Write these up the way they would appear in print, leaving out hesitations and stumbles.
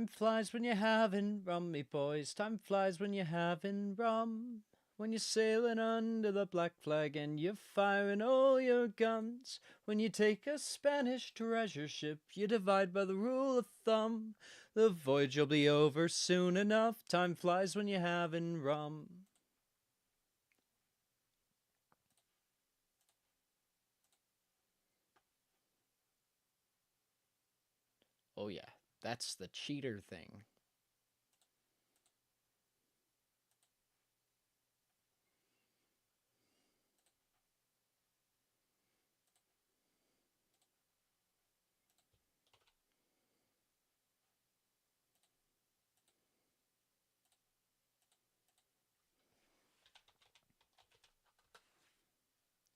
flies when you're having rum, me boys. Time flies when you're having rum. When you're sailing under the black flag and you're firing all your guns. When you take a Spanish treasure ship, you divide by the rule of thumb. The voyage will be over soon enough. Time flies when you're having rum. Oh yeah, that's the cheater thing.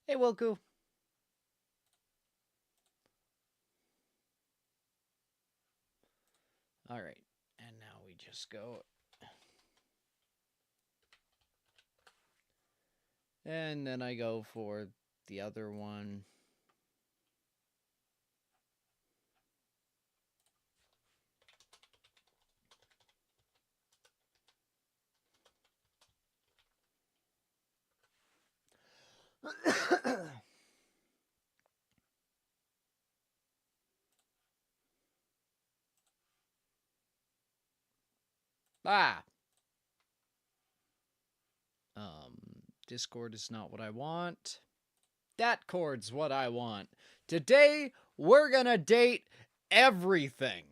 Hey, Wilku. All right, and now we just go. And then I go for the other one. Ah! Discord is not what I want. That chord's what I want. Today, we're gonna date everything.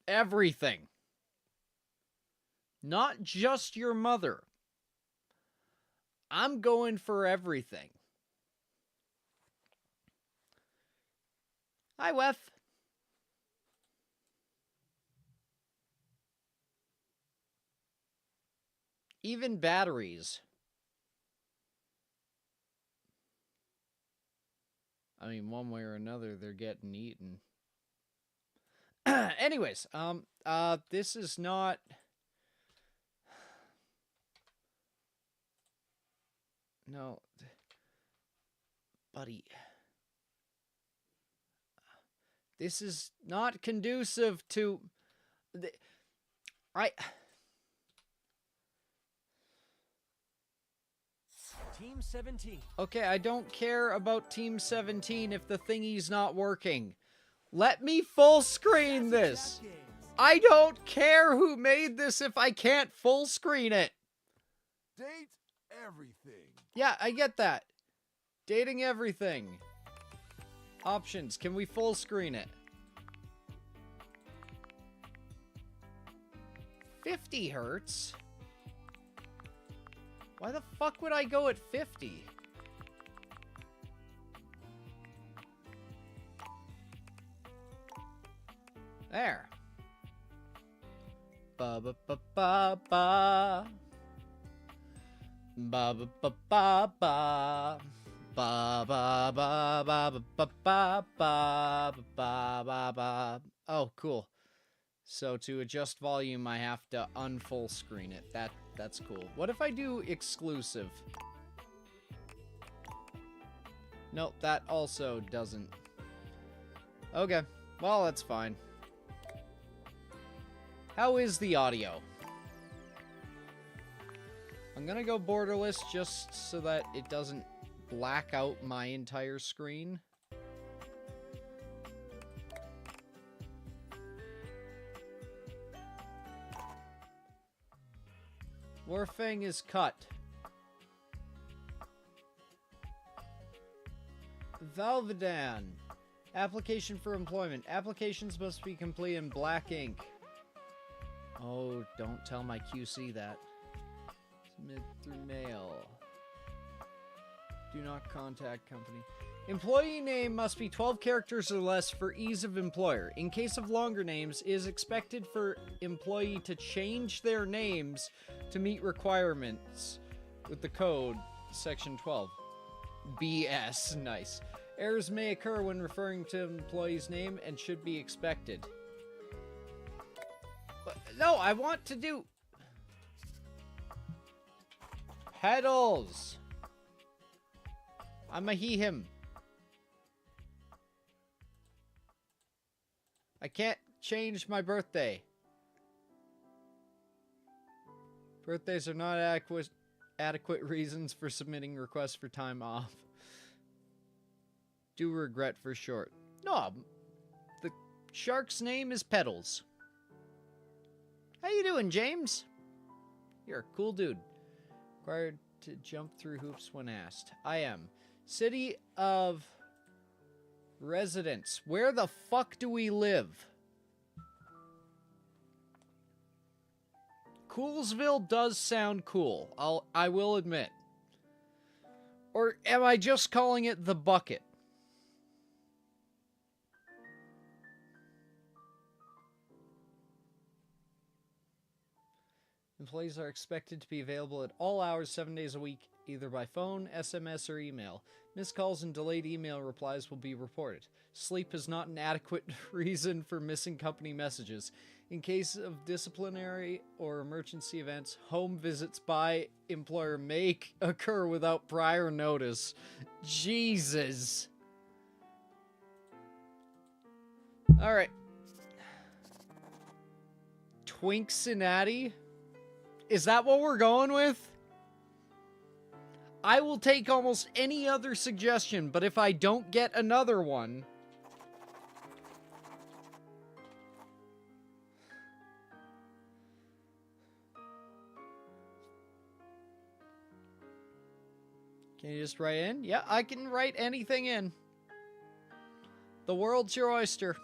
Everything. Not just your mother. I'm going for everything. Hi, Wef. Even batteries. I mean, one way or another, they're getting eaten. Anyways, this is not... No. Buddy. This is not conducive to... Team 17. Okay, I don't care about Team 17 if the thingy's not working. Let me full screen this. I don't care who made this if I can't full screen it. Date everything. Yeah, I get that. Dating everything. Options. Can we full screen it? 50 hertz? Why the fuck would I go at 50? There. Ba ba ba ba ba. Ba ba ba ba ba. Ba ba ba ba ba ba ba ba ba ba. Oh, cool. So to adjust volume, I have to unfull screen it. That's cool. What if I do exclusive? Nope, that also doesn't. Okay, well, that's fine. How is the audio? I'm gonna go borderless just so that it doesn't black out my entire screen. Warfang is cut. Valvedan. Application for employment. Applications must be complete in black ink. Oh, don't tell my QC that. Submit through mail. Do not contact company. Employee name must be 12 characters or less for ease of employer. In case of longer names, it is expected for employee to change their names to meet requirements with the code, section 12. BS, nice. Errors may occur when referring to employee's name and should be expected. But, no, I want to do... Peddles! I'm a he-him. I can't change my birthday. Birthdays are not adequate reasons for submitting requests for time off. Do regret for short. No, the shark's name is Peddles. How you doing, James? You're a cool dude. Required to jump through hoops when asked. I am. City of residence. Where the fuck do we live? Coolsville does sound cool. I will admit. Or am I just calling it the bucket? Employees are expected to be available at all hours, 7 days a week, either by phone, SMS, or email. Missed calls and delayed email replies will be reported. Sleep is not an adequate reason for missing company messages. In case of disciplinary or emergency events, home visits by employer may occur without prior notice. Jesus. Alright. Twinkcinatti? Is that what we're going with? I will take almost any other suggestion, but if I don't get another one... Can you just write in? Yeah, I can write anything in. The world's your oyster.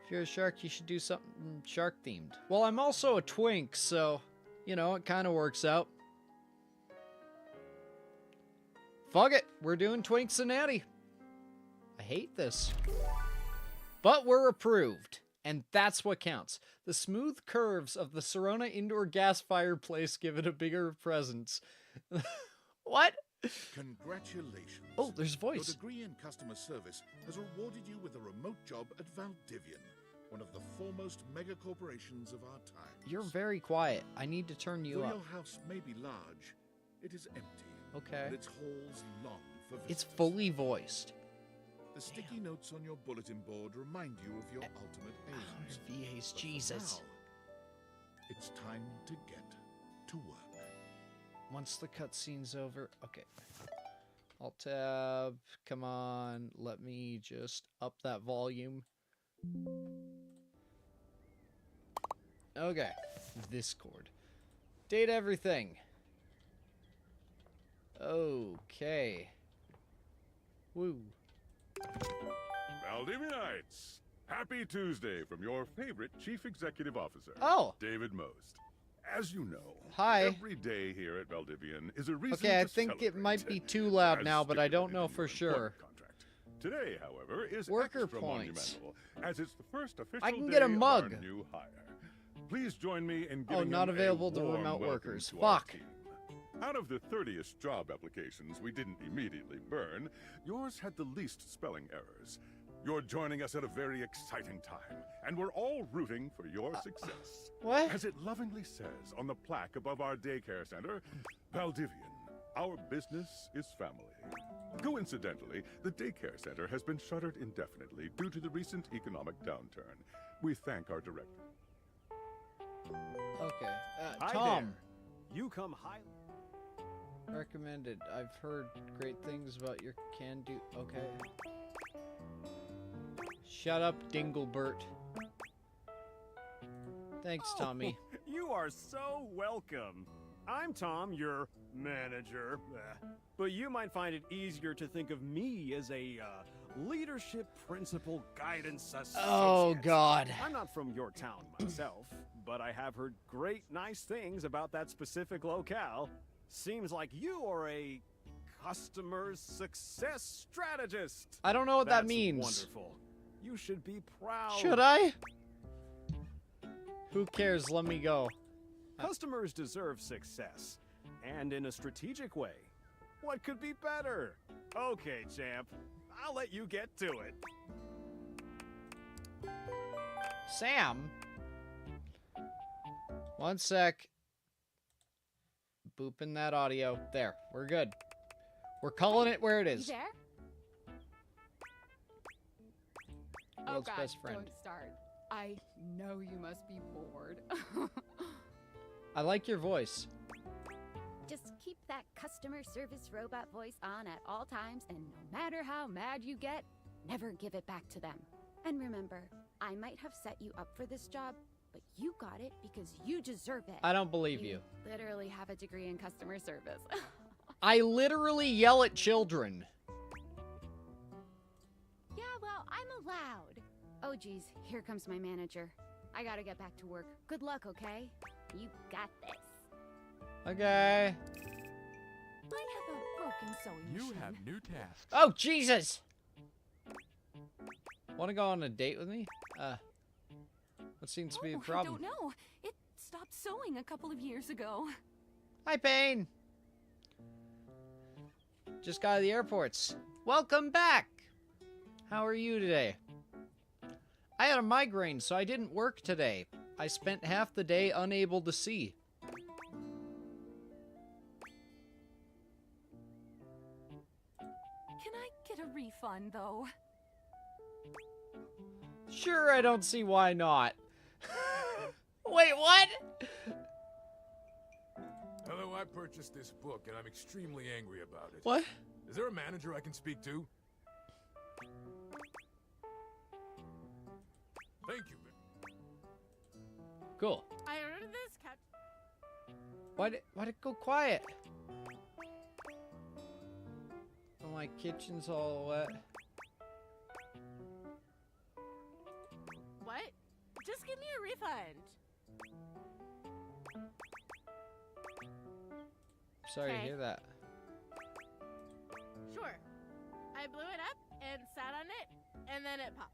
If you're a shark, you should do something shark-themed. Well, I'm also a twink, so, you know, it kind of works out. Fuck it, we're doing Twinkcinatti. I hate this. But we're approved, and that's what counts. The smooth curves of the Serona indoor gas fireplace give it a bigger presence. What? Congratulations. Oh, there's a voice. Your degree in customer service has rewarded you with a remote job at Valdivian, one of the foremost mega corporations of our time. You're very quiet. I need to turn you Though up. your house may be large, it is empty. Okay. And its halls long for visitors. It's fully voiced. The sticky notes on your bulletin board remind you of your ultimate aims. VAs, But for Jesus. now, it's time to get to work. Once the cutscene's over... Okay. Alt tab. Come on. Let me just up that volume. Okay. Discord. Date everything. Okay. Woo. Valdivianites, happy Tuesday from your favorite Chief Executive Officer, Oh. David Most. As you know, Hi. every day here at Valdivian is a reason Okay, I to think it celebrate, might be too loud as now, but I don't stipulated know in for your sure. employment contract. Today, however, is Worker extra points. monumental, as it's the first official I can day get a of mug. our new hire. Please join me in Oh, giving not him available a to warm remote welcome workers. to our Fuck. team. Out of the 30-ish job applications we didn't immediately burn, yours had the least spelling errors. You're joining us at a very exciting time, and we're all rooting for your success. What? As it lovingly says on the plaque above our daycare center, Valdivian, our business is family. Coincidentally, the daycare center has been shuttered indefinitely due to the recent economic downturn. We thank our director. Okay. Hi Tom. there. You come high. Recommended. I've heard great things about your can-do... Okay. Shut up, Dinglebert. Thanks, Tommy. Oh, you are so welcome. I'm Tom, your manager. But you might find it easier to think of me as a leadership principal guidance associate. Oh, God. I'm not from your town myself, but I have heard great nice things about that specific locale. Seems like you are a customer success strategist. I don't know what that That's means. Wonderful. You should be proud. Should I? Who cares? Let me go. Customers deserve success, and in a strategic way. What could be better? Okay, champ. I'll let you get to it. Sam? One sec. Booping that audio. There. We're good. We're calling it where it You is. there? Oh world's God, best friend. don't start. I know you must be bored. I like your voice. Just keep that customer service robot voice on at all times, and no matter how mad you get, never give it back to them. And remember, I might have set you up for this job, but you got it because you deserve it. I don't believe you. Literally have a degree in customer service. I literally yell at children. Yeah, well, I'm allowed. Oh geez, here comes my manager. I gotta get back to work. Good luck, okay? You got this. Okay. Might have a broken sewing machine. You have new tasks. Oh, Jesus! Want to go on a date with me? What seems to be a problem? I don't know. It stopped sewing a couple of years ago. Hi, Payne! Just got out of the airports. Welcome back! How are you today? I had a migraine, so I didn't work today. I spent half the day unable to see. Can I get a refund, though? Sure, I don't see why not. Wait, what? Hello, I purchased this book and I'm extremely angry about it. What? Is there a manager I can speak to? Thank you. Cool. I ordered this cat. Why'd it go quiet? Oh, my kitchen's all wet. What? Just give me a refund. Sorry to Okay. hear that. Sure. I blew it up and sat on it, and then it popped.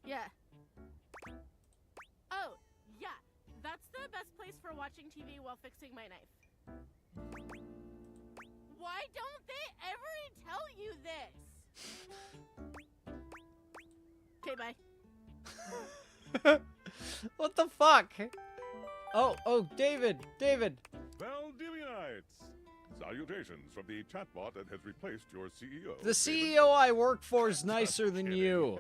Yeah. Oh, yeah. That's the best place for watching TV while fixing my knife. Why don't they ever tell you this? Okay, bye. What the fuck? Oh, David! Valdivianites! Salutations from the chatbot that has replaced your CEO. The David. CEO I work for is nicer than Kidding. you.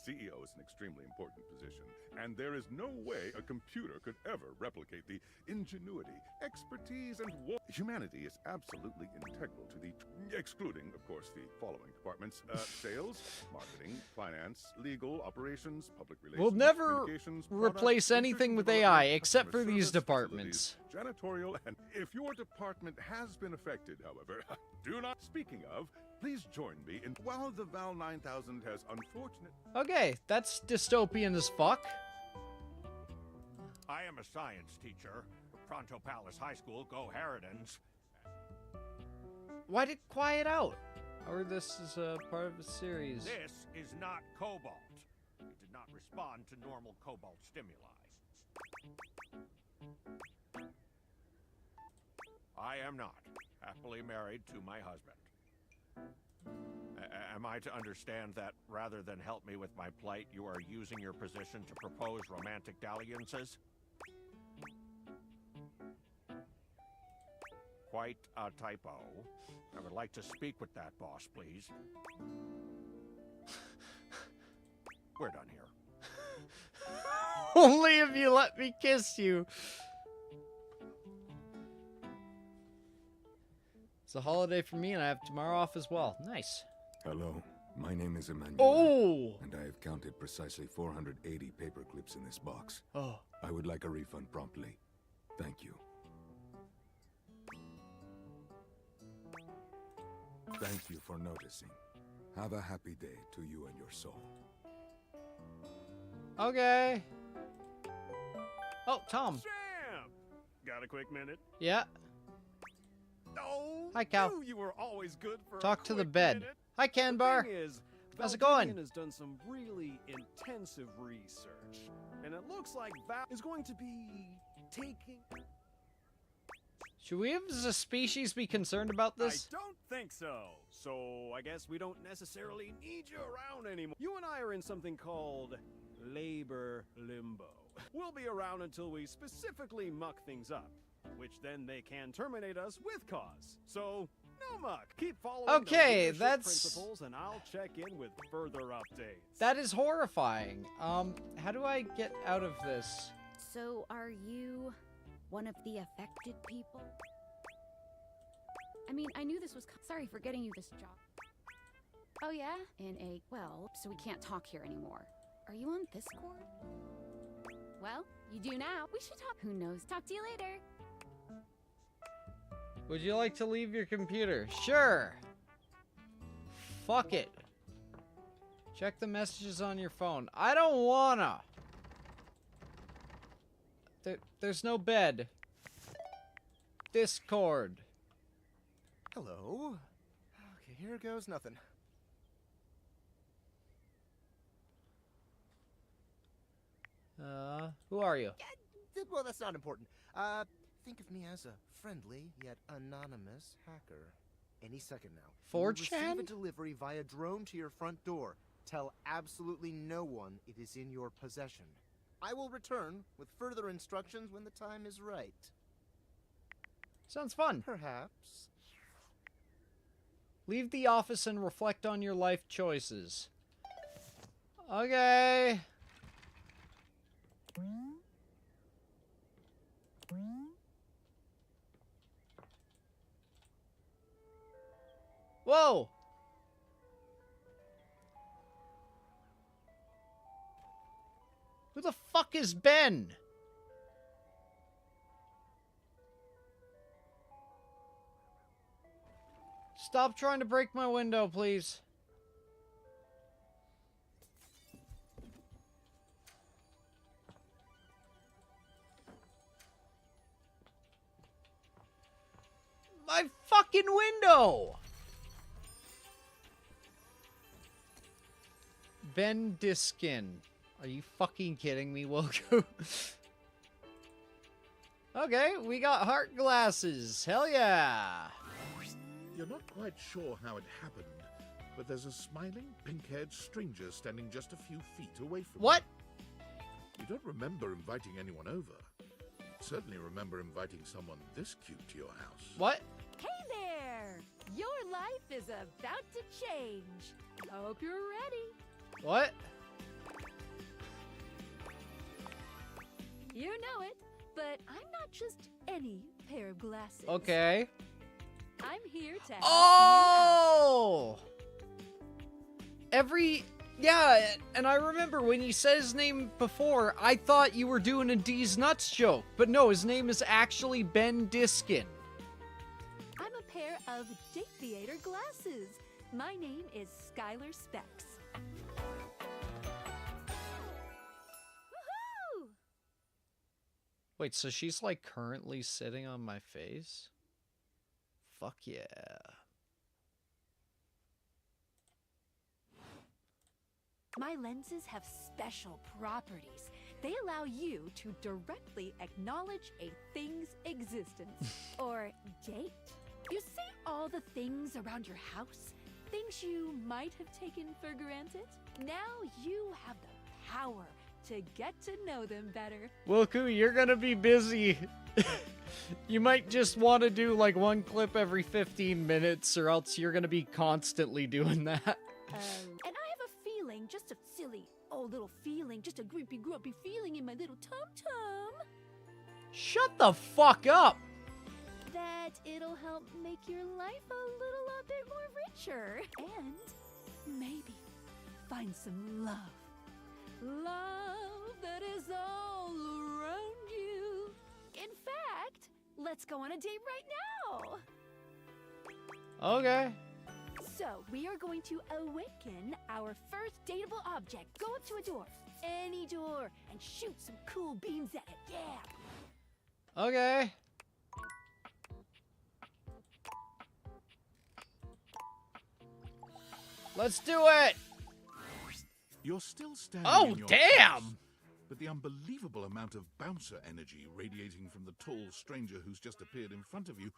CEO is an extremely important position, and there is no way a computer could ever replicate the ingenuity, expertise, and humanity is absolutely integral to the, excluding, of course, the following departments: sales, marketing, finance, legal, operations, public relations. We'll never communications, replace product, anything research with and AI development, except customer for these service, departments. facilities, janitorial, and if your department has been affected, however, do not. Speaking of, please join me in while the Val 9000 has unfortunate. Okay, that's dystopian as fuck. I am a science teacher. Pronto Palace High School, go Harridans. Why'd it quiet out? Or this is a part of a series. This is not cobalt. It did not respond to normal cobalt stimuli. I am not happily married to my husband. Am I to understand that rather than help me with my plight, you are using your position to propose romantic dalliances? Quite a typo. I would like to speak with that boss, please. We're done here. Only if you let me kiss you. It's a holiday for me and I have tomorrow off as well. Nice. Hello, my name is Emmanuel. Oh! And I have counted precisely 480 paper clips in this box. Oh. I would like a refund promptly. Thank you. Thank you for noticing. Have a happy day to you and your soul. Okay. Oh, Tom. Sam! Got a quick minute? Yeah. Oh, Hi, Cal. You were always good for Talk a to the quick bed. minute. Hi, Canbar. The thing is, How's it going? Valdivian has done some really intensive research, and it looks like Val is going to be taking. Should we as a species be concerned about this? I don't think so. So I guess we don't necessarily need you around anymore. You and I are in something called labor limbo. We'll be around until we specifically muck things up, which then they can terminate us with cause. So No muck. Keep following Okay, the leadership that's- principles, and I'll check in with further updates. That is horrifying. How do I get out of this? So, are you one of the affected people? I mean, I knew this was. Sorry for getting you this job. Oh, yeah? Well, so we can't talk here anymore. Are you on Discord? Well, you do now. We should talk. Who knows? Talk to you later. Would you like to leave your computer? Sure. Fuck it. Check the messages on your phone. I don't wanna. There's no bed. Discord. Hello. Okay, here goes nothing. Who are you? Well, that's not important. Think of me as a friendly yet anonymous hacker. Any second now. You will receive a 4chan? delivery via drone to your front door. Tell absolutely no one it is in your possession. I will return with further instructions when the time is right. Sounds fun. Perhaps. Leave the office and reflect on your life choices. Okay. Whoa! Who the fuck is Ben? Stop trying to break my window, please. My fucking window! Ben Diskin. Are you fucking kidding me, Wilco? Okay, we got heart glasses. Hell yeah! You're not quite sure how it happened, but there's a smiling, pink-haired stranger standing just a few feet away from What? you. You don't remember inviting anyone over. Certainly remember inviting someone this cute to your house. What? Hey there! Your life is about to change. Hope you're ready. What? You know it, but I'm not just any pair of glasses. Okay. I'm here to help Oh! Yeah, and I remember when you said his name before, I thought you were doing a D's Nuts joke. But no, his name is actually Ben Diskin. I'm a pair of Date Theater glasses. My name is Skylar Specs. Woohoo! Wait, so she's like currently sitting on my face? Fuck yeah. My lenses have special properties. They allow you to directly acknowledge a thing's existence. Or date. You see all the things around your house? Things you might have taken for granted? Now you have the power to get to know them better. Wilku, you're gonna be busy. You might just want to do like one clip every 15 minutes, or else you're gonna be constantly doing that. And I have a feeling, just a silly old little feeling, just a creepy grumpy feeling in my little tum-tum. Shut the fuck up! That it'll help make your life a little bit more richer. And maybe find some love. Love that is all around you. In fact, let's go on a date right now. Okay. So, we are going to awaken our first dateable object. Go up to a door, any door, and shoot some cool beams at it. Yeah. Okay. Let's do it! You're still standing Oh, in your damn! house, but the unbelievable amount of bouncer energy radiating from the tall stranger who's just appeared in front of you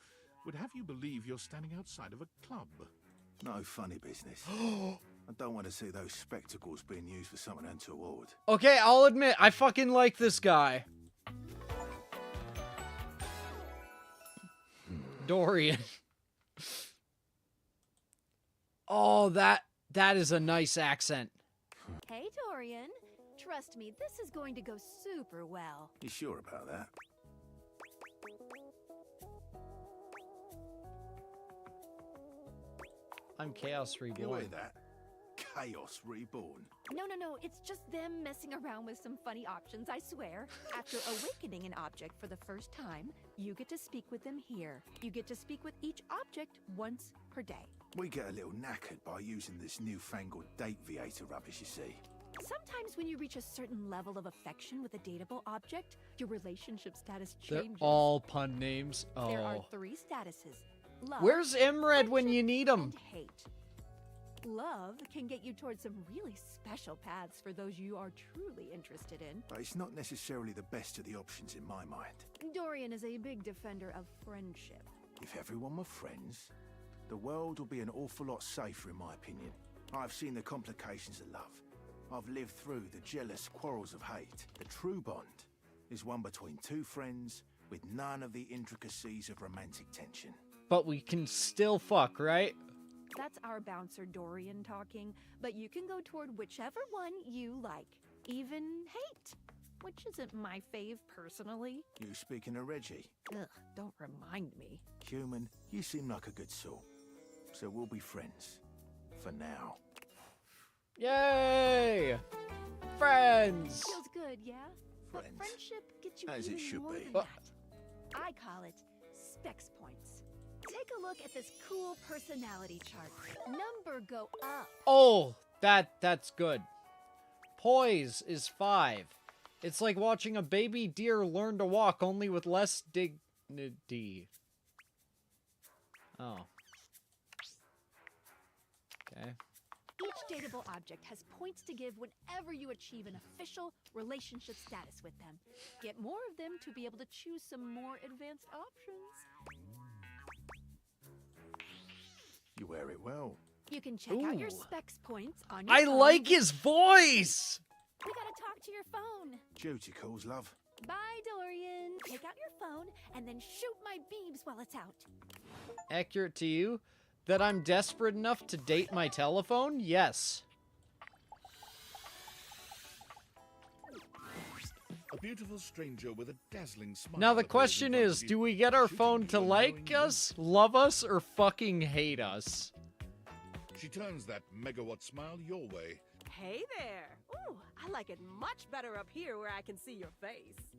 would have you believe you're standing outside of a club. No funny business. I don't want to see those spectacles being used for something untoward. Okay, I'll admit, I fucking like this guy. Dorian. Oh, that is a nice accent. Hey, Dorian. Trust me, this is going to go super well. You sure about that? I'm Chaos You Reborn. hear that? Chaos Reborn. No, it's just them messing around with some funny options, I swear. After awakening an object for the first time, you get to speak with them here. You get to speak with each object once per day. We get a little knackered by using this newfangled date Vtuber rubbish, you see. Sometimes when you reach a certain level of affection with a dateable object, your relationship status They're changes. all pun names. Oh. There are 3 statuses. Love, Where's Imred when you need him? and hate. Love can get you towards some really special paths for those you are truly interested in. But it's not necessarily the best of the options in my mind. Dorian is a big defender of friendship. If everyone were friends, the world would be an awful lot safer, in my opinion. I've seen the complications of love. I've lived through the jealous quarrels of hate. The true bond is one between 2 friends with none of the intricacies of romantic tension. But we can still fuck, right? That's our bouncer Dorian talking, but you can go toward whichever one you like. Even hate, which isn't my fave personally. You speaking of Reggie? Ugh, don't remind me. Human, you seem like a good soul. So we'll be friends. For now. Yay! Friends! Feels good, yeah? But Friends. friendship gets you As it even should more be. than What? that. I call it specs points. Take a look at this cool personality chart. Number go up. Oh, that's good. Poise is 5. It's like watching a baby deer learn to walk, only with less dignity. Oh. Okay. Each dateable object has points to give whenever you achieve an official relationship status with them. Get more of them to be able to choose some more advanced options. You wear it well. You can check out your Ooh. specs points on your I phone. like his voice! We gotta talk to your phone. Duty calls, love. Bye, Dorian. Take out your phone and then shoot my beebs while it's out. Accurate to you? That I'm desperate enough to date my telephone? Yes. A beautiful stranger with a dazzling smile. Now the appears question in front is, of do you, we get our shooting phone you to a like knowing us, love us, or fucking hate us? She turns that megawatt smile your way. Hey there! Ooh, I like it much better up here where I can see your face.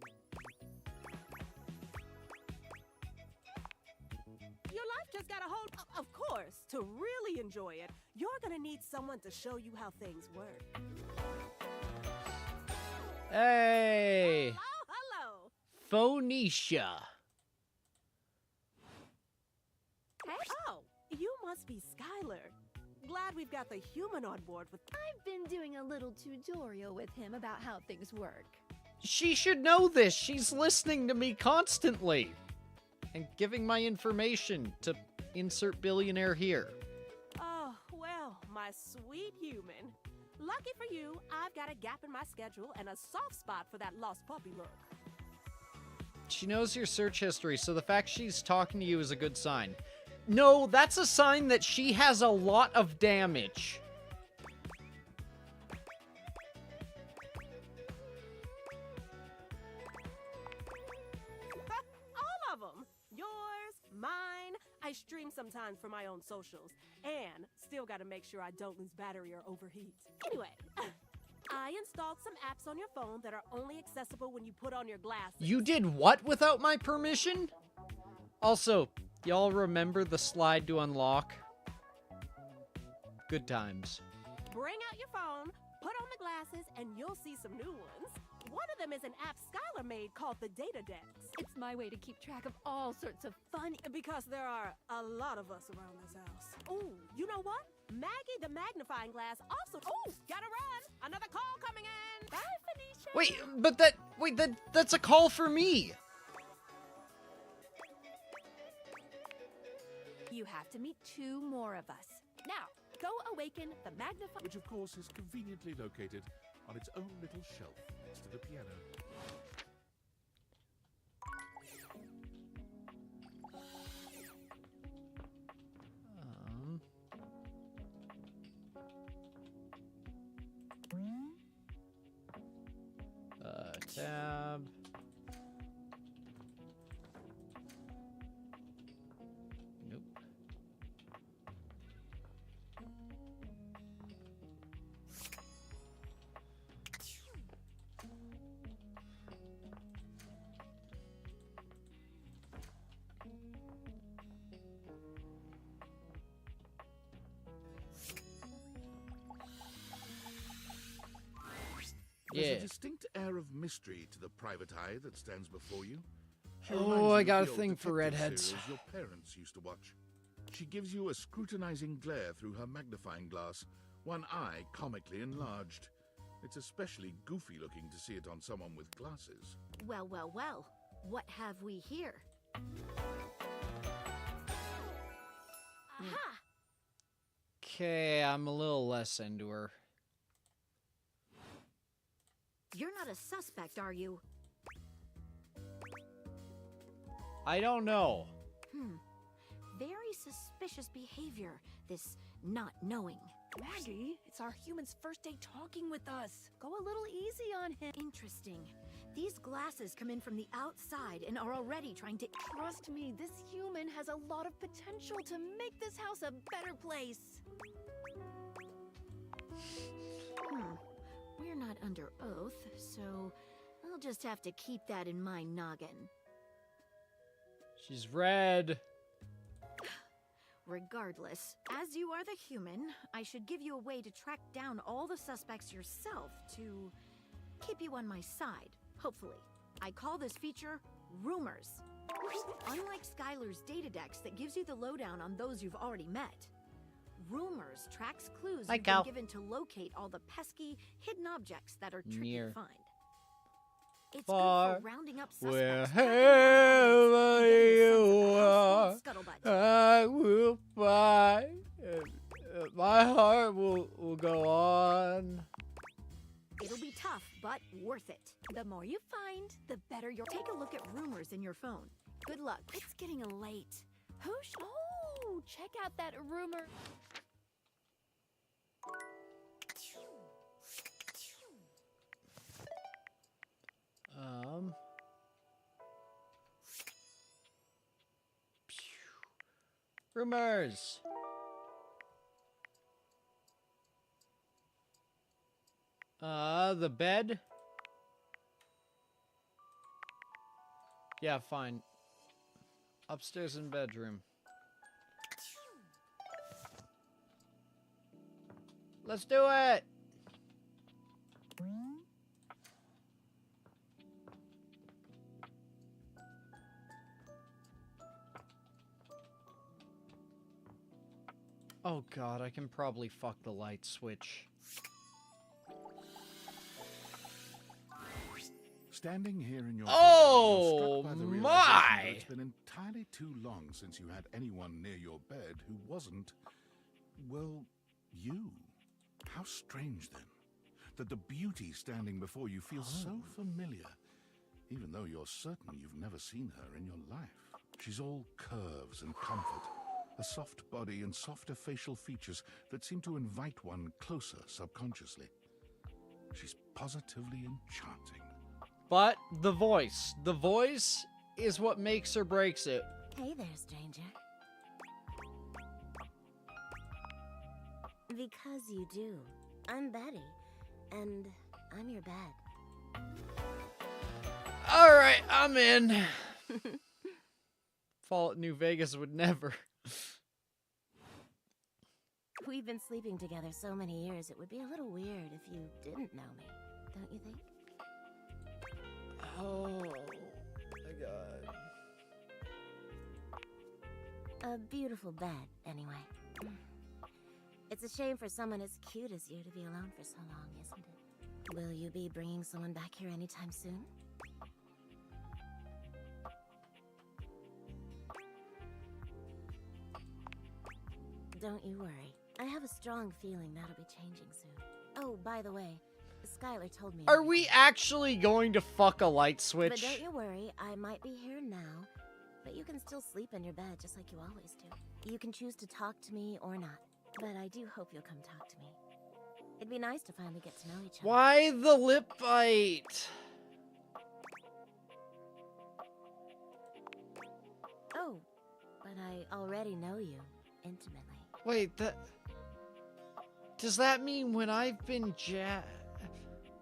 Your life just got a hold. Of course, to really enjoy it, you're gonna need someone to show you how things work. Hey! Hello! Phoenicia. Hey. Oh, you must be Skylar. Glad we've got the human on board with. I've been doing a little tutorial with him about how things work. She should know this. She's listening to me constantly. And giving my information to insert billionaire here. Oh, well, my sweet human. Lucky for you, I've got a gap in my schedule and a soft spot for that lost puppy look. She knows your search history, so the fact she's talking to you is a good sign. No, that's a sign that she has a lot of damage. All of them. Yours, mine. I stream sometimes for my own socials. And still got to make sure I don't lose battery or overheat. Anyway, I installed some apps on your phone that are only accessible when you put on your glasses. You did what without my permission? Also, y'all remember the slide to unlock? Good times. Bring out your phone, put on the glasses, and you'll see some new ones. One of them is an app Skylar made called the Data Decks. It's my way to keep track of all sorts of fun. Because there are a lot of us around this house. Ooh, you know what? Maggie the magnifying glass also. Ooh, gotta run. Another call coming in. Bye, Phoenicia. Wait, that's a call for me. You have to meet 2 more of us. Now, go awaken the magnifying. Which, of course, is conveniently located on its own little shelf next to the piano. Tab. Nope. There's a distinct air of mystery to the private eye that stands before you. She Oh, reminds you I of got a the old thing for detective redheads. serials your parents used to watch. She gives you a scrutinizing glare through her magnifying glass, one eye comically enlarged. It's especially goofy looking to see it on someone with glasses. Well, well, well. What have we here? Aha! Okay, I'm a little less into her. You're not a suspect, are you? I don't know. Very suspicious behavior, this not knowing. Maggie, it's our human's first day talking with us. Go a little easy on him. Interesting. These glasses come in from the outside and are already trying to... Trust me, this human has a lot of potential to make this house a better place. We're not under oath, so I'll just have to keep that in my noggin. She's red. Regardless, as you are the human, I should give you a way to track down all the suspects yourself to keep you on my side, hopefully. I call this feature Rumors. Unlike Skylar's Datadex that gives you the lowdown on those you've already met, Rumors tracks clues you've been given to locate all the pesky, hidden objects that are tricky to find. It's good for rounding up suspects. Wherever you are, I will find. My heart will go on. It'll be tough, but worth it. The more you find, the better you'll... Take a look at Rumors in your phone. Good luck. It's getting late. Oh, check out that rumor. Rumors. The bed? Yeah, fine. Upstairs in bedroom. Let's do it! Oh god, I can probably fuck the light switch. Standing here in your oh bedroom, you're struck by the my! realization that it's been entirely too long since you had anyone near your bed who wasn't, well, you. How strange then, that the beauty standing before you feels so familiar, even though you're certain you've never seen her in your life. She's all curves and comfort, a soft body and softer facial features that seem to invite one closer subconsciously. She's positively enchanting. But the voice is what makes or breaks it. Hey there, stranger. Because you do. I'm Betty, and I'm your bed. Alright, I'm in. Fallout New Vegas would never. We've been sleeping together so many years, it would be a little weird if you didn't know me, don't you think? Oh my god. A beautiful bed, anyway. It's a shame for someone as cute as you to be alone for so long, isn't it? Will you be bringing someone back here anytime soon? Don't you worry. I have a strong feeling that'll be changing soon. Oh, by the way, Skylar told me... Are we actually going to fuck a light switch? But don't you worry, I might be here now, but you can still sleep in your bed just like you always do. You can choose to talk to me or not, but I do hope you'll come talk to me. It'd be nice to finally get to know each other. Why the lip bite? but I already know you intimately. Wait, does that mean when I've been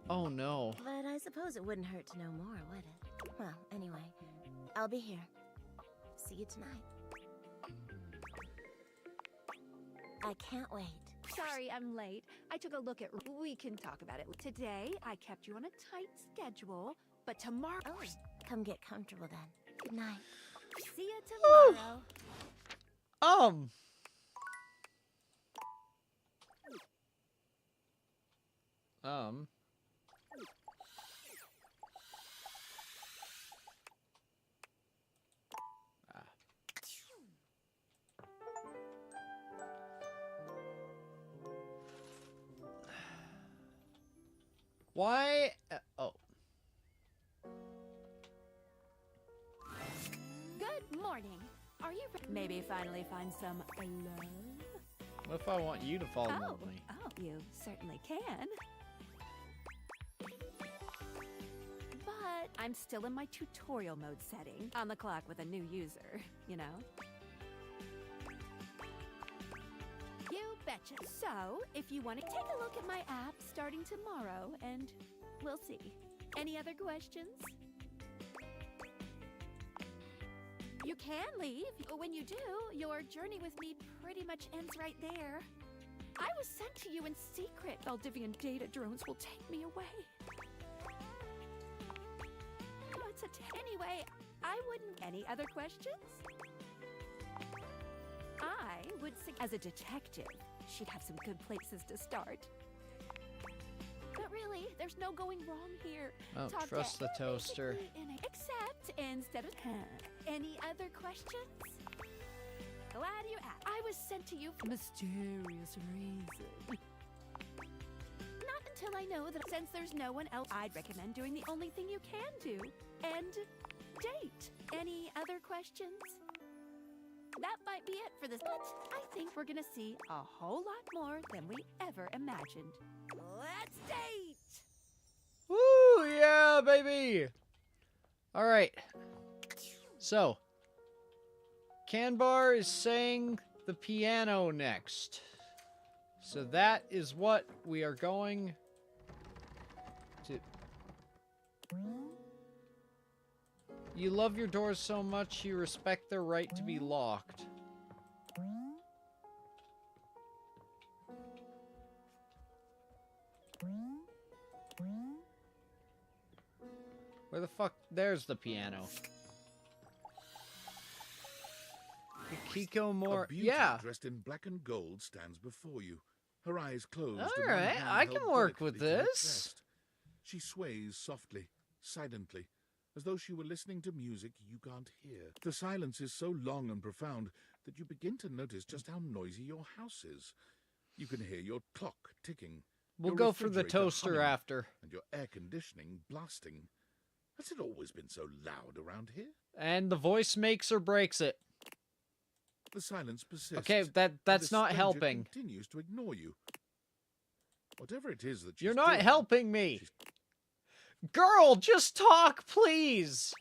Oh no. But I suppose it wouldn't hurt to know more, would it? Well, anyway, I'll be here. See you tonight. I can't wait. Sorry, I'm late. I took a look at... We can talk about it. Today, I kept you on a tight schedule, but tomorrow... Oh, come get comfortable then. Good night. See you tomorrow. Why? Oh. Good morning. Are you maybe finally find some love? What if I want you to fall in love with me? Oh, you certainly can. But I'm still in my tutorial mode setting. On the clock with a new user, you know? You betcha. So, if you want to take a look at my app starting tomorrow, and we'll see. Any other questions? You can leave. When you do, your journey with me pretty much ends right there. I was sent to you in secret. Valdivian data drones will take me away. Oh, anyway, I wouldn't... Any other questions? I would as a detective, she'd have some good places to start. But really, there's no going wrong here. Oh, trust the toaster. Except instead of any other questions? Glad you asked. I was sent to you for mysterious reason. Not until I know that since there's no one else, I'd recommend doing the only thing you can do. And date. Any other questions? That might be it for this, but I think we're gonna see a whole lot more than we ever imagined. Let's date! Woo, yeah, baby! Alright. So, Canbar is saying the piano next. So that is what we are going to... You love your doors so much, you respect their right to be locked. Where the fuck? There's the piano. Kiko more. A beauty dressed in black and gold stands before you. Her eyes closed. All right, I can work with this. She sways softly, silently, as though she were listening to music you can't hear. The silence is so long and profound that you begin to notice just how noisy your house is. You can hear your clock ticking. We'll your go for the refrigerator toaster humming, after. And your air conditioning blasting. Has it always been so loud around here? And the voice makes or breaks it. The silence persists. Okay, that's not helping. Continues to ignore you. Whatever it is that you're not helping me. Girl, just talk, please.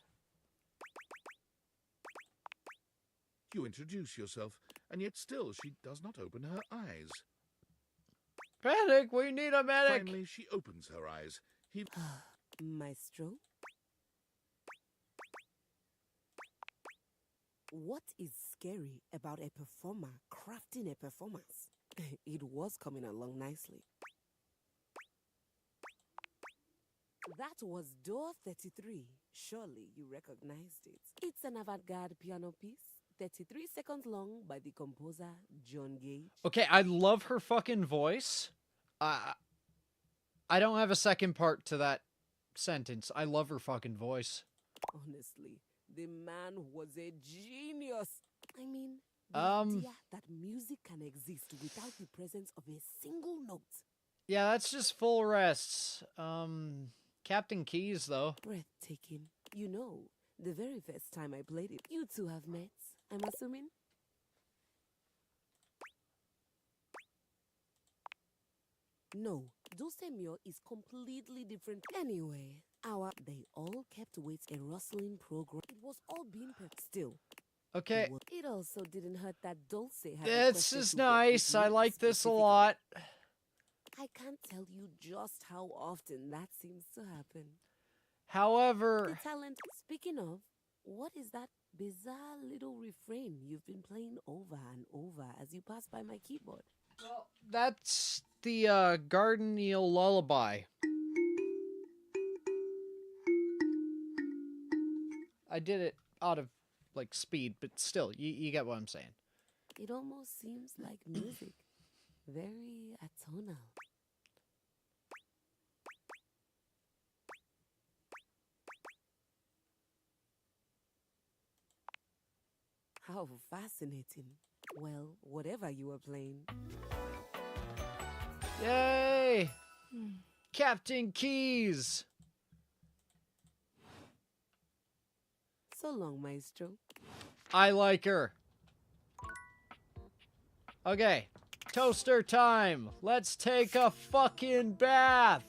You introduce yourself, and yet still she does not open her eyes. Panic, we need a medic. Finally, she opens her eyes. Maestro? What is scary about a performer crafting a performance? It was coming along nicely. That was door 33. Surely you recognized it. It's an avant-garde piano piece, 33 seconds long, by the composer John Gage. Okay, I love her fucking voice. I don't have a second part to that sentence. I love her fucking voice. Honestly, the man was a genius. I mean, the idea that music can exist without the presence of a single note. Yeah, that's just full rests. Captain Keys, though. Breathtaking. You know, the very first time I played it, you two have met, I'm assuming? No, Dosemio is completely different. Anyway, they all kept wait a rustling program. It was all being perfect still. Okay. It also didn't hurt that Dulce had This requested is to work nice. with I me like this a specifically. lot. I can't tell you just how often that seems to happen. However... The talent. Speaking of, what is that bizarre little refrain you've been playing over and over as you pass by my keyboard? Well, that's the garden eel lullaby. I did it out of, like, speed, but still, you get what I'm saying. It almost seems like music. Very atonal. How fascinating. Well, whatever you were playing. Yay! Captain Keys! So long, Maestro. I like her. Okay, toaster time. Let's take a fucking bath.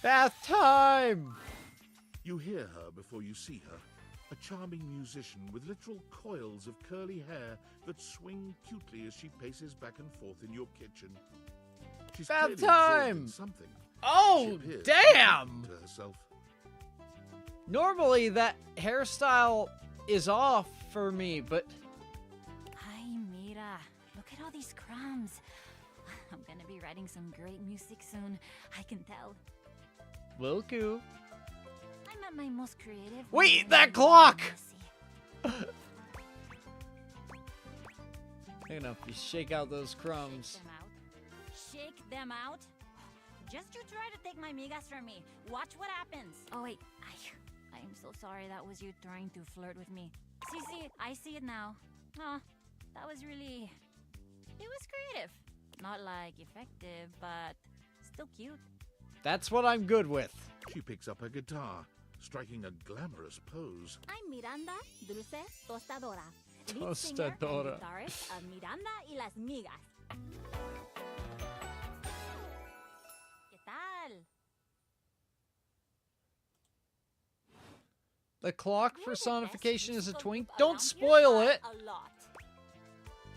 Bath time! You hear her before you see her. A charming musician with literal coils of curly hair that swing cutely as she paces back and forth in your kitchen. She's Bath clearly absorbed time! in something. Oh, She appears damn! to herself. Normally that hairstyle is off for me, but... Ay, mira. Look at all these crumbs. I'm gonna be writing some great music soon. I can tell. Will do. I'm at my most creative. Wait, that clock! I don't know if you shake out those crumbs. Shake them out? Just you try to take my migas from me. Watch what happens. Oh, wait. I'm so sorry that was you trying to flirt with me. See, I see it now. Oh, that was really... It was creative. Not like effective, but still cute. That's what I'm good with. She picks up her guitar, striking a glamorous pose. I'm Miranda Dulce Tostadora. Lead singer and Tostadora. guitarist of Miranda y las Migas. ¿Qué tal? The clock personification is a twink. Don't spoil it. A lot.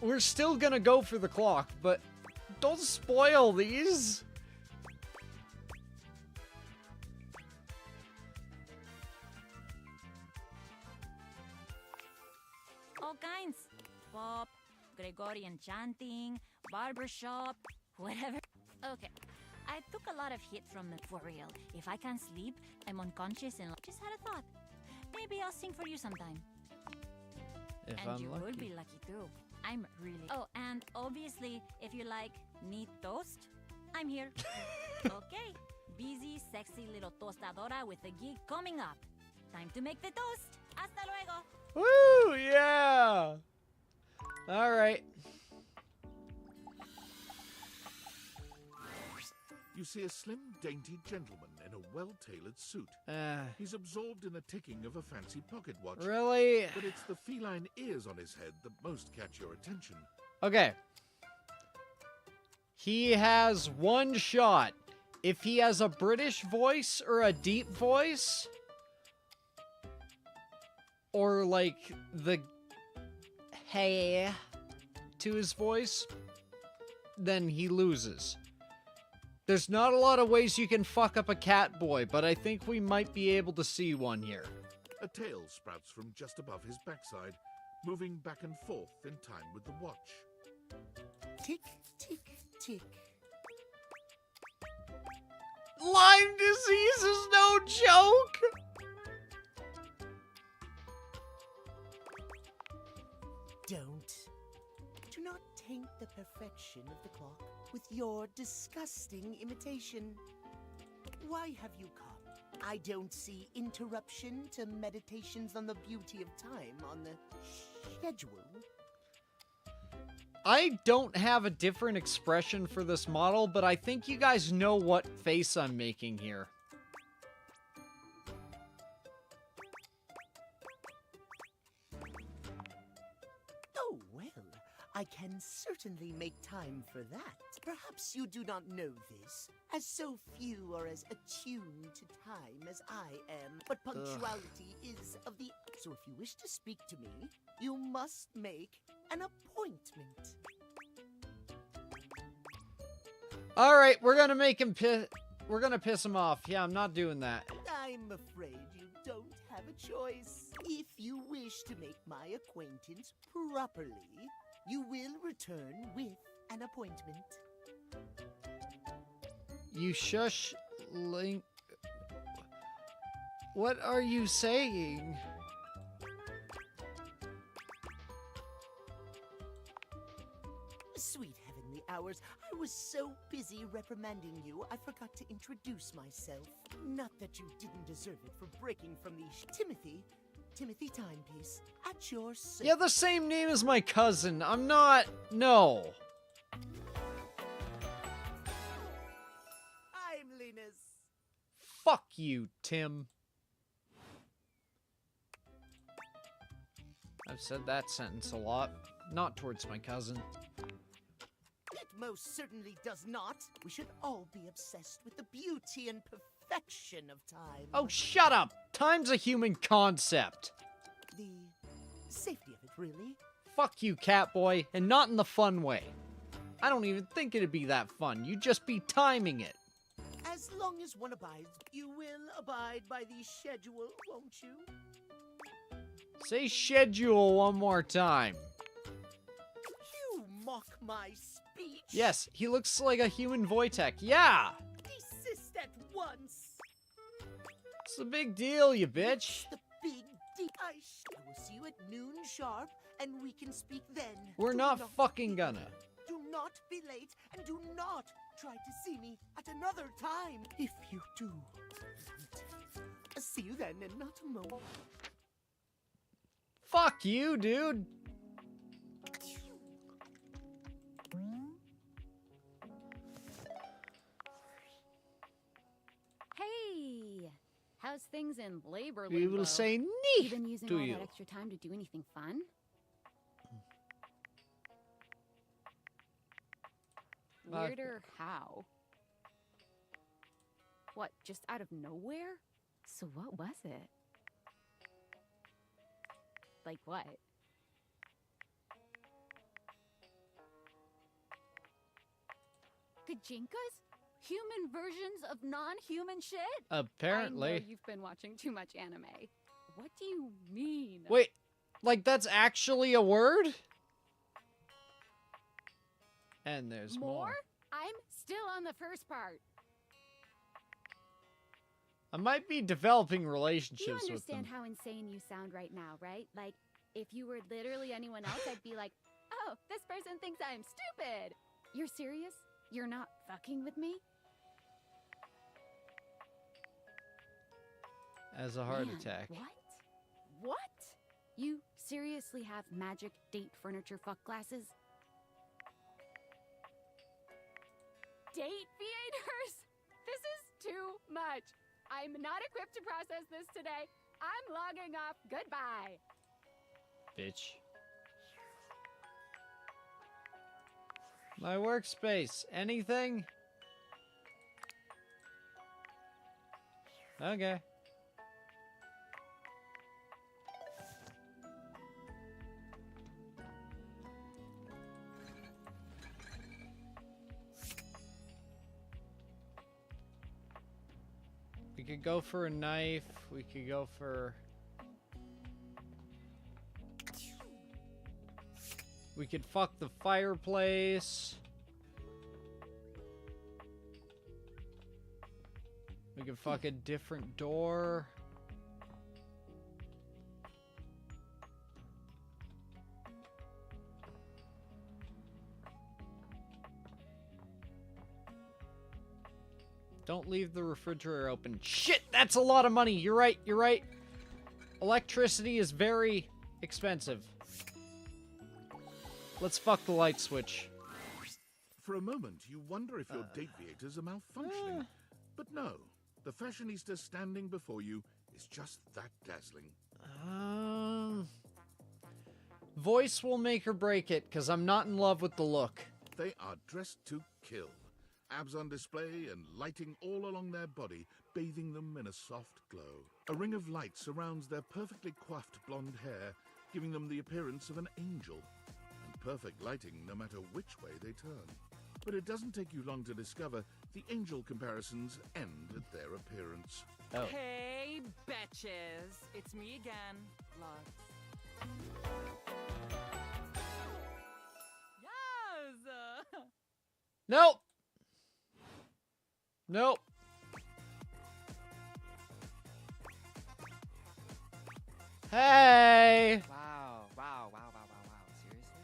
We're still gonna go for the clock, but don't spoil these. All kinds. Pop, Gregorian chanting, barbershop, whatever. Okay. I took a lot of hit from the for real. If I can't sleep, I'm unconscious and just had a thought. Maybe I'll sing for you sometime. If and I'm you lucky. would be lucky too. I'm really... Oh, and obviously, if you like neat toast, I'm here. Okay. Busy, sexy little tostadora with a gig coming up. Time to make the toast. Hasta luego. Woo, yeah. All right. You see a slim, dainty gentleman in a well-tailored suit. He's absorbed in the ticking of a fancy pocket watch. Really? But it's the feline ears on his head that most catch your attention. Okay. He has one shot. If he has a British voice or a deep voice, or like the hey to his voice, then he loses. There's not a lot of ways you can fuck up a cat boy, but I think we might be able to see one here. A tail sprouts from just above his backside, moving back and forth in time with the watch. Tick, tick, tick. Lyme disease is no joke! Do not taint the perfection of the clock with your disgusting imitation. Why have you come? I don't see interruption to meditations on the beauty of time on the schedule. I don't have a different expression for this model, but I think you guys know what face I'm making here. I can certainly make time for that. Perhaps you do not know this, as so few are as attuned to time as I am. But punctuality is of the... So if you wish to speak to me, you must make an appointment. All right, we're gonna make him piss. We're gonna piss him off. Yeah, I'm not doing that. I'm afraid you don't have a choice. If you wish to make my acquaintance properly, you will return with an appointment. You shush, Link. What are you saying? Sweet heavenly hours, I was so busy reprimanding you, I forgot to introduce myself. Not that you didn't deserve it for breaking from the Timothy Timepiece, at your service. Yeah, the same name as my cousin. I'm not... No. I'm Linus. Fuck you, Tim. I've said that sentence a lot. Not towards my cousin. It most certainly does not. We should all be obsessed with the beauty and perfection of time. Oh, shut up! Time's a human concept. The safety of it, really. Fuck you, Catboy, and not in the fun way. I don't even think it'd be that fun. You'd just be timing it. As long as one abides, you will abide by the schedule, won't you? Say schedule one more time. You mock my speech. Yes, he looks like a human Wojtek. Yeah! Desist at once. It's a big deal, you bitch. The big deal. I will see you at noon sharp, and we can speak then. We're not fucking gonna. Do not be late, and do not try to see me at another time. If you do, see you then in not a moment. Fuck you, dude. Hey, how's things in labor We limbo? will say You nee been using to all you. that extra time to do anything fun? Weirder how? What, just out of nowhere? So what was it? Like what? Gajinkas? Human versions of non-human shit? Apparently. I know you've been watching too much anime. What do you mean? Wait, like that's actually a word? And there's more. I'm still on the first part. I might be developing relationships You with them. understand how insane you sound right now, right? Like, if you were literally anyone else, I'd be like, oh, this person thinks I'm stupid. You're serious? You're not fucking with me? As a heart Man, attack. What? You seriously have magic date furniture fuck glasses? Date theaters? This is too much. I'm not equipped to process this today. I'm logging off. Goodbye. Bitch. My workspace. Anything? Okay. We could go for a knife. We could go for... We could fuck the fireplace. We could fuck a different door. Don't leave the refrigerator open. Shit, that's a lot of money. You're right, you're right. Electricity is very expensive. Let's fuck the light switch. For a moment, you wonder if your date theaters are malfunctioning. But no, the fashionista standing before you is just that dazzling. Voice will make or break it, because I'm not in love with the look. They are dressed to kill. Abs on display and lighting all along their body, bathing them in a soft glow. A ring of light surrounds their perfectly coiffed blonde hair, giving them the appearance of an angel. And perfect lighting no matter which way they turn. But it doesn't take you long to discover the angel comparisons end at their appearance. Oh. Hey, betches. It's me again, Lux. Yes! Nope. Nope. Hey! Wow. Seriously?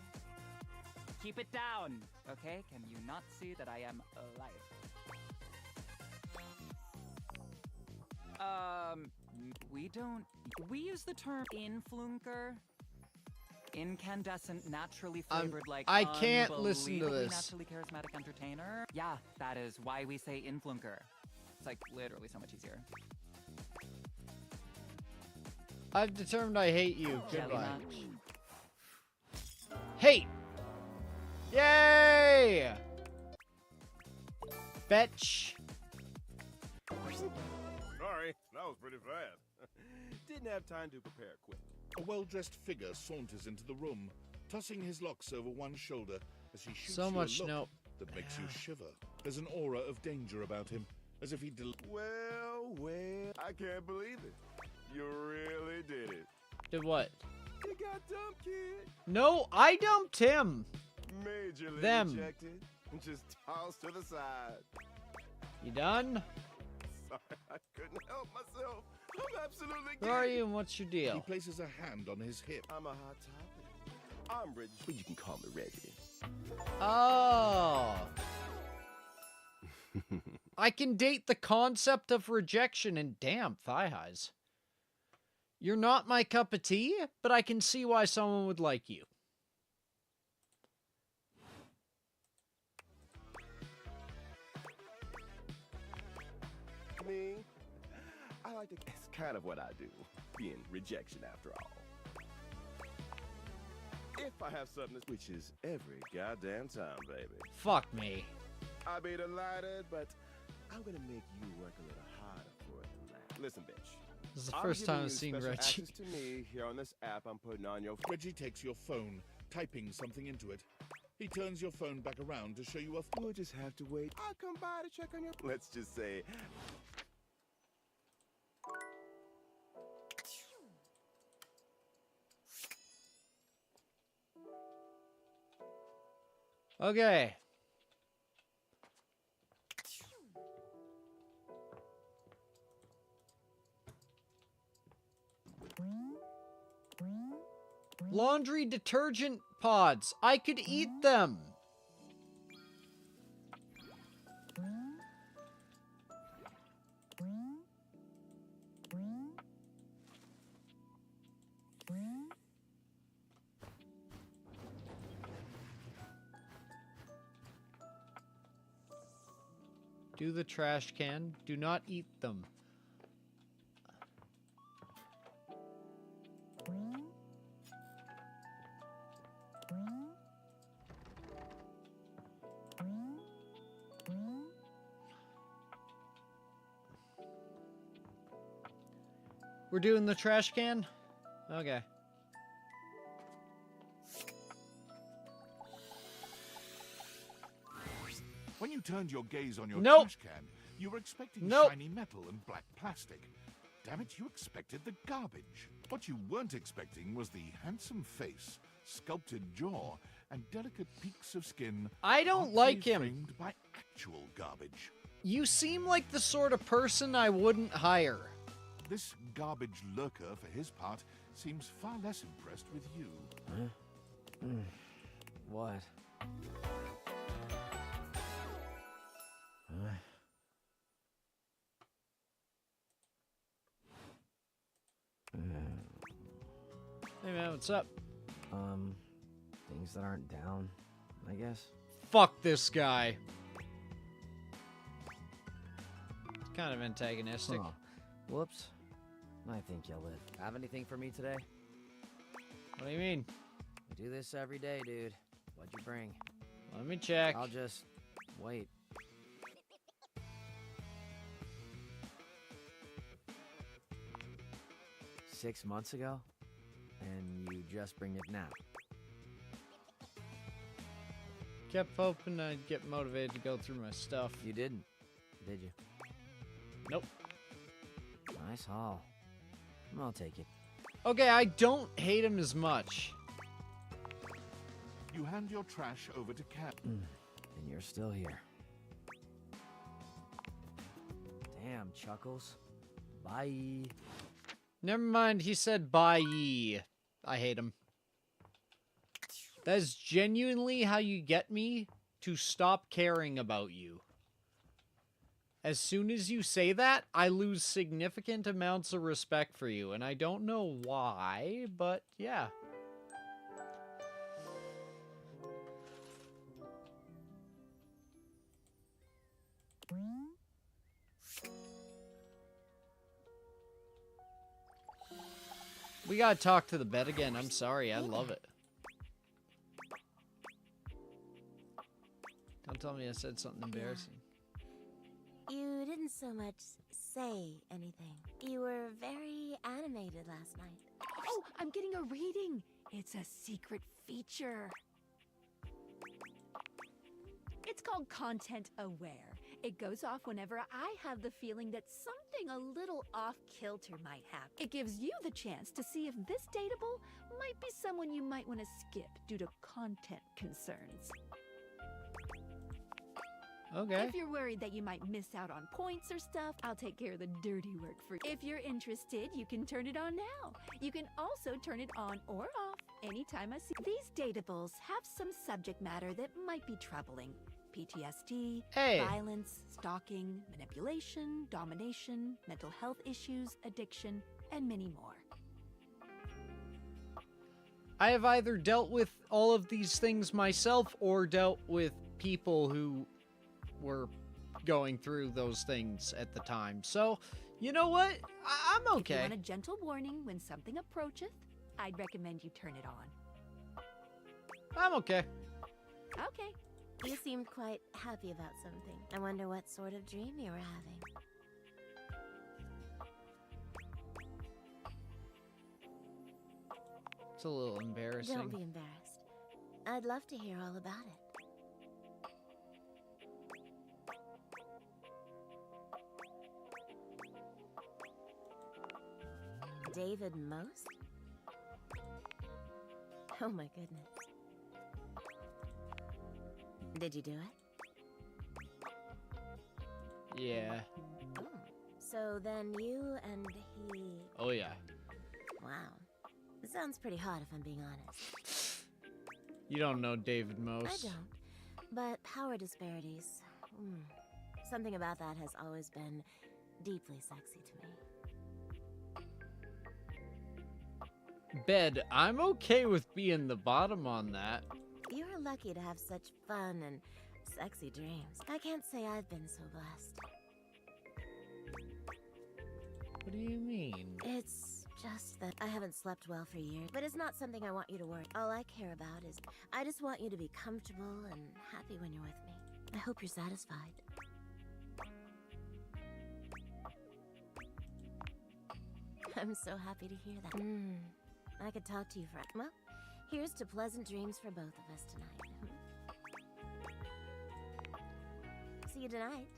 Keep it down, okay? Can you not see that I am alive? We use the term influnker. Incandescent, naturally flavored, I can't listen to this. Naturally charismatic entertainer. Yeah, that is why we say influnker. It's like literally so much easier. I've determined I hate you. Jelly Goodbye. match. Hate! Yay! Betch. Sorry, that was pretty fast. Didn't have time to prepare quick. A well-dressed figure saunters into the room, tossing his locks over one shoulder as he shoots So you much a look nope. that makes you shiver. There's an aura of danger about him, as if he Well, I can't believe it. You really did it. Did what? You got dumped, kid. No, I dumped him. Majorly Them. rejected and just tossed to the side. You done? Sorry, I couldn't help myself. I'm absolutely Who are you and what's your He deal? places a hand on his hip. I'm a hot topic. I'm Reggie, but you can call me Reggie. Oh. I can date the concept of rejection and damn thigh highs. You're not my cup of tea, but I can see why someone would like you. Me? I like to... It's kind of what I do. Being rejection after all. If I have something, which is every goddamn time, baby. Fuck me. I'll be delighted, but I'm gonna make you work a little harder for it than that. Listen, bitch. This is the I'm first giving time you I've seen special Reggie. access to me here on this app I'm putting on your... Reggie takes your phone, typing something into it. He turns your phone back around to show you a... We'll just have to wait. I'll come by to check on your... Let's just say... Okay. Laundry detergent pods. I could eat them. Do the trash can. Do not eat them. We're doing the trash can? Okay. When you turned your gaze on your Nope. trash can, you were expecting Nope. shiny metal and black plastic. Damn it, you expected the garbage. What you weren't expecting was the handsome face, sculpted jaw, and delicate peaks of skin. I don't artfully like him. framed by actual garbage. You seem like the sort of person I wouldn't hire. This garbage lurker, for his part, seems far less impressed with you. What? Hey man, what's up? Things that aren't down, I guess. Fuck this guy. It's kind of antagonistic. Huh. Whoops. I think you'll live. Have anything for me today? What do you mean? do this every day, dude. What'd you bring? Let me check. I'll just wait. Six months ago? And you just bring it now? Kept hoping I'd get motivated to go through my stuff. You didn't, did you? Nope. Nice haul. I'll take it. Okay, I don't hate him as much. You hand your trash over to Cat. And you're still here. Damn, Chuckles. Bye. Never mind, he said bye ye. I hate him. That is genuinely how you get me to stop caring about you. As soon as you say that, I lose significant amounts of respect for you, and I don't know why, but yeah. We gotta talk to the bed again. I'm sorry. I love it. Don't tell me I said something embarrassing. You didn't so much say anything. You were very animated last night. Oh, I'm getting a reading. It's a secret feature. It's called Content Aware. It goes off whenever I have the feeling that something a little off-kilter might happen. It gives you the chance to see if this dateable might be someone you might want to skip due to content concerns. Okay. If you're worried that you might miss out on points or stuff, I'll take care of the dirty work for you. If you're interested, you can turn it on now. You can also turn it on or off anytime I see. These dateables have some subject matter that might be troubling. PTSD, violence, stalking, manipulation, domination, mental health issues, addiction, and many more. I have either dealt with all of these things myself or dealt with people who were going through those things at the time. So, you know what? I'm okay. If you want a gentle warning when something approacheth, I'd recommend you turn it on. I'm okay. Okay. You seemed quite happy about something. I wonder what sort of dream you were having. It's a little embarrassing. Don't be embarrassed. I'd love to hear all about it. David Most? Oh my goodness. Did you do it? Yeah. Oh, so then you and he... Oh yeah. Wow. It sounds pretty hot if I'm being honest. You don't know David Most. I don't. But power disparities... something about that has always been deeply sexy to me. Bed, I'm okay with being the bottom on that. You're lucky to have such fun and sexy dreams. I can't say I've been so blessed. What do you mean? It's just that I haven't slept well for years, but it's not something I want you to worry. All I care about is I just want you to be comfortable and happy when you're with me. I hope you're satisfied. I'm so happy to hear that. I could talk to you for... Well, here's to pleasant dreams for both of us tonight. See you tonight.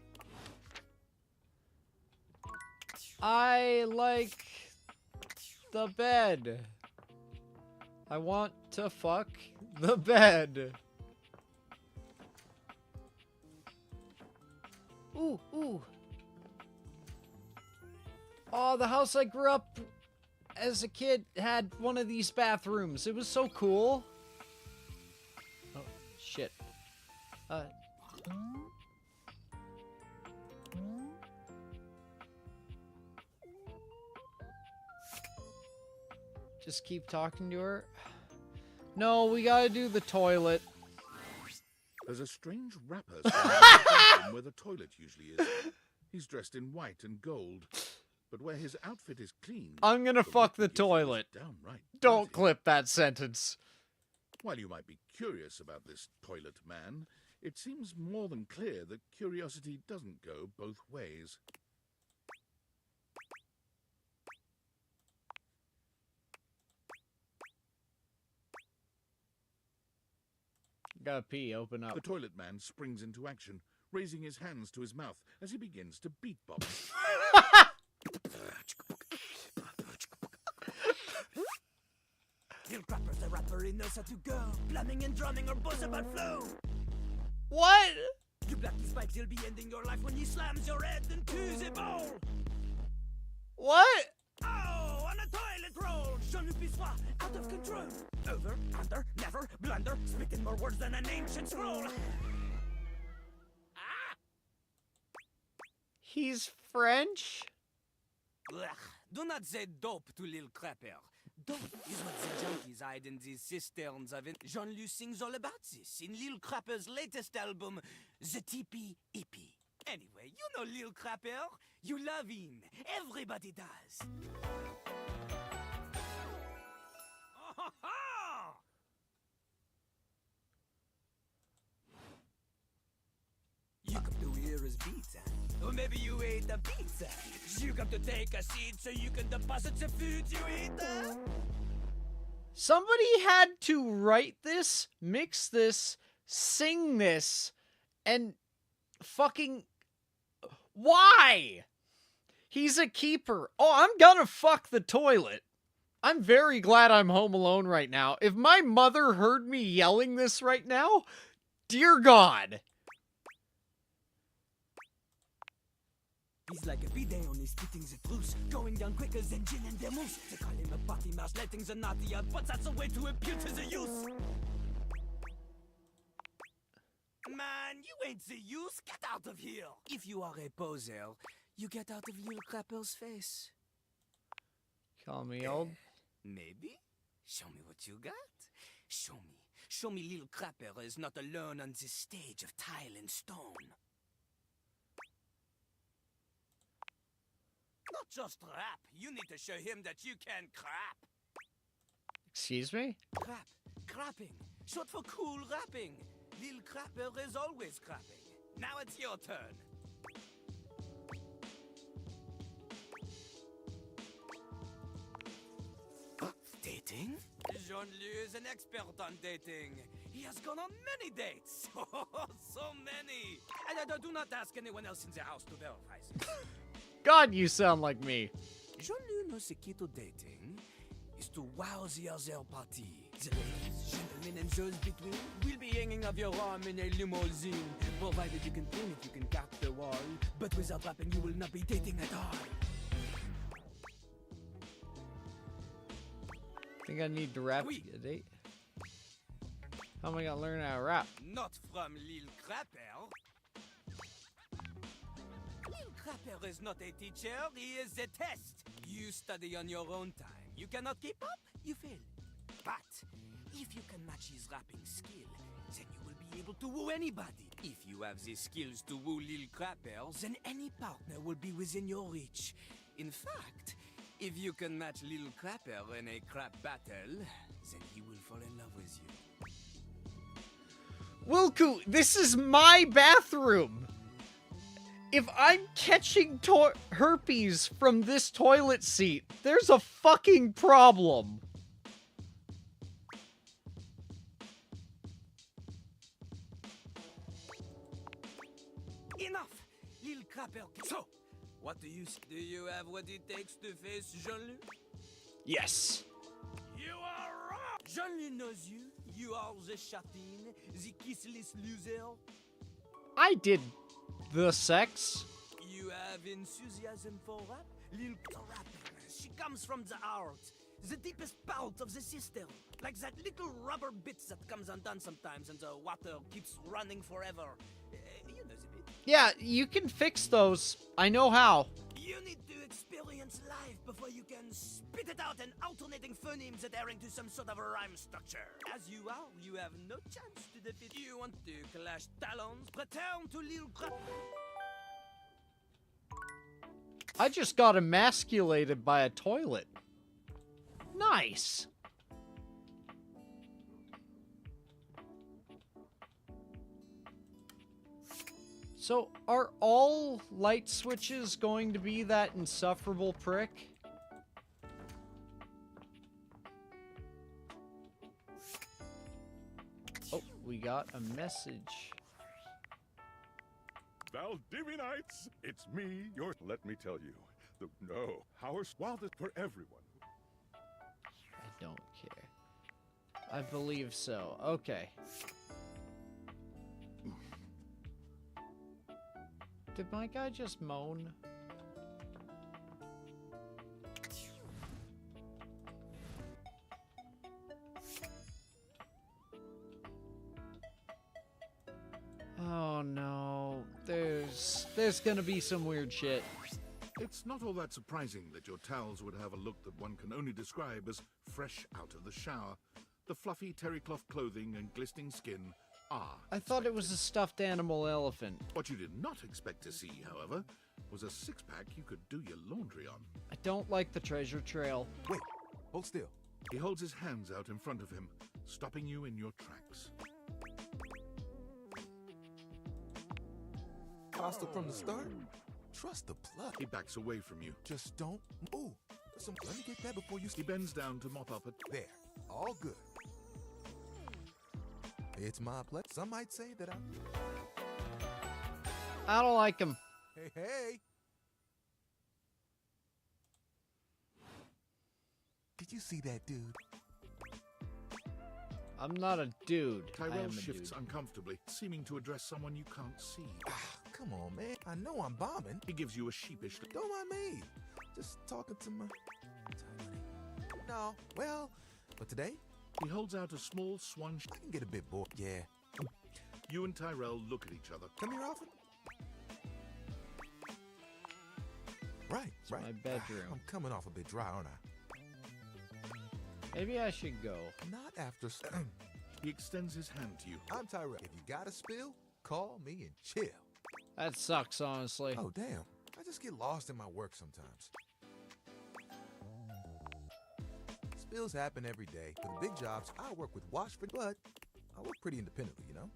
I like the bed. I want to fuck the bed. Ooh, ooh. Oh, the house I grew up as a kid had one of these bathrooms. It was so cool. Oh, shit. Just keep talking to her. No, we gotta do the toilet. There's a strange rapper standing where the toilet usually is. He's dressed in white and gold, but where his outfit is clean... I'm gonna fuck the toilet. Downright Don't clip that sentence. While you might be curious about this toilet man, it seems more than clear that curiosity doesn't go both ways. Gotta pee, open up. The toilet man springs into action, raising his hands to his mouth as he begins to beatbox. Little crapper's the rapper, he knows how to go. Plumbing and drumming are both about flow. What? You black these spikes, you'll be ending your life when he slams your head into the bowl. What? Oh, on a toilet roll. Jean-Luc Bissois, out of control. Over, under, never, blunder, speaking more words than an ancient scroll. He's French? Ugh, do not say dope to Lil Crapper. Dope is what the junkies hide in these cisterns of it. Jean-Luc sings all about this in Lil Crapper's latest album, The Tippy Hippie. Anyway, you know Lil Crapper. You love him. Everybody does. You come to hear his beats, huh? Or maybe you ate the pizza. You come to take a seat so you can deposit the food you eat, huh? Somebody had to write this, mix this, sing this, and fucking... Why? He's a keeper. Oh, I'm gonna fuck the toilet. I'm very glad I'm home alone right now. If my mother heard me yelling this right now, dear God. He's like a bidet on his spitting the truth, going down quicker than gin and vermouth. They call him a party mouse, letting the naughty out, but that's a way to impute to the youth. Man, you ain't the youth, get out of here. If you are a poser, you get out of Lil Crapper's face. Call me old? Maybe? Show me what you got. Show me. Show me Lil Crapper is not alone on this stage of tile and stone. Not just rap. You need to show him that you can crap. Excuse me? Crap. Crapping. Short for cool rapping. Lil Crapper is always crapping. Now it's your turn. Dating? Jean-Luc is an expert on dating. He has gone on many dates. So many. And I do not ask anyone else in the house to verify this. God, you sound like me. Jean-Luc knows the key to dating is to wow the other party. The ladies, gentlemen, and those between will be hanging off your arm in a limousine, provided you can clean it, you can cap the wall. But without rapping, you will not be dating at all. Think I need to rap to get a date? How am I gonna learn how to rap? Not from Lil Crapper. Lil Crapper is not a teacher, he is a test. You study on your own time. You cannot keep up, you fail. But if you can match his rapping skill, then you will be able to woo anybody. If you have the skills to woo Lil Crapper, then any partner will be within your reach. In fact, if you can match Lil Crapper in a crap battle, then he will fall in love with you. Wilku, this is my bathroom. If I'm catching herpes from this toilet seat, there's a fucking problem. Enough! Lil Crapper. So, what do you say? Do you have what it takes to face Jean-Luc? Yes. You are wrong! Jean-Luc knows you. You are the chatin, the kissless loser. I did the sex. You have enthusiasm for rap? Lil Crapper. She comes from the heart. The deepest part of the system. Like that little rubber bit that comes undone sometimes and the water keeps running forever. You know the bit. Yeah, you can fix those. I know how. You need to experience life before you can spit it out in alternating phonemes adhering to some sort of a rhyme structure. As you are, you have no chance to defeat. You want to clash talons? Return to Lil Crapper. I just got emasculated by a toilet. Nice. So, are all light switches going to be that insufferable prick? Oh, we got a message. Valdivinites, it's me, let me tell you. Our wildest for everyone. I don't care. I believe so. Okay. Did my guy just moan? Oh no, there's gonna be some weird shit. It's not all that surprising that your towels would have a look that one can only describe as fresh out of the shower. The fluffy terry cloth clothing and glistening skin are. I thought it was a stuffed animal elephant. What you did not expect to see, however, was a six-pack you could do your laundry on. I don't like the treasure trail. Wait, hold still. He holds his hands out in front of him, stopping you in your tracks. Hostile from the start? Trust the plug. He backs away from you. Just don't move. Let me get that before you... He bends down to mop up a... There. All good. It's my pleasure. Some might say that I don't like him. Hey, hey. Did you see that dude? I'm not a dude. I Tyrell am a shifts dude. uncomfortably, seeming to address someone you can't see. Come on, man. I know I'm bombing. He gives you a sheepish look. Don't mind me. Just talking to my... No, well, but today... He holds out a small swan... I can get a bit bored. Yeah. You and Tyrell look at each other. Come here often? Right, It's right. my bedroom. I'm coming off a bit dry, aren't I? Maybe I should go. Not after... He extends his hand to you. I'm Tyrell. If you got a spill, call me and chill. That sucks, honestly. Oh, damn. I just get lost in my work sometimes. Spills happen every day. For the big jobs, I work with Washford, but I work pretty independently, you know?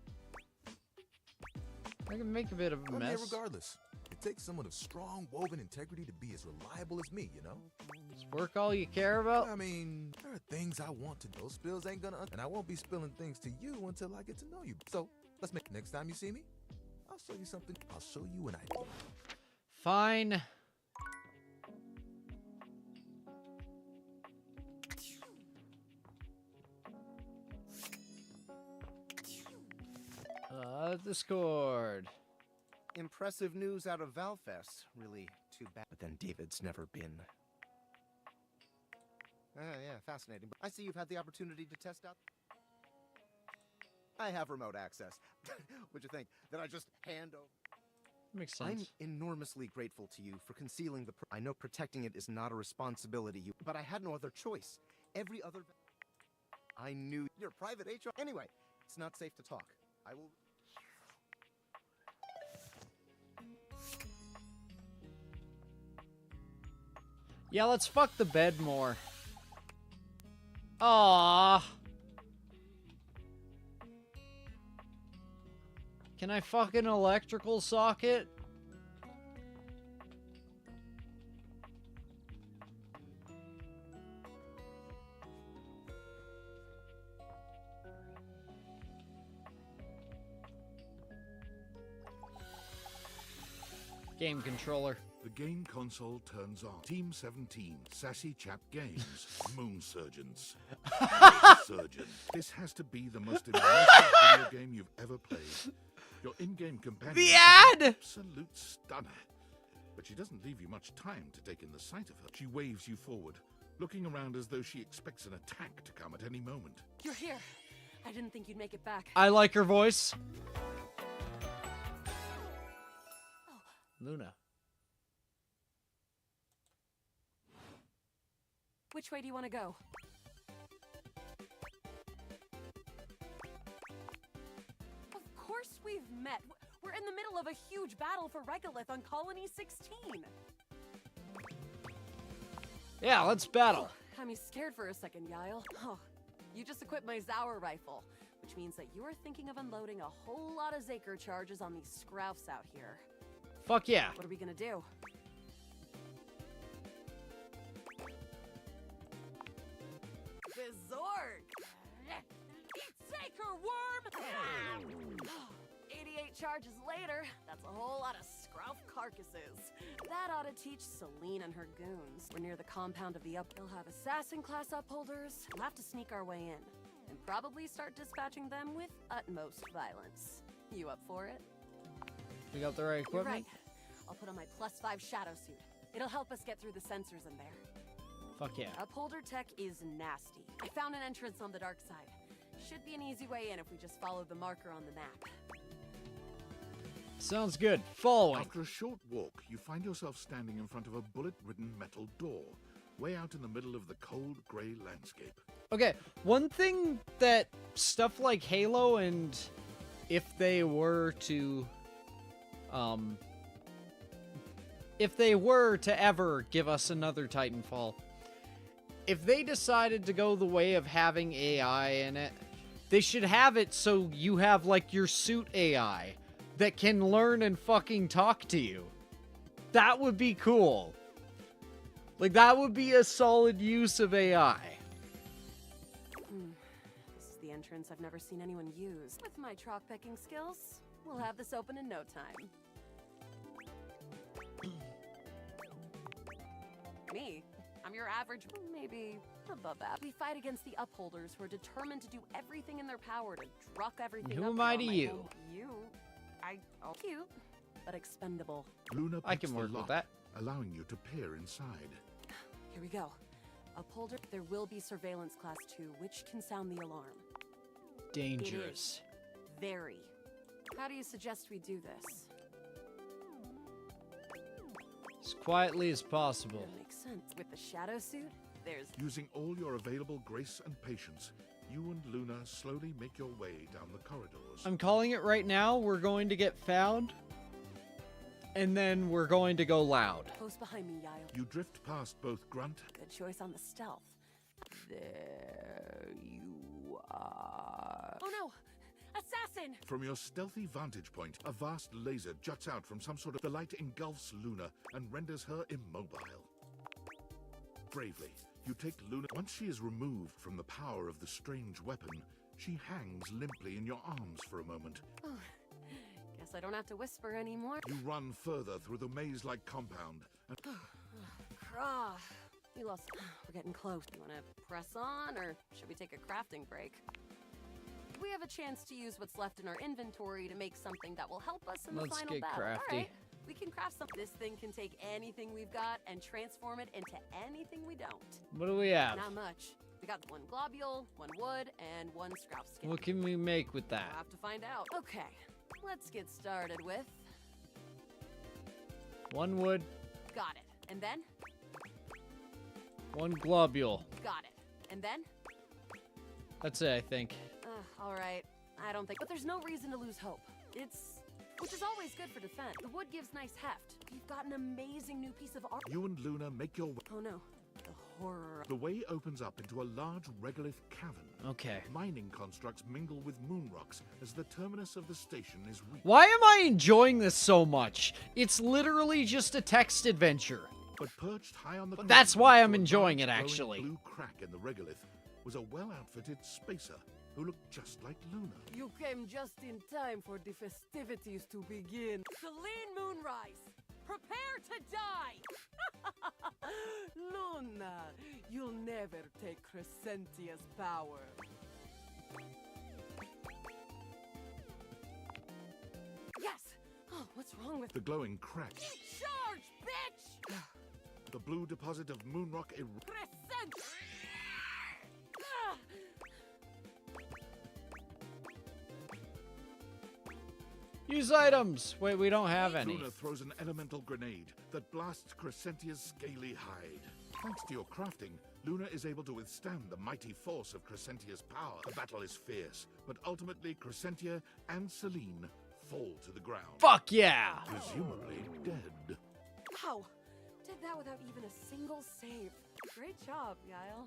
I can make a bit of a I'm mess. here regardless. It takes someone of strong woven integrity to be as reliable as me, you know? Is work all you care about? I mean, there are things I want to know. Spills ain't gonna... And I won't be spilling things to you until I get to know you. So, let's make... Next time you see me, I'll show you something. I'll show you an idea. Fine. Discord. Impressive news out of Valfest. Really too bad. But then David's never been. Yeah, fascinating. I see you've had the opportunity to test out. I have remote access. What'd you think? That I just hand over? Makes sense. I'm enormously grateful to you for concealing the... I know protecting it is not a responsibility, but I had no other choice. Every other... I knew your private HR... Anyway, it's not safe to talk. I will... Yeah, let's fuck the bed more. Aww. Can I fuck an electrical socket? Game controller. The game console turns on. Team 17, Sassy Chap Games, Moon Surgeons. Surgeon. This has to be the most immersive video game you've ever played. Your in-game companion The ad! is an absolute stunner. But she doesn't leave you much time to take in the sight of her. She waves you forward, looking around as though she expects an attack to come at any moment. You're here. I didn't think you'd make it back. I like her voice. Luna. Which way do you want to go? Of course we've met. We're in the middle of a huge battle for Regolith on Colony 16. Yeah, let's battle. I'm scared for a second, Yael. Oh, you just equipped my Zower rifle. which means that you're thinking of unloading a whole lot of Zaker charges on these scroufs out here. Fuck yeah. What are we gonna do? Bizorg! Eat Zaker, worm! 88 charges later, that's a whole lot of scrouf carcasses. That ought to teach Celine and her goons. We're near the compound of the up. They'll have assassin class upholders. We'll have to sneak our way in, and probably start dispatching them with utmost violence. You up for it? We got the right You're equipment? right. I'll put on my +5 shadow suit. It'll help us get through the sensors in there. Fuck yeah. Upholder tech is nasty. I found an entrance on the dark side. Should be an easy way in if we just follow the marker on the map. Sounds good. Following. After a short walk, you find yourself standing in front of a bullet-ridden metal door, way out in the middle of the cold, grey landscape. Okay, one thing that stuff like Halo and if they were to ever give us another Titanfall, if they decided to go the way of having AI in it, they should have it so you have like your suit AI that can learn and fucking talk to you. That would be cool. Like, that would be a solid use of AI. This is the entrance I've never seen anyone use. With my chalk picking skills, we'll have this open in no time. Me? I'm your average, maybe above that. We fight against the upholders who are determined to do everything in their power to truck everything Who up am I to on my you? home. Cute, but expendable. Luna I picks can the work with lock, that. allowing you to peer inside. Here we go. Upholder, there will be surveillance class 2, which can sound the alarm. Dangerous. It is. Very. How do you suggest we do this? As quietly as possible. That makes sense. With the shadow suit, there's... Using all your available grace and patience, you and Luna slowly make your way down the corridors. I'm calling it right now. We're going to get found. And then we're going to go loud. Close behind me, Yael. You drift past both Grunt. Good choice on the stealth. There you are. Oh no! Assassin! From your stealthy vantage point, a vast laser juts out from some sort of... The light engulfs Luna and renders her immobile. Bravely, you take Luna. Once she is removed from the power of the strange weapon, she hangs limply in your arms for a moment. Oh, guess I don't have to whisper anymore. You run further through the maze-like compound and... We lost. We're getting close. You want to press on, or should we take a crafting break? We have a chance to use what's left in our inventory to make something that will help us in the Let's final get battle. crafty. All right, we can craft something. This thing can take anything we've got and transform it into anything we don't. What do we have? Not much. We got one globule, one wood, and one scrap skin. What can we make with that? We'll have to find out. Okay, let's get started with... One wood, Got it. And then? one globule. Got it. And then? That's it, I think. All right. I don't think... But there's no reason to lose hope. Which is always good for defense. The wood gives nice heft. We've got an amazing new piece of art. You and Luna make your way... Oh no. The horror. The way opens up into a large regolith cavern. Okay. Mining constructs mingle with moon rocks as the terminus of the station is weak. Why am I enjoying this so much? It's literally just a text adventure. But perched high on the... That's why I'm to a enjoying large it, glowing actually. blue crack in the regolith was a well-outfitted spacer who looked just like Luna. You came just in time for the festivities to begin. Celine Moonrise, prepare to die! Luna, you'll never take Crescentia's power. Yes! Oh, what's wrong with... The glowing crack, Charge, bitch! the blue deposit of moonrock Crescent! Use items! Wait, we don't have any. Luna throws an elemental grenade that blasts Crescentia's scaly hide. Thanks to your crafting, Luna is able to withstand the mighty force of Crescentia's power. The battle is fierce, but ultimately Crescentia and Celine fall to the ground. Fuck yeah! Presumably dead. Wow! Did that without even a single save. Great job, Yael.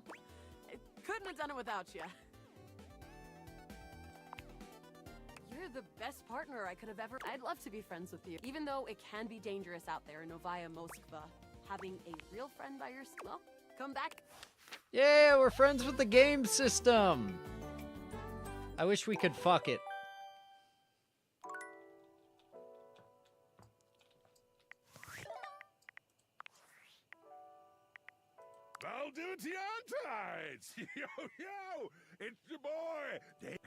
Couldn't have done it without you. You're the best partner I could have ever... I'd love to be friends with you. Even though it can be dangerous out there in Novaya Moskva, having a real friend by your... Well, come back. Yeah, we're friends with the game system. I wish we could fuck it. Valdivtians! Yo, yo! It's your boy!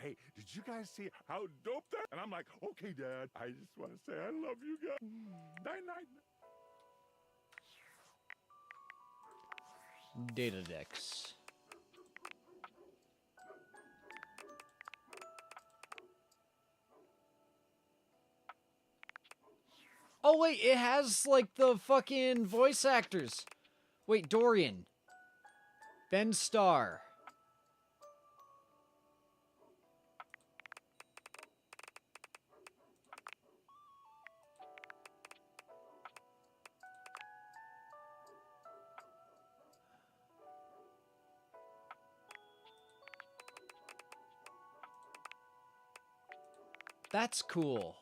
Hey, did you guys see how dope that? And I'm like, okay, Dad, I just want to say I love you guys. Night-night. Data decks. Oh wait, it has like the fucking voice actors. Wait, Dorian. Ben Starr. That's cool.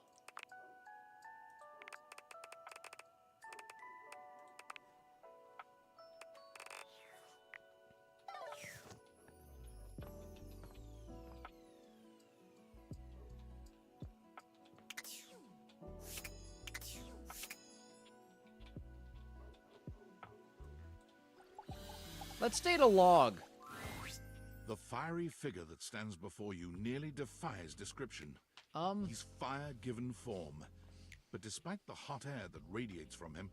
Let's date a log. The fiery figure that stands before you nearly defies description. He's fire-given form. But despite the hot air that radiates from him,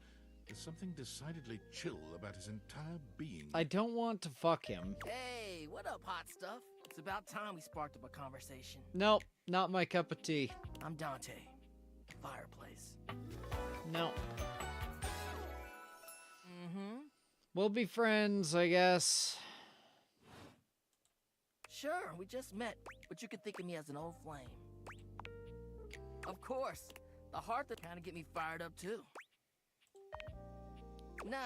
there's something decidedly chill about his entire being. I don't want to fuck him. Hey, what up, hot stuff? It's about time we sparked up a conversation. Nope, not my cup of tea. I'm Dante. Fireplace. No. Mm-hmm. We'll be friends, I guess. Sure, we just met, but you could think of me as an old flame. Of course, the heart that kind of get me fired up too. Nah,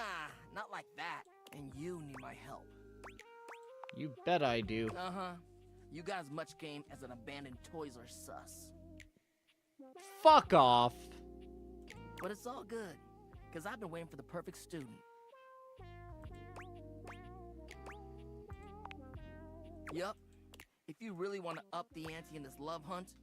not like that. And you need my help. You bet I do. Uh-huh. You got as much game as an abandoned Toys R Us. Fuck off. But it's all good, because I've been waiting for the perfect student. Yup. If you really want to up the ante in this love hunt,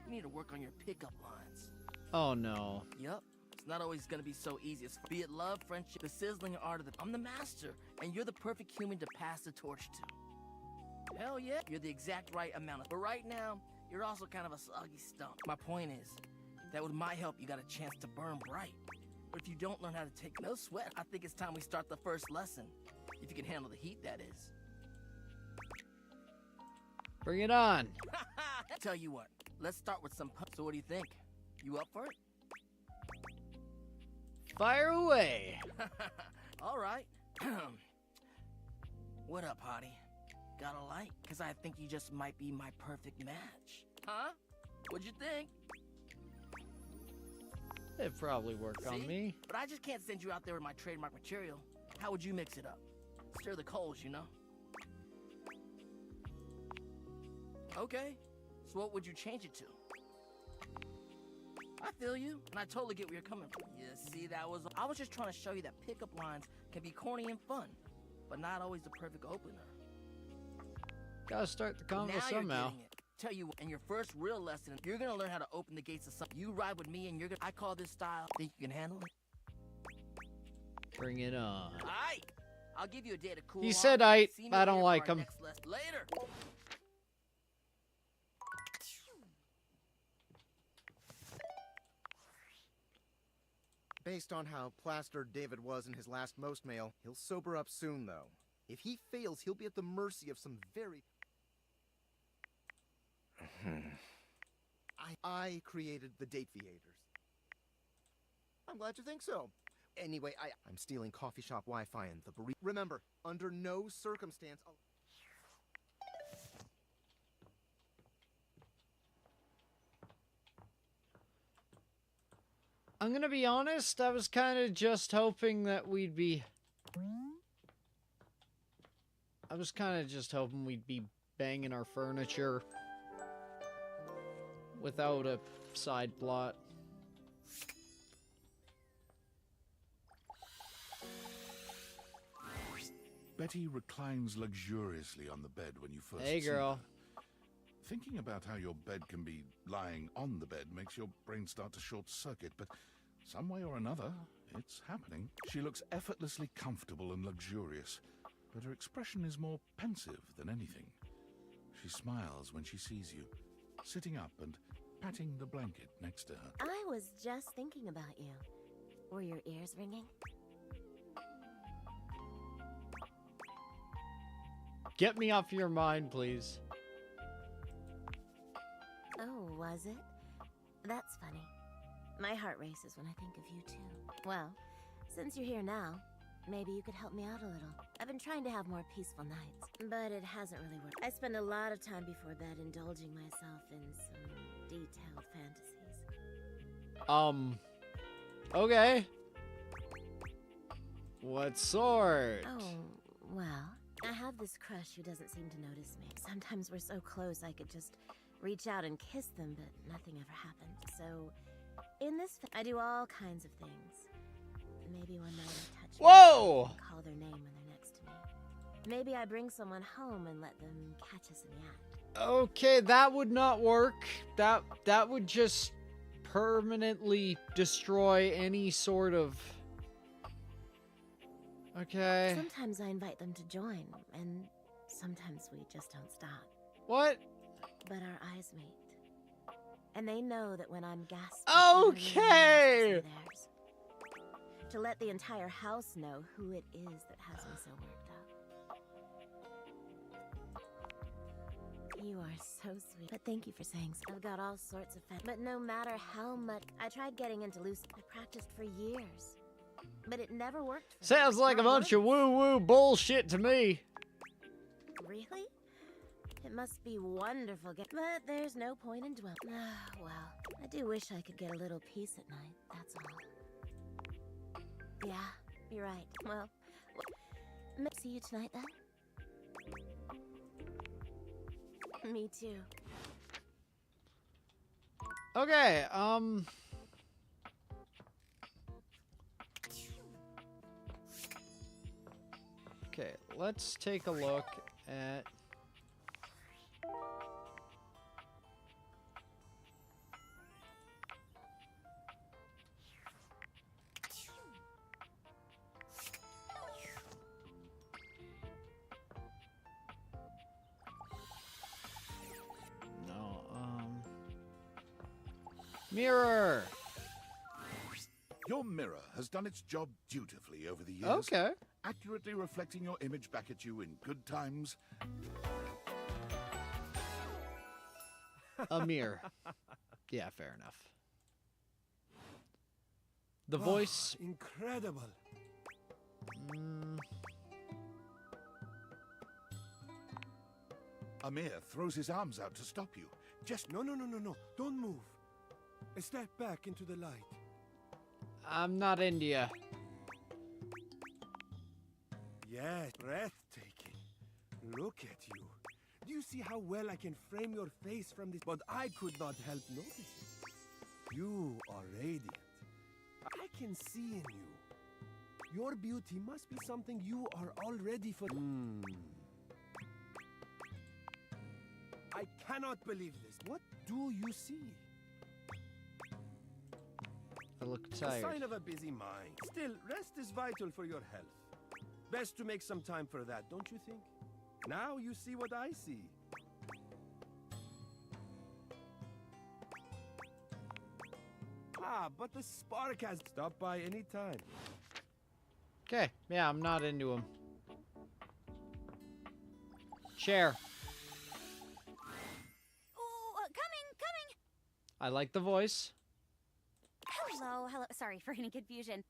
you need to work on your pickup lines. Oh no. Yup. It's not always gonna be so easy. Be it love, friendship, the sizzling art of the... I'm the master, and you're the perfect human to pass the torch to. Hell yeah, you're the exact right amount of... But right now, you're also kind of a soggy stump. My point is, that with my help, you got a chance to burn bright. But if you don't learn how to take no sweat, I think it's time we start the first lesson. If you can handle the heat, that is. Bring it on. Tell you what, let's start with some So what do you think? You up for it? Fire away. All right. What up, hottie? Got a light? Because I think you just might be my perfect match. Huh? What'd you think? It'd probably work on me. But I just can't send you out there with my trademark material. How would you mix it up? Stir the coals, you know? Okay, so what would you change it to? I feel you, and I totally get where you're coming from. You see, I was just trying to show you that pickup lines can be corny and fun, but not always the perfect opener. Gotta start the convo Now somehow. You're getting it. Tell you what, in your first real lesson, you're gonna learn how to open the gates of something. You ride with me, and you're gonna... I call this style. Think you can handle it? Bring it on. Aight! I'll give you a day to cool off. He said aight. See me I don't later like for our him. next lesson. Later! Based on how plastered David was in his last most mail, he'll sober up soon, though. If he fails, he'll be at the mercy of some very... I created the date Vtubers. I'm glad you think so. Anyway, I'm stealing coffee shop Wi-Fi and the burrito. Remember, under no circumstance... I'm gonna be honest, I was kind of just hoping that we'd be... I was kind of just hoping we'd be banging our furniture. without a side plot. Betty reclines luxuriously on the bed when you first Hey, see girl. her. Thinking about how your bed can be lying on the bed makes your brain start to short-circuit, but some way or another, it's happening. She looks effortlessly comfortable and luxurious, but her expression is more pensive than anything. She smiles when she sees you, sitting up and patting the blanket next to her. I was just thinking about you. Were your ears ringing? Get me off your mind, please. Oh, was it? That's funny. My heart races when I think of you too. Well, since you're here now, maybe you could help me out a little. I've been trying to have more peaceful nights, but it hasn't really worked. I spend a lot of time before bed indulging myself in some detailed fantasies. Okay. What sort? Oh, well, I have this crush who doesn't seem to notice me. Sometimes we're so close I could just reach out and kiss them, but nothing ever happened. So, in this, I do all kinds of things. Maybe one night I touch Whoa! and call their name when they're next to me. Maybe I bring someone home and let them catch us in the act. Okay, that would not work. That would just permanently destroy any sort of... Okay. Sometimes I invite them to join, and sometimes we just don't stop. What? But our eyes meet. And they know that when I'm gasping... Okay! To let the entire house know who it is that has me so worked up. You are so sweet. But thank you for saying so. I've got all sorts of fun. But no matter how much... I tried getting into loose... I practiced for years. But it never worked for Sounds like a bunch of woo-woo bullshit to me. Really? It must be wonderful, but there's no point in dwelling. Well, I do wish I could get a little peace at night, that's all. Yeah, you're right. Well, see you tonight then? Me too. Okay, Okay, let's take a look at... Mirror! Your mirror has done its job dutifully over the years. Okay. Accurately reflecting your image back at you in good times. A mirror. Yeah, fair enough. The voice... Incredible. Amir throws his arms out to stop you. Just no. Don't move. Step back into the light. I'm not India. Yes, breathtaking. Look at you. Do you see how well I can frame your face from this? But I could not help noticing. You are radiant. I can see in you. Your beauty must be something you are already for. I cannot believe this. What do you see? I look A tired. sign of a busy mind. Still, rest is vital for your health. Best to make some time for that, don't you think? Now you see what I see. Ah, but the spark has stopped by any time. Okay, yeah, I'm not into him. Chair. Oh, coming! I like the voice. Hello. Sorry for any confusion.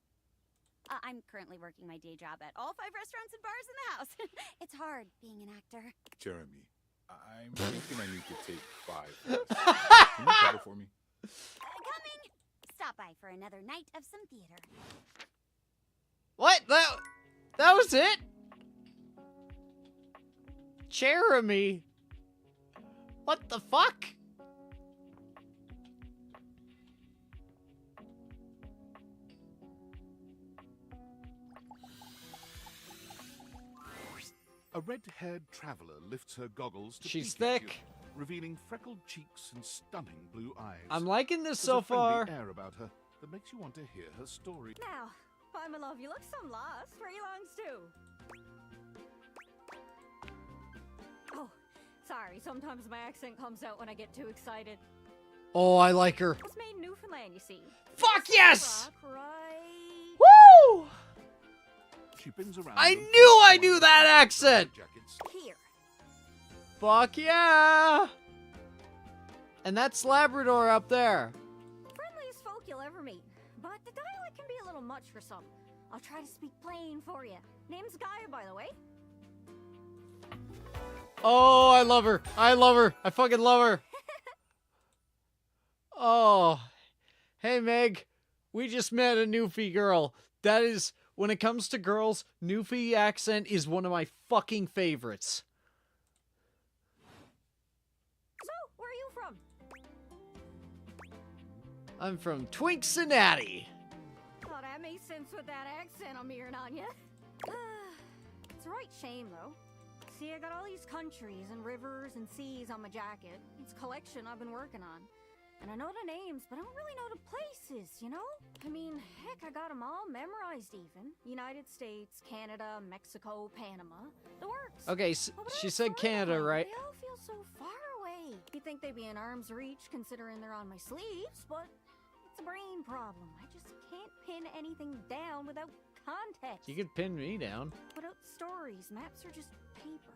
I'm currently working my day job at all 5 restaurants and bars in the house. It's hard being an actor. Jeremy, I'm thinking I need to take 5 lessons. Can you cover for me? Coming! Stop by for another night of some theater. What? That was it? Jeremy? What the fuck? red-haired traveler lifts her goggles to She's peek at thick. you, revealing freckled cheeks and stunning blue eyes. I'm liking this There's so a friendly far. air about her that makes you want to hear her story. Now, why, my love, you look some lost. Where you longs to? Oh, sorry. Sometimes my accent comes out when I get too excited. Oh, I like her. It's made in Newfoundland, you see. Fuck yes! Rock, right? Woo! She bins around. I knew I knew that accent! Here. Fuck yeah! And that's Labrador up there. Friendliest folk you'll ever meet. But the dialect can be a little much for some. I'll try to speak plain for you. Name's Gaia, by the way. Oh, I love her. I love her. I fucking love her. Oh. Hey, Meg. We just met a Newfie girl. That is, when it comes to girls, Newfie accent is one of my fucking favorites. So, where are you from? I'm from Twinkcinatti. Oh, that makes sense with that accent I'm hearing on you. It's a right shame, though. See, I got all these countries and rivers and seas on my jacket. It's a collection I've been working on. And I know the names, but I don't really know the places, you know? I mean, heck, I got them all memorized even. United States, Canada, Mexico, Panama. The works. Okay, she said Canada, right? They all feel so far away. You'd think they'd be in arm's reach considering they're on my sleeves, but it's a brain problem. I just can't pin anything down without context. You could pin me down. Without stories, maps are just paper.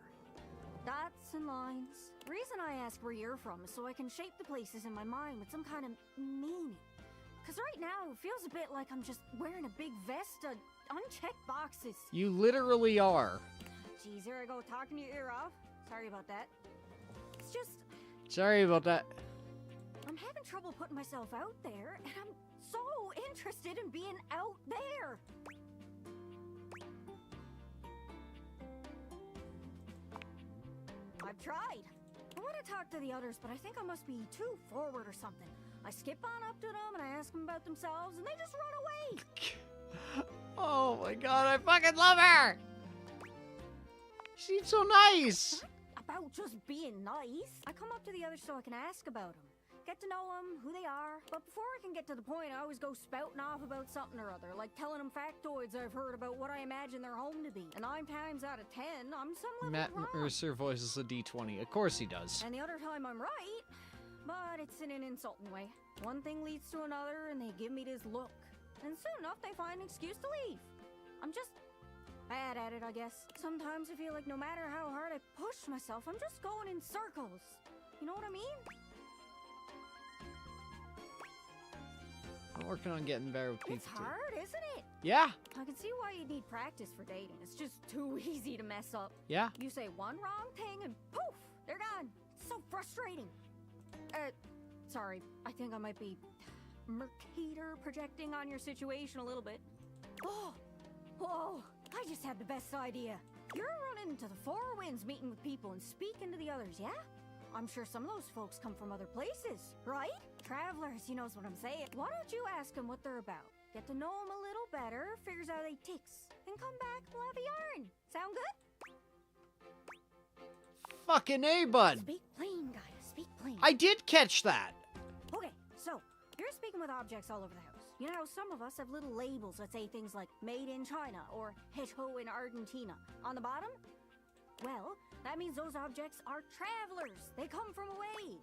Dots and lines. The reason I ask where you're from is so I can shape the places in my mind with some kind of meaning. Because right now, it feels a bit like I'm just wearing a big vest of unchecked boxes. You literally are. Geez, here I go talking your ear off. Sorry about that. It's just... Sorry about that. I'm having trouble putting myself out there, and I'm so interested in being out there. I've tried. I want to talk to the others, but I think I must be too forward or something. I skip on up to them and I ask them about themselves, and they just run away. Oh my god, I fucking love her! She seems so nice! About just being nice. I come up to the others so I can ask about them. Get to know them, who they are. But before I can get to the point, I always go spouting off about something or other, like telling them factoids I've heard about what I imagine their home to be. And 9 times out of 10, I'm some level Matt wrong. Mercer voices a D20. Of course he does. And the other time I'm right, but it's in an insulting way. One thing leads to another, and they give me this look. And soon enough, they find an excuse to leave. I'm just bad at it, I guess. Sometimes I feel like no matter how hard I push myself, I'm just going in circles. You know what I mean? I'm working on getting better with people It's hard, isn't it? Yeah. I can see why you need practice for dating. It's just too easy to mess up. Yeah. You say one wrong thing and poof, they're gone. It's so frustrating. Sorry, I think I might be Mercator projecting on your situation a little bit. Oh, whoa, I just had the best idea. You're running into the Four Winds meeting with people and speaking to the others, yeah? I'm sure some of those folks come from other places, right? Travelers, you knows what I'm saying. Why don't you ask them what they're about? Get to know them a little better, figures how they ticks, and come back, we'll have a yarn. Sound good? Fucking A, bud. Speak plain, guys, speak plain. I did catch that. Okay, so, you're speaking with objects all over the house. You know how some of us have little labels that say things like, made in China, or hecho in Argentina. On the bottom? Well, that means those objects are travelers. They come from away.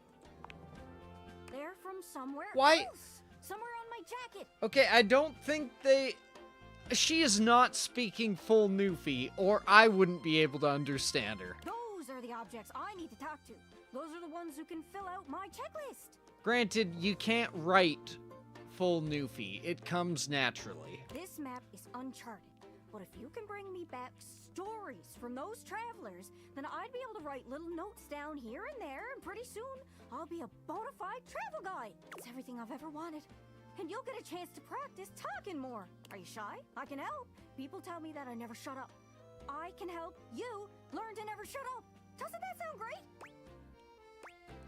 They're from somewhere else. Somewhere on my jacket. Okay, I don't think she is not speaking full Newfie, or I wouldn't be able to understand her. Those are the objects I need to talk to. Those are the ones who can fill out my checklist. Granted, you can't write full Newfie. It comes naturally. This map is uncharted, but if you can bring me back stories from those travelers, then I'd be able to write little notes down here and there, and pretty soon I'll be a bona fide travel guide. It's everything I've ever wanted. And you'll get a chance to practice talking more. Are you shy? I can help. People tell me that I never shut up. I can help you learn to never shut up. Doesn't that sound great?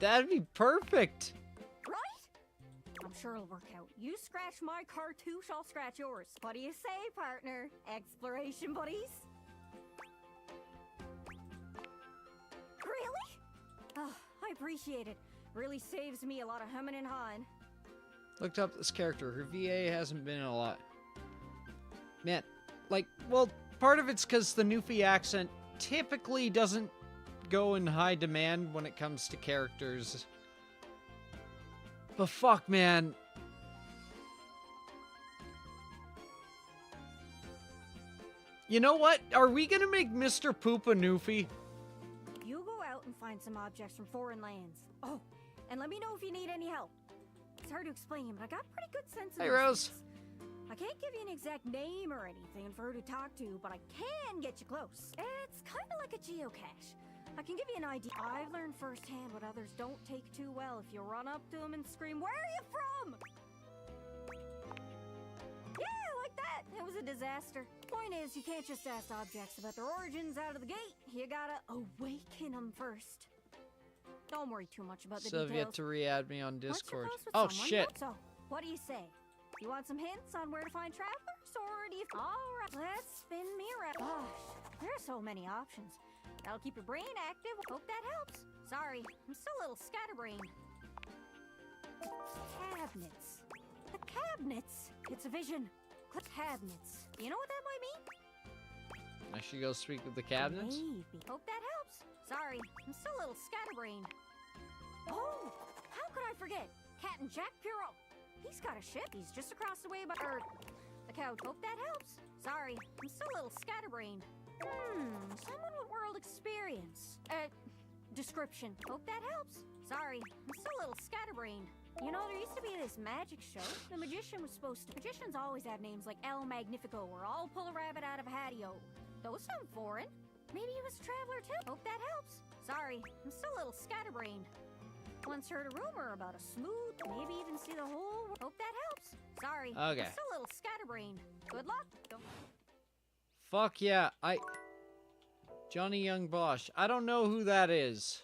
That'd be perfect. Right? I'm sure it'll work out. You scratch my cartouche, I'll scratch yours. What do you say, partner? Exploration buddies? I appreciate it. Really saves me a lot of humming and hawing. Looked up this character. Her VA hasn't been in a lot. Man, like, well, part of it's because the Newfie accent typically doesn't go in high demand when it comes to characters. But fuck, man. You know what? Are we gonna make Mr. Poop a Newfie? You go out and find some objects from foreign lands. Oh, and let me know if you need any help. It's hard to explain, but I got pretty good sense of Hey, those Rose. things. I can't give you an exact name or anything for her to talk to, but I can get you close. It's kind of like a geocache. I can give you an idea. I've learned firsthand what others don't take too well if you run up to them and scream, "Where are you from?" Yeah, like that. It was a disaster. Point is, you can't just ask objects about their origins out of the gate. You gotta awaken them first. Don't worry too much about the So have yet details. to re-add me on Once you're Discord. close with Oh, someone, shit. So, what do you say? You want some hints on where to find travelers, or do you... Alright, let's spin me around. Gosh, there are so many options. That'll keep your brain active. Hope that helps. Sorry, I'm still a little scatterbrained. Cabinets. The cabinets. It's a vision. Click cabinets. You know what that might mean? I should go speak with the cabinets? Maybe. Hope that helps. Sorry, I'm still a little scatterbrained. Oh, how could I forget? Captain Jack Puro. He's got a ship. He's just across the way by the couch. Hope that helps. Sorry, I'm still a little scatterbrained. Someone with world experience. Description. Hope that helps. Sorry, I'm still a little scatterbrained. You know, there used to be this magic show. The magician was supposed to... Magicians always have names like El Magnifico or I'll pull a rabbit out of a hatio. Those sound foreign. Maybe he was a traveler too. Hope that helps. Sorry, I'm still a little scatterbrained. Once heard a rumor about a smooth, maybe even see the whole world. Hope that helps. Sorry, Okay. I'm still a little scatterbrained. Good luck. Don't... Fuck yeah, Johnny Young Bosch. I don't know who that is.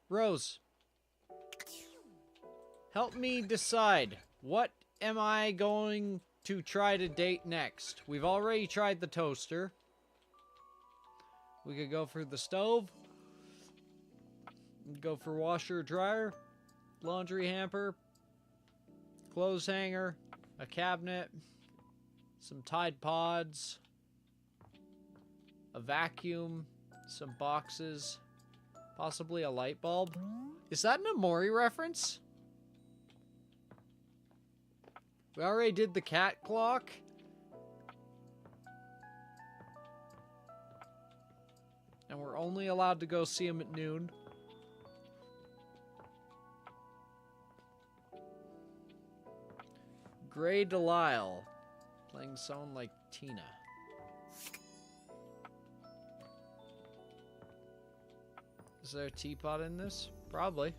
Rose. Help me decide. What am I going to try to date next? We've already tried the toaster. We could go for the stove. Go for washer, dryer, laundry hamper, clothes hanger, a cabinet, some Tide Pods, a vacuum, some boxes, possibly a light bulb. Is that an Amori reference? We already did the cat clock. And we're only allowed to go see him at noon. Gray Delisle. Playing someone like Tina. Is there a teapot in this? Probably.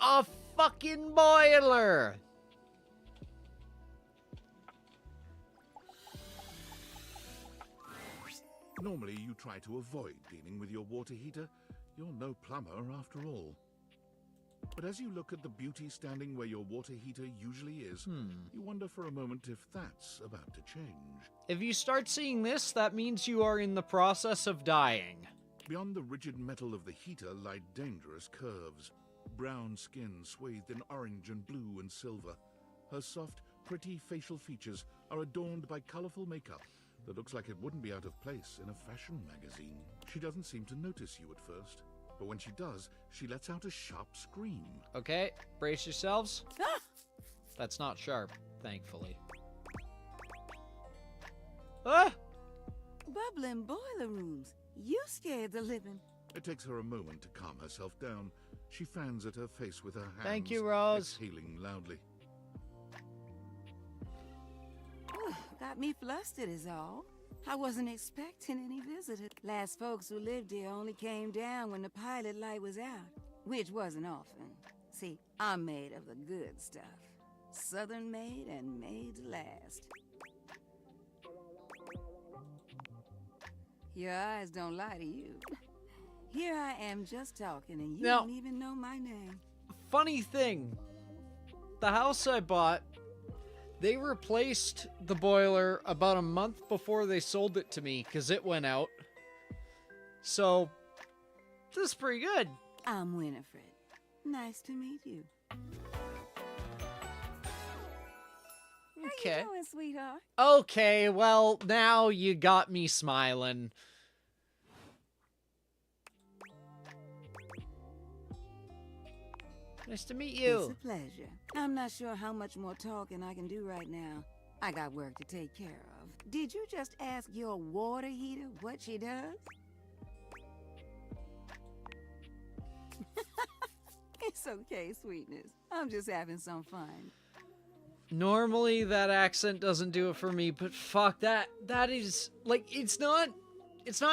A fucking boiler! Normally, you try to avoid dealing with your water heater. You're no plumber after all. But as you look at the beauty standing where your water heater usually is, you wonder for a moment if that's about to change. If you start seeing this, that means you are in the process of dying. Beyond the rigid metal of the heater lie dangerous curves. Brown skin swathed in orange and blue and silver. Her soft, pretty facial features are adorned by colorful makeup that looks like it wouldn't be out of place in a fashion magazine. She doesn't seem to notice you at first, but when she does, she lets out a sharp scream. Okay, brace yourselves. That's not sharp, thankfully. Ah! Bubbling boiler rooms. You scared the living. It takes her a moment to calm herself down. She fans at her face with her hands. Thank you, Rose. Exhaling loudly. Got me flustered is all. I wasn't expecting any visitors. Last folks who lived here only came down when the pilot light was out, which wasn't often. See, I'm made of the good stuff. Southern made and made to last. Your eyes don't lie to you. Here I am just talking and you Now- don't even know my name. Funny thing, the house I bought, They replaced the boiler about a month before they sold it to me because it went out. So, this is pretty good. I'm Winifred. Nice to meet you. Okay. How you doing, sweetheart? Okay, well, now you got me smiling. Nice to meet you. It's a pleasure. I'm not sure how much more talking I can do right now. I got work to take care of. Did you just ask your water heater what she does? It's okay, sweetness. I'm just having some fun. Normally that accent doesn't do it for me, but fuck that is like it's not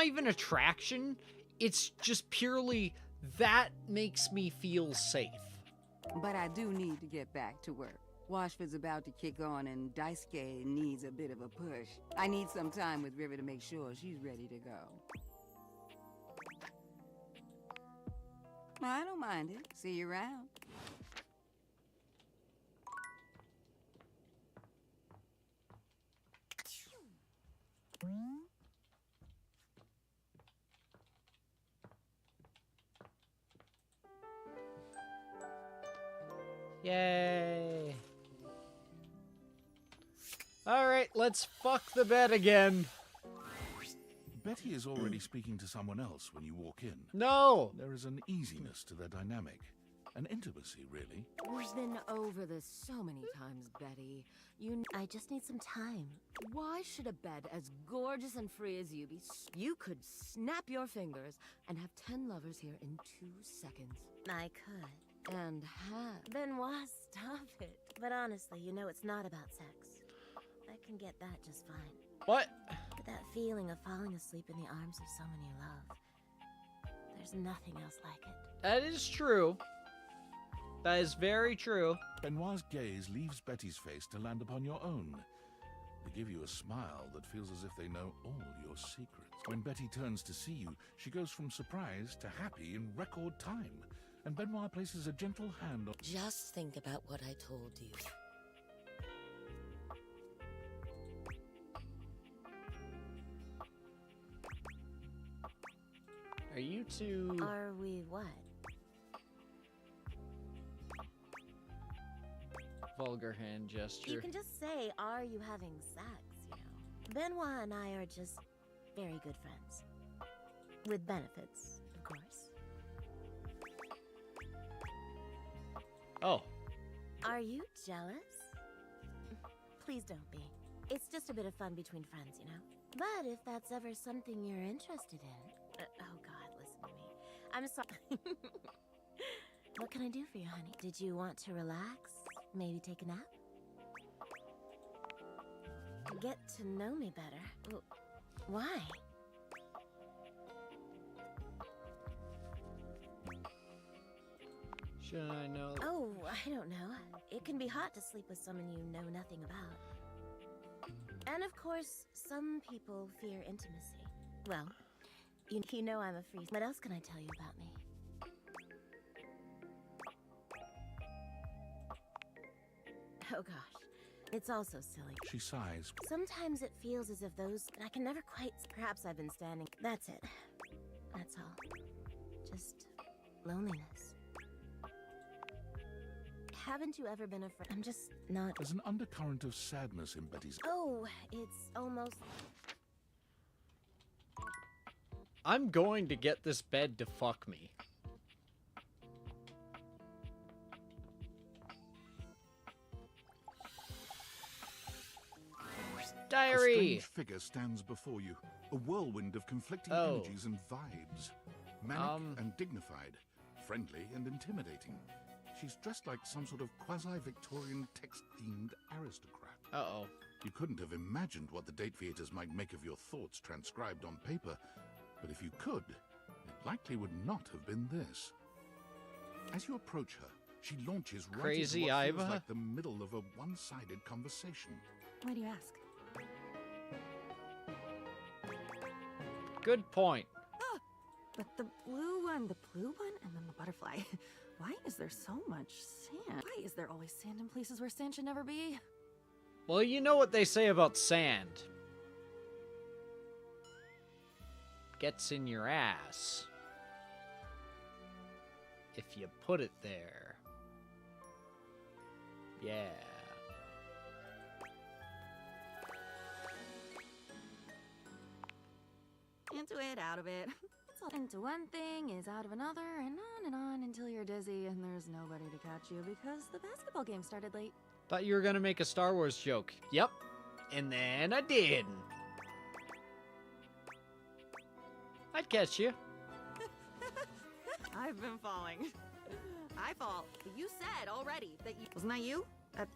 even attraction. It's just purely that makes me feel safe. But I do need to get back to work. Washford's about to kick on and Daisuke needs a bit of a push. I need some time with River to make sure she's ready to go. I don't mind it. See you around. Yay. Alright, let's fuck the bed again. Betty is already speaking to someone else when you walk in. No! There is an easiness to their dynamic. An intimacy, really. We've been over this so many times, Betty. I just need some time. Why should a bed as gorgeous and free as you be? You could snap your fingers and have 10 lovers here in 2 seconds. I could. And have. Benoit, stop it. But honestly, you know it's not about sex. I can get that just fine. What? But that feeling of falling asleep in the arms of someone you love. There's nothing else like it. That is true. That is very true. Benoit's gaze leaves Betty's face to land upon your own. They give you a smile that feels as if they know all your secrets. When Betty turns to see you, she goes from surprise to happy in record time. And Benoit places a gentle hand on... Just think about what I told you. Are you two... Are we what? Vulgar hand gesture. You can just say, are you having sex, you know? Benoit and I are just very good friends. With benefits, of course. Oh. Are you jealous? Please don't be. It's just a bit of fun between friends, you know? But if that's ever something you're interested in... oh God, listen to me. I'm sorry. What can I do for you, honey? Did you want to relax? Maybe take a nap? Get to know me better. Why? Should I know? Oh, I don't know. It can be hot to sleep with someone you know nothing about. And of course, some people fear intimacy. Well, you know I'm a freak. What else can I tell you about me? Oh gosh, it's all so silly. She sighs. Sometimes it feels as if I can never quite... Perhaps I've been standing... That's it. That's all. Just loneliness. Haven't you ever been afraid? I'm just not... There's an undercurrent of sadness in Betty's... Oh, it's almost... I'm going to get this bed to fuck me. Diary! A strange figure stands before you, a whirlwind of conflicting energies and vibes. Manic and dignified, friendly and intimidating. She's dressed like some sort of quasi-Victorian text-themed aristocrat. Uh-oh. You couldn't have imagined what the date theaters might make of your thoughts transcribed on paper, but if you could, it likely would not have been this. As you approach her, she launches right Crazy into what feels Iva? like the middle of a one-sided conversation. Why do you ask? Good point. Ah, but the blue one, and then the butterfly. Why is there so much sand? Why is there always sand in places where sand should never be? Well, you know what they say about sand. Gets in your ass. If you put it there. Yeah. Into it, out of it. It's all into one thing is out of another, and on until you're dizzy and there's nobody to catch you because the basketball game started late. Thought you were gonna make a Star Wars joke. Yep. And then I didn't. I'd catch you. I've been falling. I fall. You said already that you... Wasn't that you? That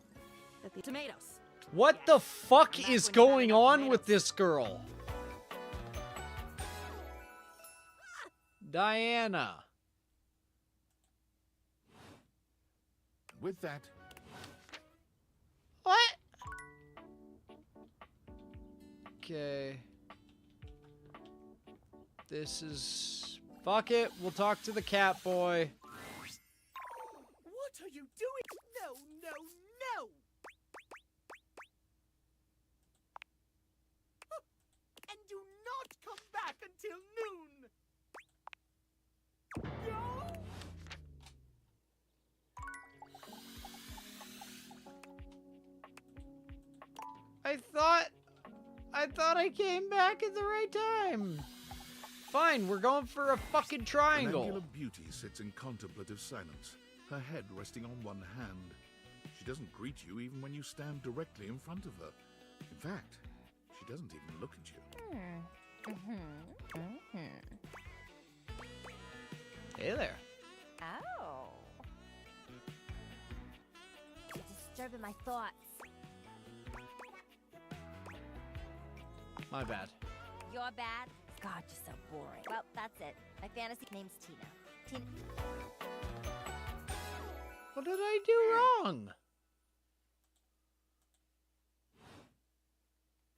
the tomatoes. What the fuck is going on with this girl? Diana. With that, What? Okay. This is... Fuck it. We'll talk to the cat boy. What are you doing? No, no, no! And do not come back until noon! No! I thought I came back at the right time. Fine, we're going for a fucking an triangle. angular beauty sits in contemplative silence, her head resting on one hand. She doesn't greet you even when you stand directly in front of her. In fact, she doesn't even look at you. Hey there. Oh. You're disturbing my thoughts. My bad. You're bad? God, you're so boring. Well, that's it. My fantasy name's Tina. Tina. What did I do wrong?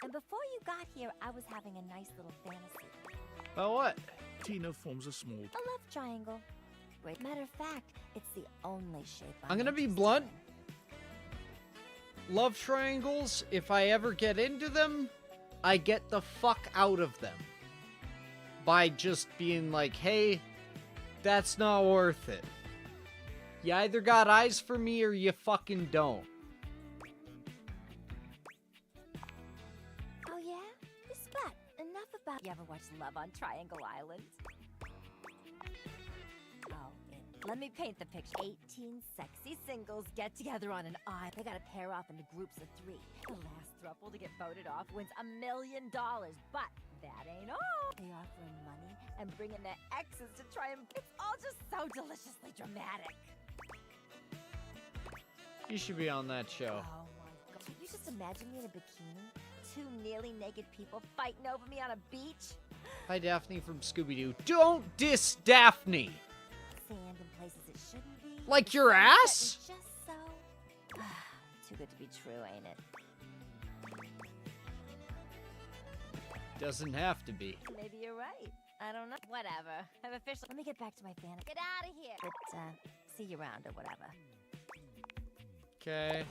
And before you got here, I was having a nice little fantasy. About what? Tina forms a small... A love triangle. Great. Matter of fact, it's the only shape I'm gonna be blunt. Love triangles, if I ever get into them, I get the fuck out of them. By just being like, hey, that's not worth it. You either got eyes for me or you fucking don't. Oh yeah? Respect. Enough about... You ever watch Love on Triangle Island? Oh, let me paint the picture. 18 sexy singles get together on an island. They gotta pair off into groups of 3. The last throuple to get voted off wins $1 million. But that ain't all. They offer money and bring in their exes to try and... It's all just so deliciously dramatic. You should be on that show. Oh my god. Can you just imagine me in a bikini? 2 nearly naked people fighting over me on a beach? Hi, Daphne from Scooby-Doo. Don't diss Daphne! Sand in places it shouldn't be. Like The your sunset ass? is just so... Too good to be true, ain't it? Doesn't have to be. Maybe you're right. I don't know. Whatever. I'm officially... Let me get back to my fantasy. Get out of here! But, see you around or whatever. Okay.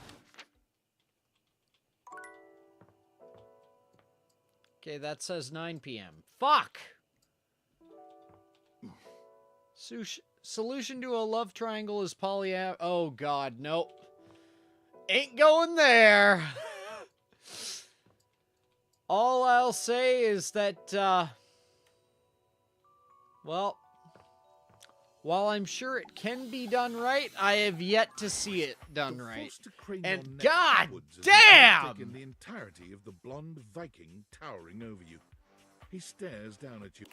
Okay, that says 9 p.m. Fuck! Solution to a love triangle is polyam... Oh, God, nope. Ain't going there. All I'll say is that, well, while I'm sure it can be done right, I have yet to see it done right. And god damn! In the entirety of the blonde Viking towering over you. He stares down at you.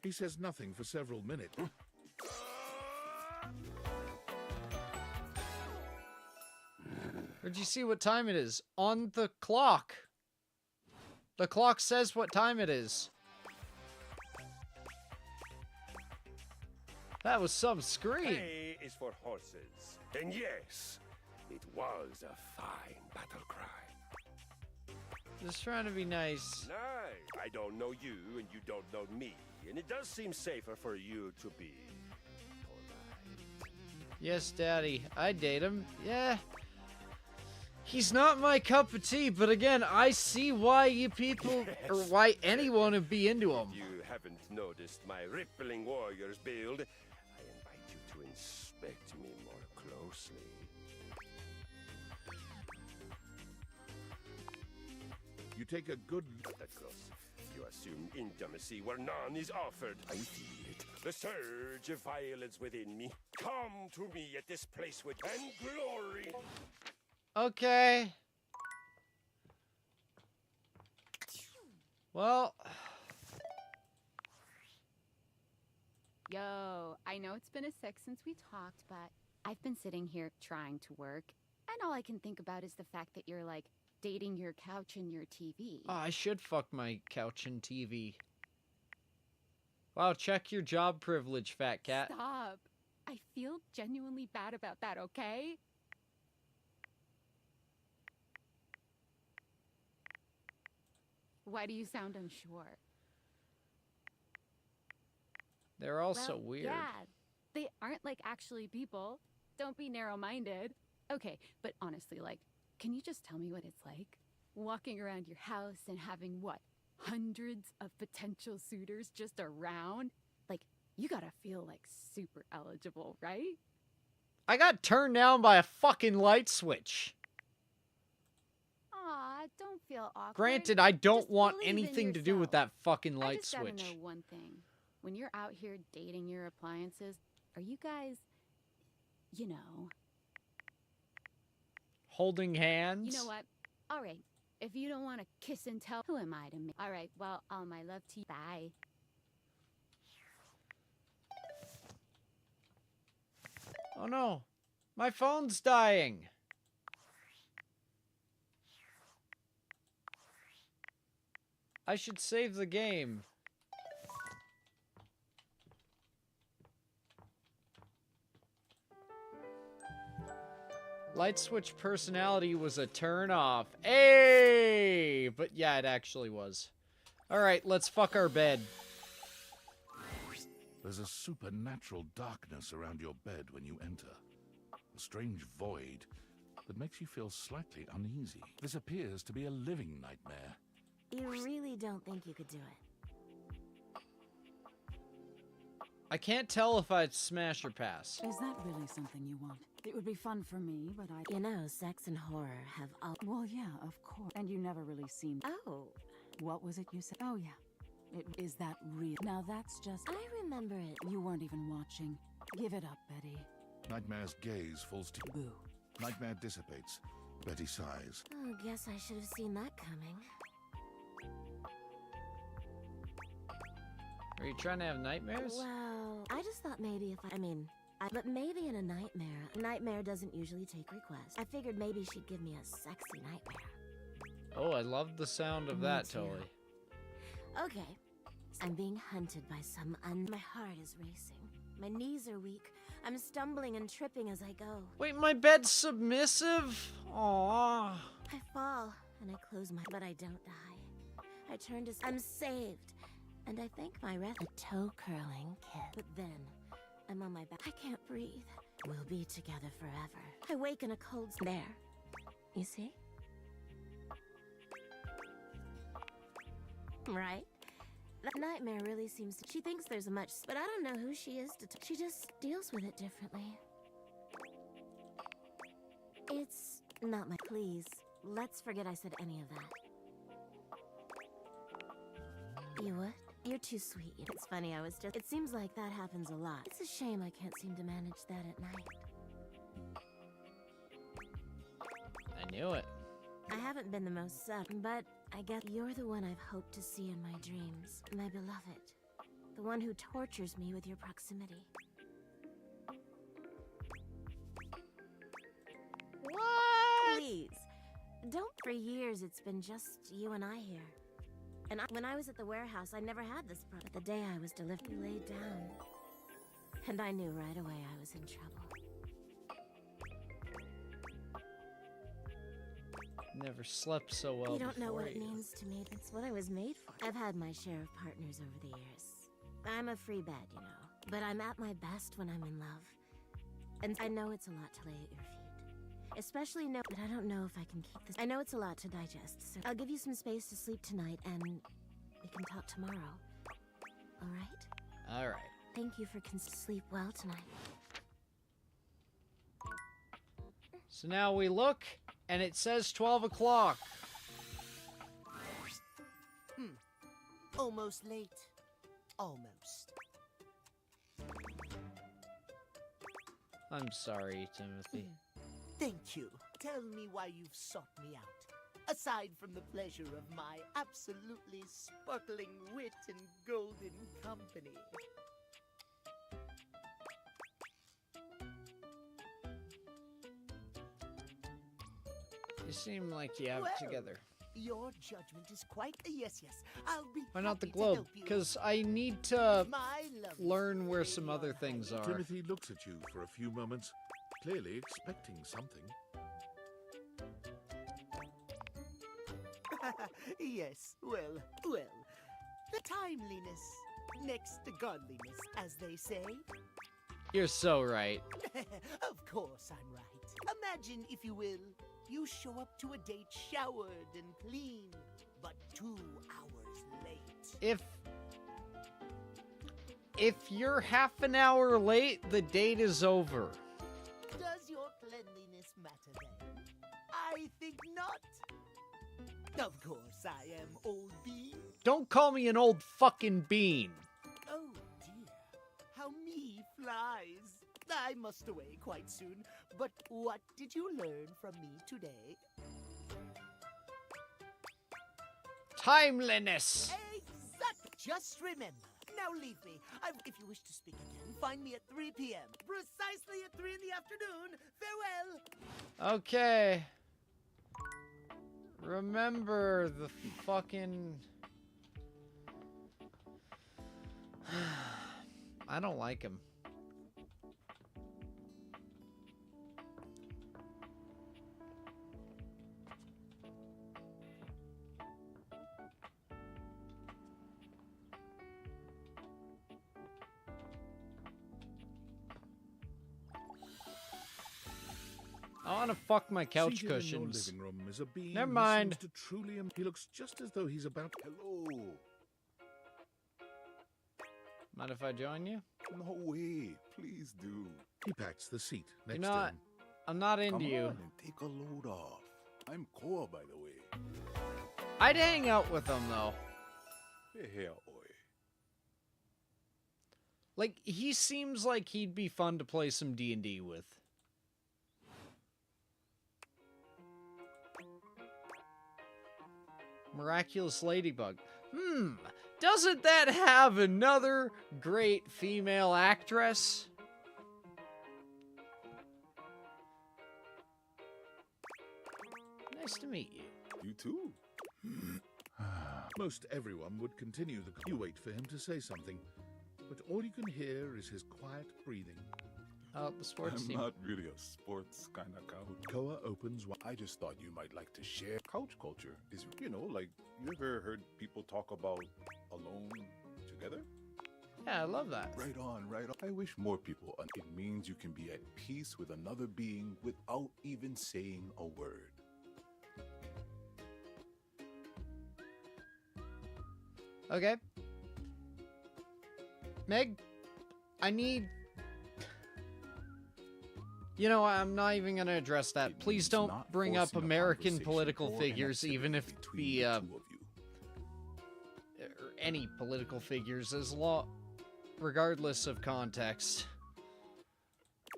He says nothing for several minutes. Where'd you see what time it is? On the clock. The clock says what time it is. That was some scream. A is for horses. And yes, it was a fine battle cry. Just trying to be nice. Nice. I don't know you and you don't know me. And it does seem safer for you to be polite. Yes, Daddy. I'd date him. Yeah. He's not my cup of tea, but again, I see why you people, or why anyone would be into him. If you haven't noticed my rippling warrior's build, I invite you to inspect me more closely. You take a good That close. You assume intimacy where none is offered. I feel it. The surge of violence within me. Come to me at this place with and glory. Okay. Well. Yo, I know it's been a sec since we talked, but I've been sitting here trying to work, and all I can think about is the fact that you're, like, dating your couch and your TV. Oh, I should fuck my couch and TV. Wow, check your job privilege, fat cat. Stop. I feel genuinely bad about that, okay? Why do you sound unsure? They're all so Well, weird. Yeah, they aren't like actually people. Don't be narrow-minded. Okay, but honestly, like, can you just tell me what it's like? Walking around your house and having, what, hundreds of potential suitors just around? Like, you gotta feel, like, super eligible, right? I got turned down by a fucking light switch. Aw, don't feel awkward. Granted, I don't Just want believe in anything to do with yourself. that fucking I light just gotta switch. know one thing. When you're out here dating your appliances, are you guys, you know... Holding hands? You know what? All right. If you don't want to kiss and tell, who am I to me? All right. Well, all my love to you. Bye. Oh no. My phone's dying. I should save the game. Light switch personality was a turn off. Hey! But yeah, it actually was. Alright, let's fuck our bed. There's a supernatural darkness around your bed when you enter. A strange void that makes you feel slightly uneasy. This appears to be a living nightmare. You really don't think you could do it? I can't tell if I'd smash or pass. Is that really something you want? It would be fun for me, but I... You know, sex and horror have all... Well, yeah, of course. And you never really seen... Oh. What was it you said? Oh, yeah. Is that real? Now that's just... I remember it. You weren't even watching. Give it up, Betty. Nightmare's gaze falls to... Boo. Nightmare dissipates. Betty sighs. Oh, guess I should have seen that coming. Are you trying to have nightmares? Well, I just thought maybe if but maybe in a nightmare doesn't usually take requests. I figured maybe she'd give me a sexy nightmare. Oh, I love the sound of that, totally. Okay. I'm being hunted by some My heart is racing. My knees are weak. I'm stumbling and tripping as I go. Wait, my bed's submissive? Aww. I fall, and I close my... But I don't die. I turn to... I'm saved. And I think my a toe-curling kiss. But then, I'm on my back. I can't breathe. We'll be together forever. I wake in a cold... There. You see? Right? That nightmare really seems to... She thinks there's much... But I don't know who she is to... She just deals with it differently. It's not my... Please, let's forget I said any of that. You would? You're too sweet. It's funny, It seems like that happens a lot. It's a shame I can't seem to manage that at night. I knew it. I haven't been the most subtle, but I guess you're the one I've hoped to see in my dreams. My beloved. The one who tortures me with your proximity. What? Please. Don't. For years, it's been just you and I here. And when I was at the warehouse, I never had this problem. The day I was delivered, you laid down. And I knew right away I was in trouble. Never slept so well. You don't know what it before. means to me. It's what I was made for. I've had my share of partners over the years. I'm a free bed, you know. But I'm at my best when I'm in love. And I know it's a lot to lay at your feet. Especially no, but I don't know if I can keep this. I know it's a lot to digest, so I'll give you some space to sleep tonight, and we can talk tomorrow. All right? All right. Thank you for sleep well tonight. So now we look, and it says 12 o'clock. Almost late. Almost. I'm sorry, Timothy. Thank you. Tell me why you've sought me out. Aside from the pleasure of my absolutely sparkling wit and golden company. You seem like you have it together. Your judgment is quite yes. I'll be Why not the happy to globe? help you. Because I need to My lovely learn where some other things are. Timothy looks at you for a few moments, clearly expecting something. Yes, well. The timeliness next to godliness, as they say. You're so right. Of course I'm right. Imagine, if you will, you show up to a date showered and clean, but 2 hours late. If you're half an hour late, the date is over. Does your cleanliness matter then? I think not. Of course I am, old bean. Don't call me an old fucking bean. Oh dear, how me flies. I must away quite soon, but what did you learn from me today? Timeliness! Exactly! Just remember, now leave me. If you wish to speak again, find me at 3 p.m. Precisely at 3 in the afternoon. Farewell! Okay. Remember the fucking... I don't like him. I want to fuck my couch Seated cushions. In your living room is a being Never who mind. seems to truly he looks just as though he's about. Hello. Mind if I join you? No way. Please do. He pats the seat next You're to not. him. I'm not into Come you. on and take a load off. I'm Koa, by the way. I'd hang out with him though. Hey, oi. Like he seems like he'd be fun to play some D&D with. Miraculous Ladybug. Doesn't that have another great female actress? Nice to meet you. You too. Most everyone would continue the. You wait for him to say something, but all you can hear is his quiet breathing. Oh, the sports I'm team. not really a sports kind of couch. Koa opens one. I just thought you might like to share. Couch culture is, like, you ever heard people talk about alone together? Yeah, I love that. Right on, right on. I wish more people. It means you can be at peace with another being without even saying a word. Okay. Meg, I need... I'm not even going to address that. Please don't bring up American political figures, even if the, or any political figures, regardless of context.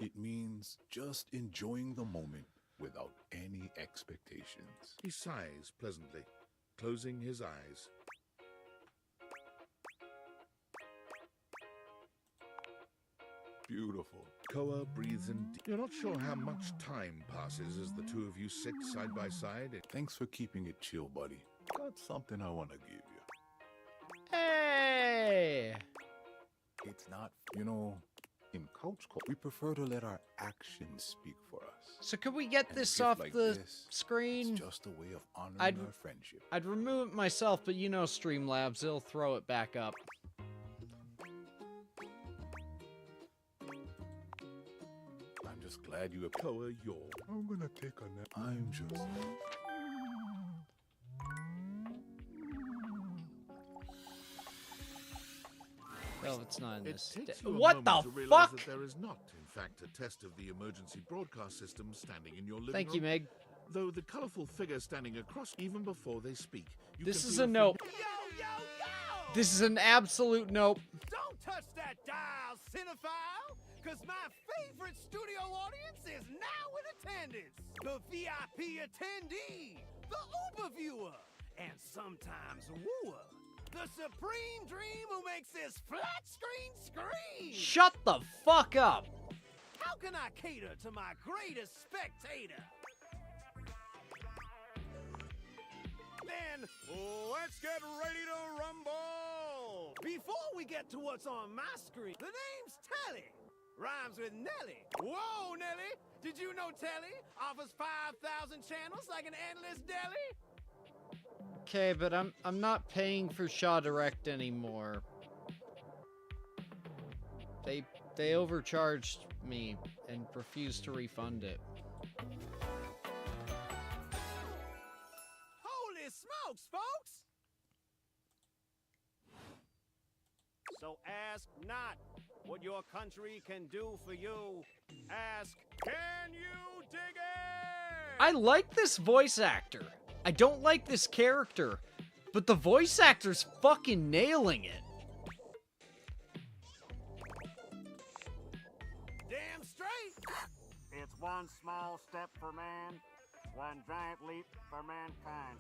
It means just enjoying the moment without any expectations. He sighs pleasantly, closing his eyes. Beautiful. Koa breathes in. You're not sure how much time passes as the two of you sit side by side. Thanks for keeping it chill, buddy. Got something I want to give you. Hey! It's not, in couch culture, we prefer to let our actions speak for us. So could we get And a this gift off like the this screen? is just a way of honoring our friendship. I'd remove it myself, but Streamlabs, they'll throw it back up. I'm just glad glad you have Koa your. I'm gonna take a nap. I'm just. Oh, it's not in this. It takes you a What the moment to realize fuck? that there is not, in fact, a test of the emergency broadcast system standing in your living Thank room. you, Meg. Though the colourful figure standing across, even before they speak, you This can is feel a nope. Yo! This is an absolute nope. Don't touch that dial, cinephile, because my favorite studio audience is now in attendance. The VIP attendee, the Uber viewer, and sometimes wooer. The supreme dream who makes this flat screen scream. Shut the fuck up. How can I cater to my greatest spectator? Then, let's get ready to rumble! Before we get to what's on my screen, the name's Telly. Rhymes with Nelly. Whoa, Nelly! Did you know Telly offers 5,000 channels like an endless deli? Okay, but I'm not paying for Shaw Direct anymore. They overcharged me and refused to refund it. Holy smokes, folks! So ask not what your country can do for you. Ask, can you dig it? I like this voice actor. I don't like this character, but the voice actor's fucking nailing it. Damn straight! It's one small step for man, one giant leap for mankind.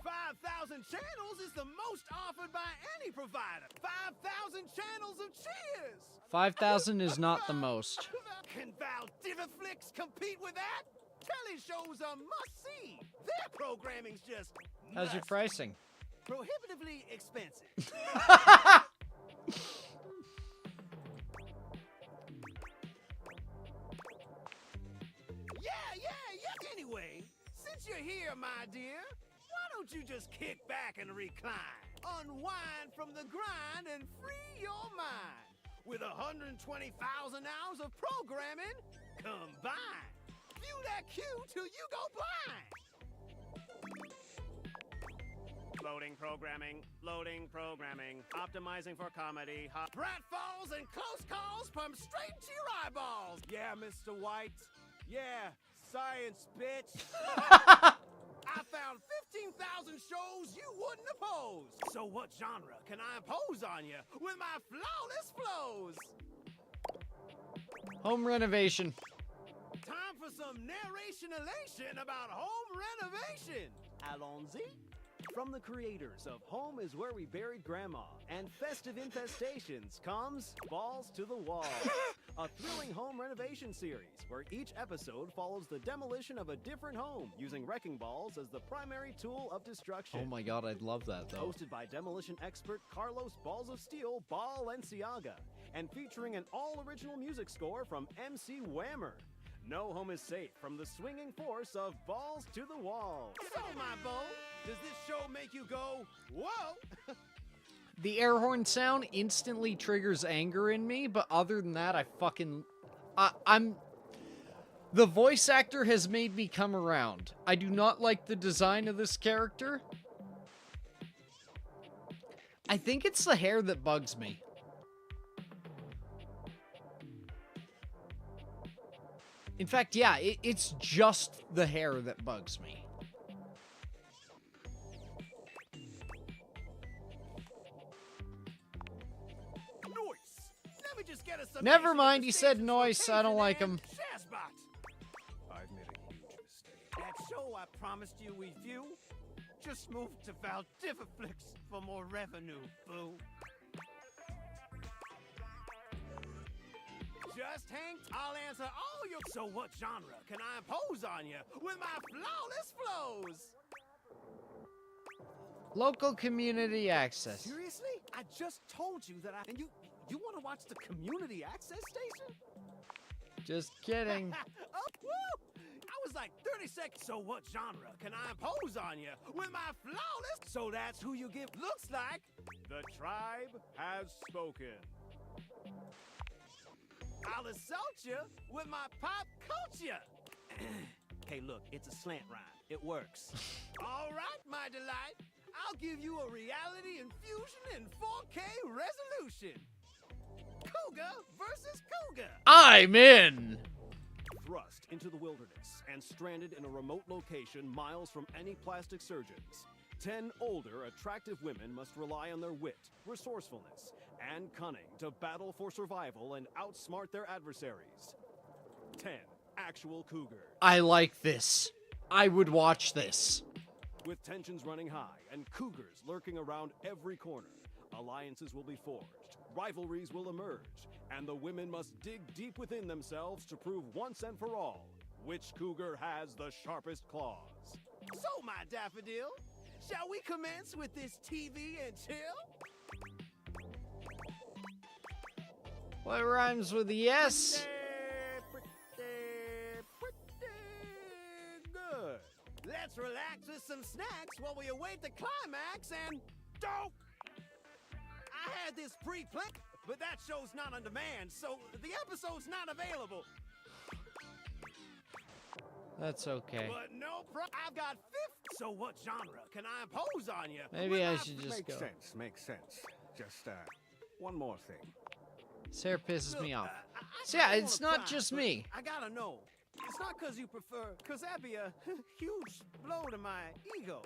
5,000 channels is the most offered by any provider. 5,000 channels of cheers! 5,000 is not the most. Can Vtubers compete with that? Telly shows are must-see. Their programming's just How's your pricing? prohibitively expensive. Yeah. Anyway, since you're here, my dear, why don't you just kick back and recline? Unwind from the grind and free your mind. With 120,000 hours of programming combined. View that cue till you go blind. Loading programming, optimizing for comedy, pratfalls and close calls pumped straight to your eyeballs. Yeah, Mr. White. Yeah, science, bitch. I found 15,000 shows you wouldn't oppose. So what genre can I impose on you with my flawless flows? Home renovation. Time for some narration elation about home renovation. Allons-y. From the creators of Home is Where We Buried Grandma and Festive Infestations comes Balls to the Wall, a thrilling home renovation series where each episode follows the demolition of a different home using wrecking balls as the primary tool of destruction. Oh my god, I'd love that though. Hosted by demolition expert Carlos Balls of Steel Balenciaga and featuring an all-original music score from MC Whammer. No home is safe from the swinging force of Balls to the Wall. So, my beau, does this show make you go, whoa? The air horn sound instantly triggers anger in me, but other than that, I'm... The voice actor has made me come around. I do not like the design of this character. I think it's the hair that bugs me. In fact, yeah, it's just the hair that bugs me. Never mind, he said noise. I don't like him. I've made a huge mistake. That show I promised you we'd view just moved to Vtubers for more revenue, boo. Just hang. I'll answer all your. So what genre can I impose on you with my flawless flows? Local community access. Seriously? I just told you that and you want to watch the community access station? Just kidding. Oh, woo! I was like 30 seconds. So what genre can I impose on you with my flawless? So that's who you give. Looks like the tribe has spoken. I'll assault you with my pop culture. Hey, look, it's a slant rhyme. It works. All right, my delight. I'll give you a reality infusion in 4K resolution. Cougar versus cougar. I'm in. Thrust into the wilderness and stranded in a remote location miles from any plastic surgeons. 10 older, attractive women must rely on their wit, resourcefulness, and cunning to battle for survival and outsmart their adversaries. 10 actual cougars. I like this. I would watch this. With tensions running high and cougars lurking around every corner, alliances will be forged, rivalries will emerge, and the women must dig deep within themselves to prove once and for all which cougar has the sharpest claws. So, my daffodil, shall we commence with this TV and chill? What rhymes with yes? Good. Let's relax with some snacks while we await the climax and... Dope! I had this pre-planned, but that show's not on demand, so the episode's not available. That's okay. But no I've got 50. So what genre can I impose on you? Maybe I should just go. Makes sense. Just, one more thing. This hair pisses me off. I So yeah, don't it's wanna not pry, just but me. I gotta know. It's not because you prefer, because that'd be a huge blow to my ego.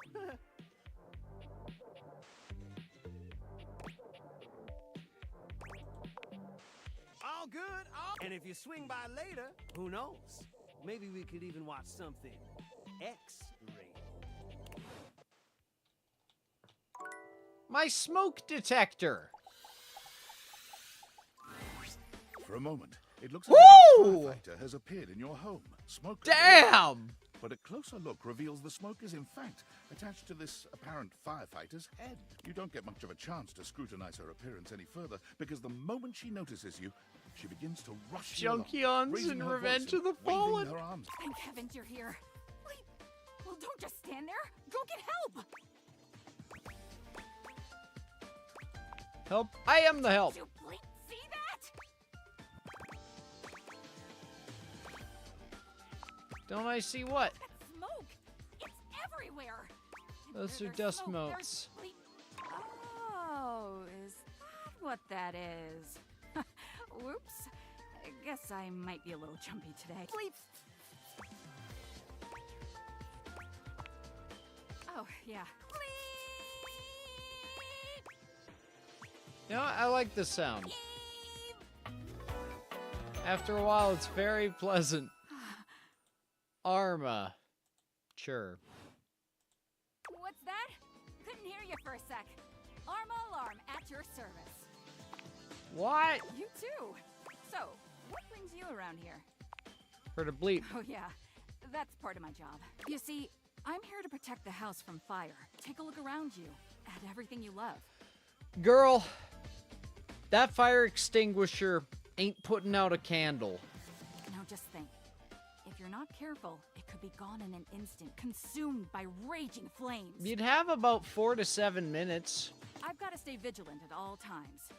All good, and if you swing by later, who knows? Maybe we could even watch something X-rated. My smoke detector. For a moment, it looks like a Woo! firefighter has appeared in your home. Smoke. Damn! But a closer look reveals the smoke is in fact attached to this apparent firefighter's head. You don't get much of a chance to scrutinize her appearance any further because the moment she notices you, she begins to rush you along, Junkions raising in her Revenge voice of the and waving Fallen. her arms. Thank heavens you're here. Wait, well, don't just stand there. Go get help. Help. I am the help. Did you see that? Don't I see what? Smoke. It's everywhere. Those are There's dust smoke, motes. there's sleep. Oh, is that what that is? Whoops. I guess I might be a little jumpy today. Sleep. Oh, yeah. You know, I like the sound. After a while, it's very pleasant. Arma. Sure. What's that? Couldn't hear you for a sec. Arma alarm at your service. What? You too. So, what brings you around here? For the bleep. Oh yeah, that's part of my job. You see, I'm here to protect the house from fire. Take a look around you at everything you love. Girl, that fire extinguisher ain't putting out a candle. Now just think. If you're not careful, it could be gone in an instant, consumed by raging flames. You'd have about 4 to 7 minutes. I've got to stay vigilant at all times.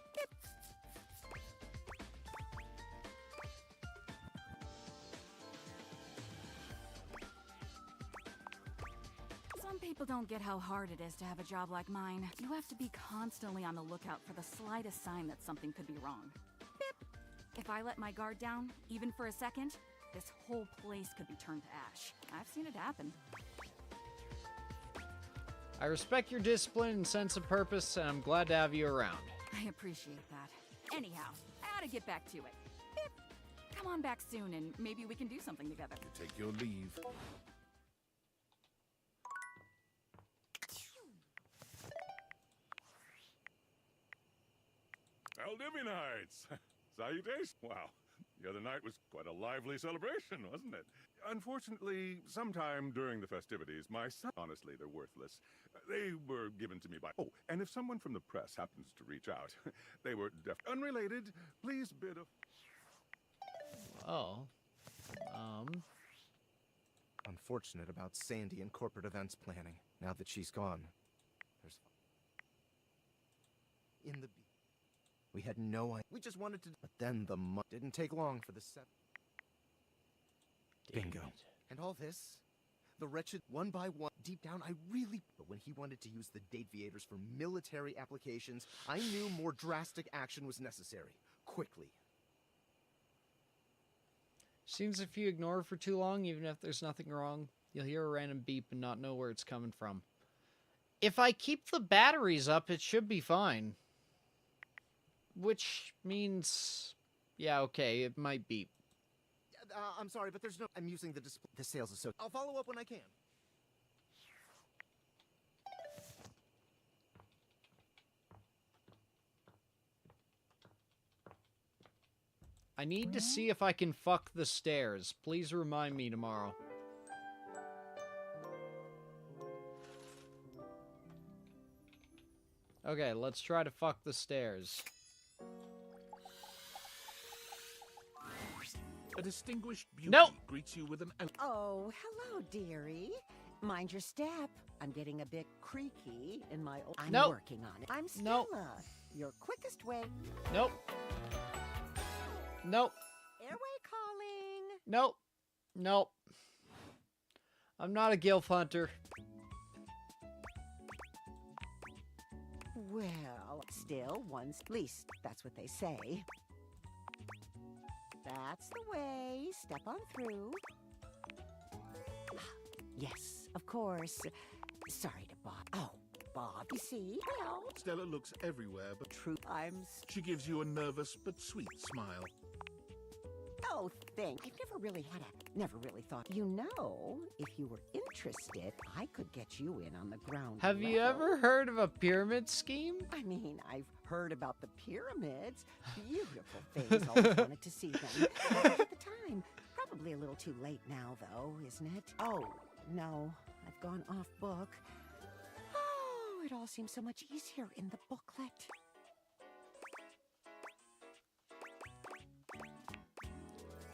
Some people don't get how hard it is to have a job like mine. You have to be constantly on the lookout for the slightest sign that something could be wrong. Bip! If I let my guard down, even for a second, this whole place could be turned to ash. I've seen it happen. I respect your discipline and sense of purpose, and I'm glad to have you around. I appreciate that. Anyhow, I ought to get back to it. Bip! Come on back soon, and maybe we can do something together. Take your leave. Valdivinites! Salutations! Wow, the other night was quite a lively celebration, wasn't it? Unfortunately, sometime during the festivities, my son... Honestly, they're worthless. They were given to me by... Oh, and if someone from the press happens to reach out, they were unrelated, please bid a... Oh. Unfortunate about Sandy and corporate events planning. Now that she's gone, there's... In the... We had no idea. We just wanted to. But then the didn't take long for the set. Bingo. And all this, the wretched, one by one, deep down, I really. But when he wanted to use the deviators for military applications, I knew more drastic action was necessary. Quickly. Seems if you ignore it for too long, even if there's nothing wrong, you'll hear a random beep and not know where it's coming from. If I keep the batteries up, it should be fine. Which means, yeah, okay, it might beep. I'm sorry, but there's no. I'm using the display. The sales associate. I'll follow up when I can. I need to see if I can fuck the stairs. Please remind me tomorrow. Okay, let's try to fuck the stairs. A distinguished beauty greets you with an... Oh, hello, dearie. Mind your step. I'm getting a bit creaky in my... I'm working on it. I'm Stella. Your quickest way. Nope. Nope. Airway calling. Nope. Nope. I'm not a gilf hunter. Well, still one's least. That's what they say. That's the way. Step on through. Yes, of course. Sorry to Bob. Oh, Bob, you see? Well, Stella looks everywhere, but true. She gives you a nervous but sweet smile. Oh, thanks. I've never really thought. You know, if you were interested, I could get you in on the ground Have you ever heard of a pyramid scheme? I mean, I've heard about the pyramids. Beautiful things. Always wanted to see them. At the time. Probably a little too late now, though, isn't it? Oh, no. I've gone off book. Oh, it all seems so much easier in the booklet.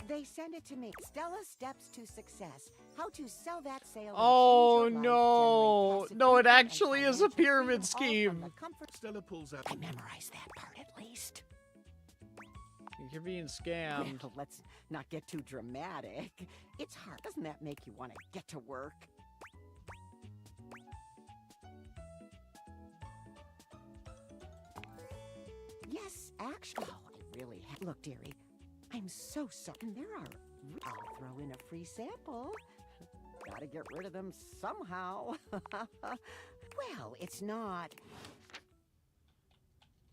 They send it to me. Stella's Steps to Success. How to sell that sale. Oh, no. No, it actually is a pyramid scheme. Stella pulls out... I memorized that part at least. You're being scammed. Well, let's not get too dramatic. It's hard. Doesn't that make you want to get to work? Yes, actually. Oh, I really have. Look, dearie. I'm so sorry. And there are... I'll throw in a free sample. Gotta get rid of them somehow. Well, it's not...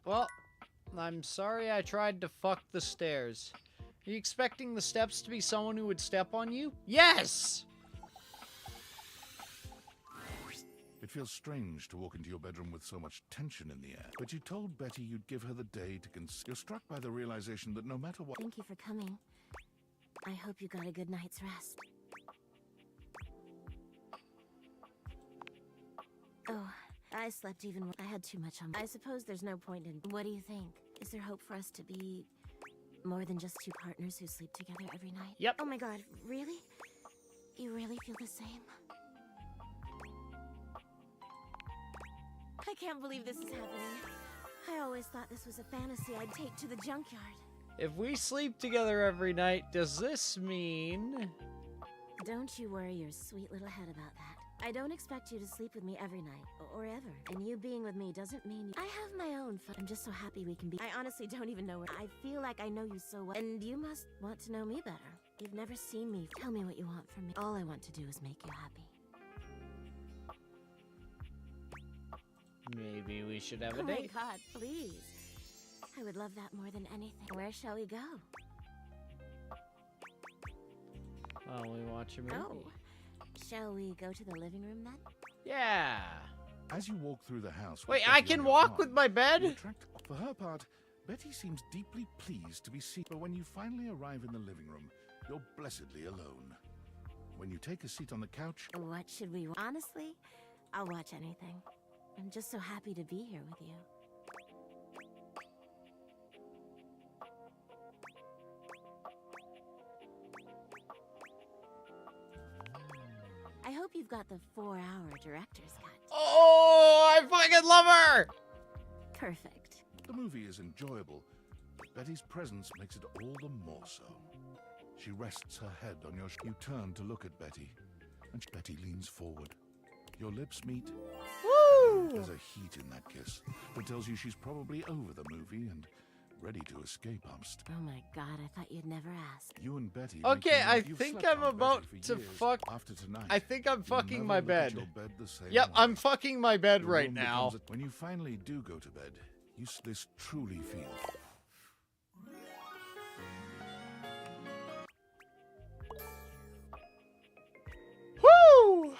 Well, I'm sorry I tried to fuck the stairs. Are you expecting the steps to be someone who would step on you? Yes! It feels strange to walk into your bedroom with so much tension in the air. But you told Betty you'd give her the day to consider. You're struck by the realization that no matter what... Thank you for coming. I hope you got a good night's rest. Oh, I slept even more. I had too much on. I suppose there's no point in... What do you think? Is there hope for us to be more than just two partners who sleep together every night? Yep. Oh my god, really? You really feel the same? I can't believe this is happening. I always thought this was a fantasy I'd take to the junkyard. If we sleep together every night, does this mean... Don't you worry your sweet little head about that. I don't expect you to sleep with me every night, or ever. And you being with me doesn't mean... I have my own fun. I'm just so happy we can be... I honestly don't even know where... I feel like I know you so well. And you must want to know me better. You've never seen me. Tell me what you want from me. All I want to do is make you happy. Maybe we should have a Oh date. my god, please. I would love that more than anything. Where shall we go? While we watch a movie. Oh. Shall we go to the living room then? Yeah. As you walk through the house... Wait, I can walk with my bed? For her part, Betty seems deeply pleased to be seen. But when you finally arrive in the living room, you're blessedly alone. When you take a seat on the couch... What should we... Honestly, I'll watch anything. I'm just so happy to be here with you. I hope you've got the 4-hour director's cut. Oh, I fucking love her! Perfect. The movie is enjoyable, but Betty's presence makes it all the more so. She rests her head on your You turn to look at Betty, and Betty leans forward. Your lips meet. Woo! There's a heat in that kiss that tells you she's probably over the movie and ready to escape. Oh my god, I thought you'd never ask. You and Betty. Okay, I you've think slept I'm on about Betty for to years. fuck. After tonight, I think I'm you'll fucking never my look at bed. your bed the same Yep, way. I'm fucking my bed Your right room now. becomes when you finally do go to bed, this truly feels. Woo!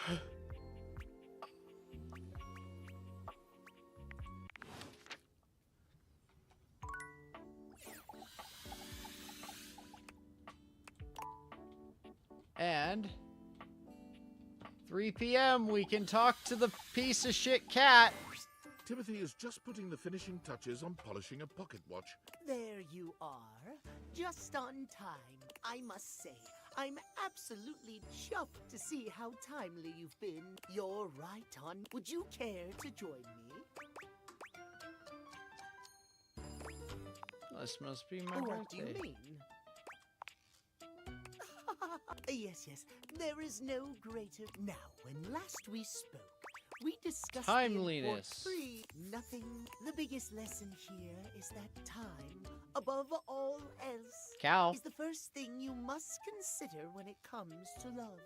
And 3 p.m. we can talk to the piece of shit cat. Timothy is just putting the finishing touches on polishing a pocket watch. There you are, just on time, I must say. I'm absolutely chuffed to see how timely you've been. You're right on. Would you care to join me? This must be my What do you birthday. mean? Yes, yes. There is no greater. Now, when last we spoke, we discussed Timeliness. The free. Nothing. The biggest lesson here is that time, above all else, Cow. is the first thing you must consider when it comes to love.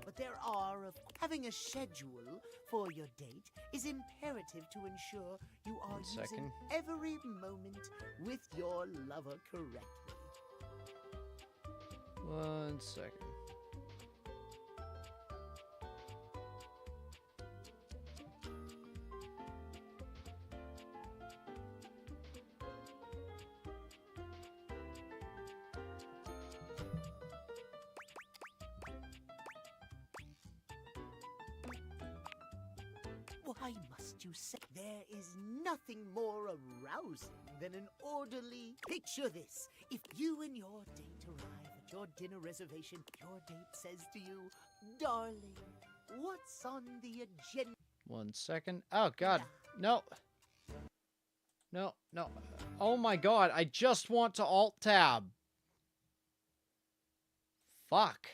But there are, having a schedule for your date is imperative to ensure you are using every moment with your lover correctly. 1 second. Why must you say there is nothing more arousing than an orderly? Picture this. If you and your date arrive at your dinner reservation, your date says to you, darling, what's on the agenda? 1 second. Oh, God. No. No, no. Oh, my God. I just want to Alt-Tab. Fuck.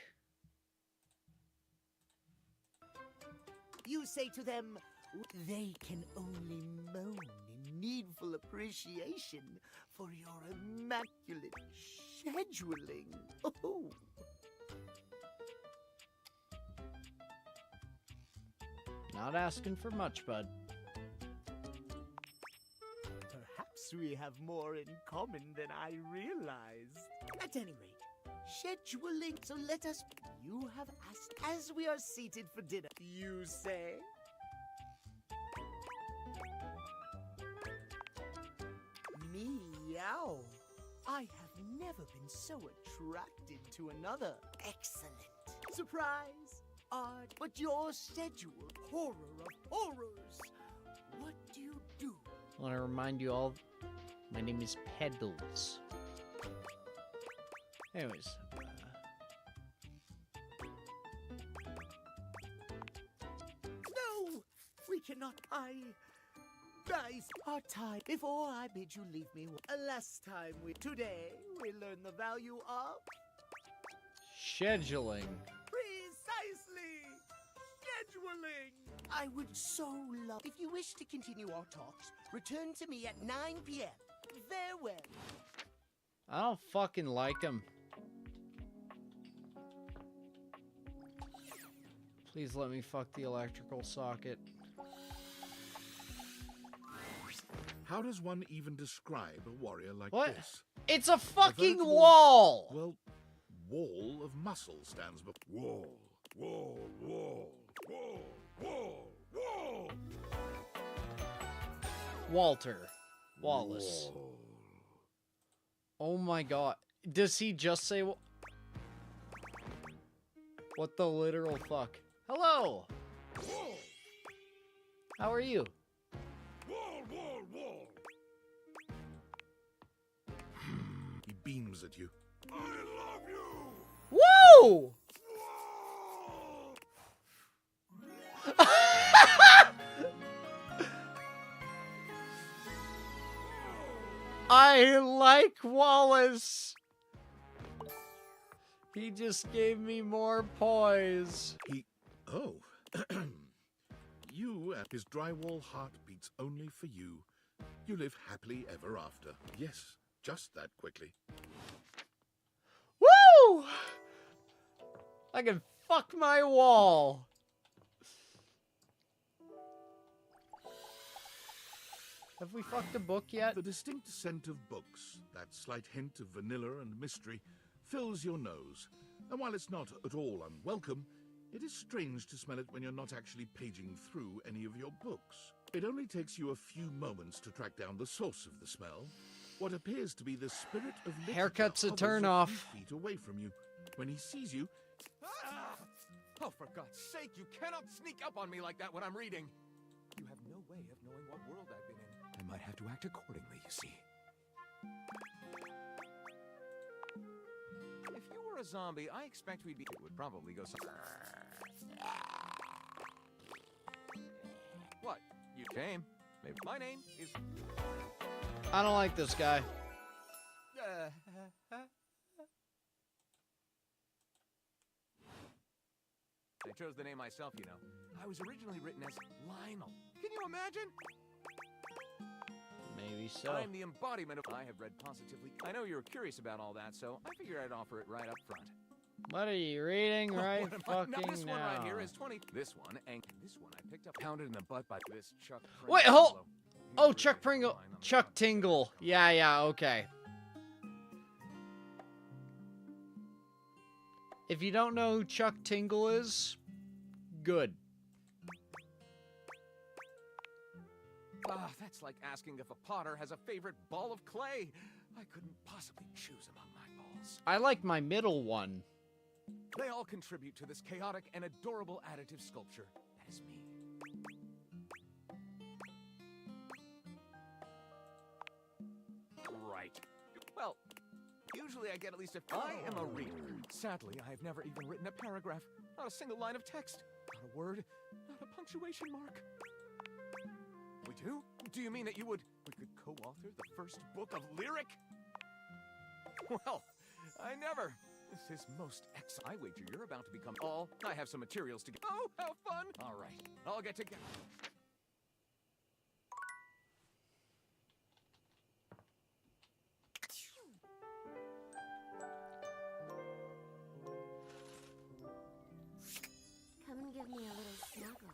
You say to them, they can only moan in needful appreciation for your immaculate scheduling. Oh. Not asking for much, bud. Perhaps we have more in common than I realized. At any rate, scheduling. So let us. You have asked as we are seated for dinner. You say. Meow. I have never been so attracted to another. Excellent. Surprise. Art. But your schedule. Horror of horrors. What do you do? I want to remind you all, my name is Peddles. Anyways. No! We cannot. Guys, our time. Before I bid you leave me, last time today, we learned the value of Scheduling. precisely scheduling. I would so love. If you wish to continue our talks, return to me at 9 p.m. Farewell. I don't fucking like him. Please let me fuck the electrical socket. How does one even describe a warrior like What? this? It's a fucking veritable- wall! Well, wall of muscle stands before. Wall, wall, wall, wall, wall, wall. Walter. Wallace. Wall. Oh my god. Does he just say what the literal fuck? Hello! Wall, How are you? wall, wall, wall. He beams at you. I love you. Woo! I like Wallace. He just gave me more poise. Oh. You and his drywall heart beats only for you. You live happily ever after. Yes, just that quickly. Woo! I can fuck my wall. Have we fucked a book yet? The distinct scent of books, that slight hint of vanilla and mystery, fills your nose. And while it's not at all unwelcome, it is strange to smell it when you're not actually paging through any of your books. It only takes you a few moments to track down the source of the smell. What appears to be the spirit of literature Haircut's a hovers turn few off. feet away from you. When he sees you, Oh, for God's sake, you cannot sneak up on me like that when I'm reading. You have no way of knowing what world I've been in. I might have to act accordingly, you see. If you were a zombie, I expect we'd be... It would probably go somewhere. What? You came? Maybe my name is... I don't like this guy. I chose the name myself, you know. I was originally written as Lionel. Can you imagine? Maybe so. I'm the embodiment of... I have read positively. I know you're curious about all that, so I figured I'd offer it right up front. What are you reading right What am I- fucking now? This one right here now? is 20. This one, and this one I picked up, pounded in the butt by this Chuck Pringle Wait, hold. fellow. Oh, Chuck Pringle. Chuck Tingle. Yeah, okay. If you don't know who Chuck Tingle is, good. Ah, that's like asking if a potter has a favorite ball of clay. I couldn't possibly choose among my balls. I like my middle one. They all contribute to this chaotic and adorable additive sculpture. That is me. Right. Well, usually I get at least a... I am a reader. Sadly, I have never even written a paragraph. Not a single line of text. Not a word. Not a punctuation mark. We do? Do you mean that we could co-author the first book of lyric? Well, I never. This is most I wager you're about to become all. I have some materials to get. Oh, how fun! All right, I'll get together. Come and give me a little snuggle,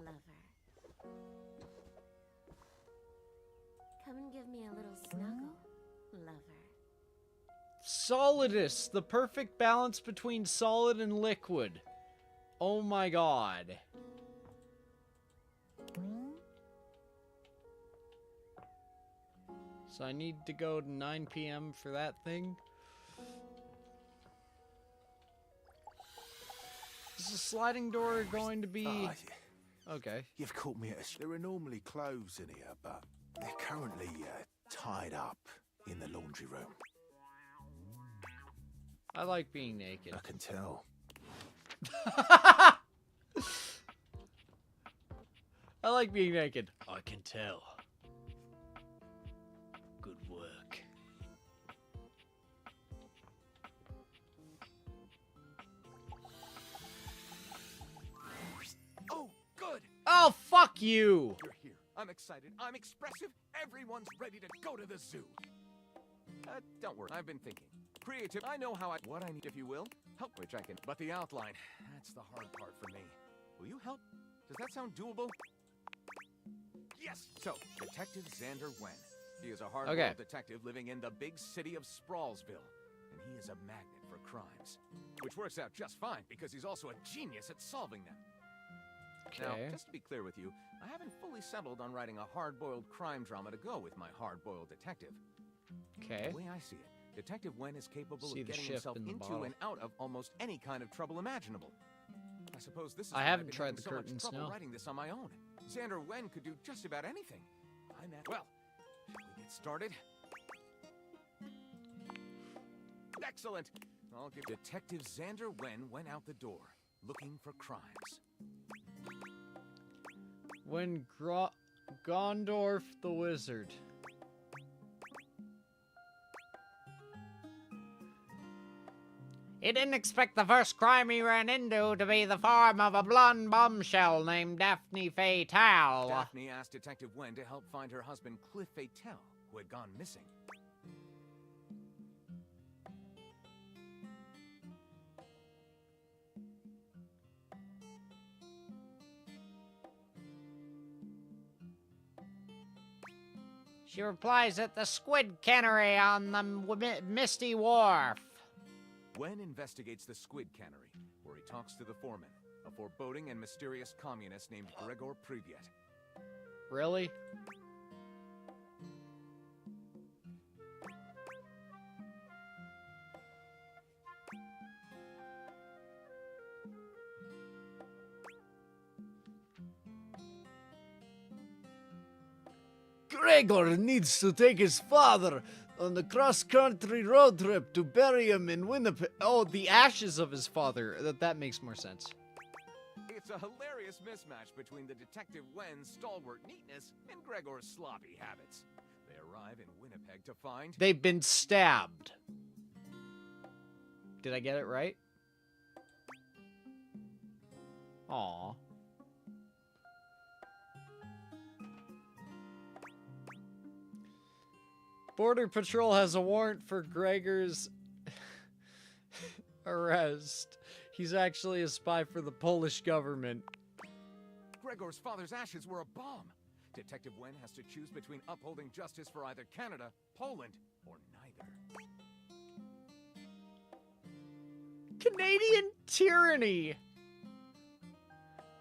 lover. Come and give me a little snuggle, lover. Solidus, the perfect balance between solid and liquid. Oh my god. So I need to go to 9 p.m. for that thing. Is the sliding door going to be... Okay. You've caught me at a... There are normally clothes in here, but they're currently tied up in the laundry room. I like being naked. I can tell. I like being naked. I can tell. Good work. Oh, good! Oh, fuck you! You're here. I'm excited. I'm expressive. Everyone's ready to go to the zoo. Don't worry. I've been thinking. Creative. I know how what I need, if you will. Help, which I can. But the outline, that's the hard part for me. Will you help? Does that sound doable? Yes! So, Detective Xander Wen. He is a hard-boiled detective living in the big city of Sprawlsville. And he is a magnet for crimes. Which works out just fine, because he's also a genius at solving them. Now, just to be clear with you, I haven't fully settled on writing a hard-boiled crime drama to go with my hard-boiled detective. Okay. The way I see it, Detective Wen is capable See of the getting ship himself in the into bottle. and out of almost any kind of trouble imaginable. I suppose this is I why haven't I've been tried having the so much curtains, trouble no. writing this on my own. Xander Wen could do just about anything. Well, shall we get started? Excellent! I'll give Detective Xander Wen went out the door, looking for crimes. When Gondorf the Wizard. He didn't expect the first crime he ran into to be the farm of a blonde bombshell named Daphne Fatal. Daphne asked Detective Wen to help find her husband Cliff Fatal, who had gone missing. She replies at the Squid Cannery on the Misty Wharf. Wen investigates the Squid Cannery, where he talks to the foreman, a foreboding and mysterious communist named Gregor Privyet. Really? Gregor needs to take his father on the cross-country road trip to bury him in Winnipeg. Oh, the ashes of his father. That makes more sense. It's a hilarious mismatch between the Detective Wen's stalwart neatness and Gregor's sloppy habits. They arrive in Winnipeg to find... They've been stabbed. Did I get it right? Aww. Border Patrol has a warrant for Gregor's arrest. He's actually a spy for the Polish government. Gregor's father's ashes were a bomb. Detective Wen has to choose between upholding justice for either Canada, Poland, or neither. Canadian tyranny!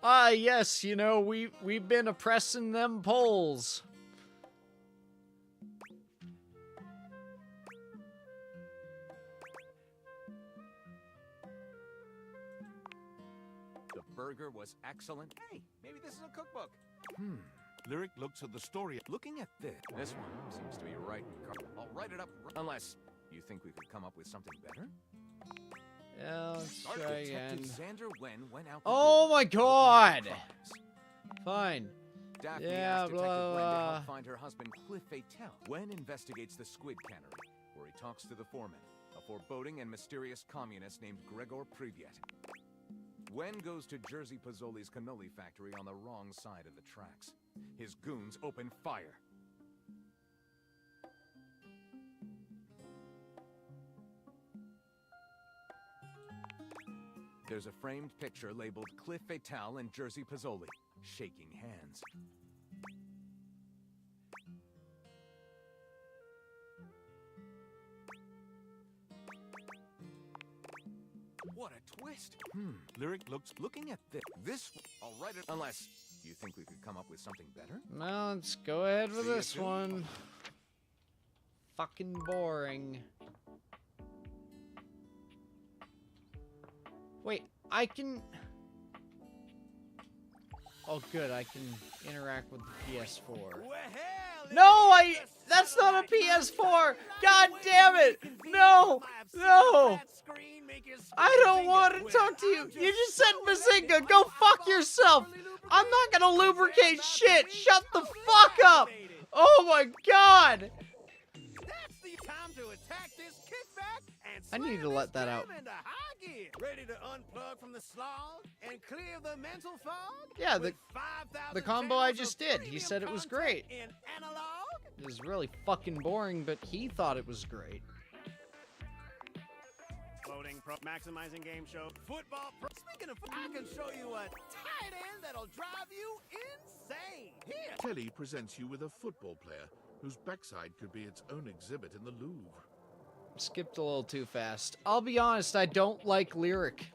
Ah, yes, you know, we've been oppressing them Poles. The burger was excellent. Hey, maybe this is a cookbook. Lyric looks at the story. Looking at this one seems to be right. I'll write it up, unless you think we could come up with something better. Yeah, let's try again. Xander Wen went out. Oh my god! Fine. Daphne yeah, asked blah, Detective Wen to blah. help find her husband Cliff Fatal. Wen investigates the Squid Cannery, where he talks to the foreman, a foreboding and mysterious communist named Gregor Privyet. Wen goes to Jersey Pozzoli's cannoli factory on the wrong side of the tracks. His goons open fire. There's a framed picture labeled Cliff Fatal and Jersey Pozzoli, shaking hands. What a twist! Lyric looks... Looking at this, I'll write it, unless you think we could come up with something better? No, let's go ahead with See you this soon. one. Fucking boring. Wait, I can... Oh, good, I can interact with the PS4. No, that's not a PS4! God damn it! No! No! I don't want to talk to you! You just said Bazinga! Go fuck yourself! I'm not gonna lubricate shit! Shut the fuck up! Oh my god! That's the time to attack this kickback and I need to let that out. into high gear. Ready to unplug from the slog and clear the mental fog? Yeah, With 5,000 the combo I channels just of did. He premium said it was content great. In analog? It was really fucking boring, but he thought it was great. Loading pro maximizing game show. Football pro. Speaking of, I can show you a tight end that'll drive you insane. Here. Telly presents you with a football player whose backside could be its own exhibit in the Louvre. Skipped a little too fast. I'll be honest, I don't like Lyric.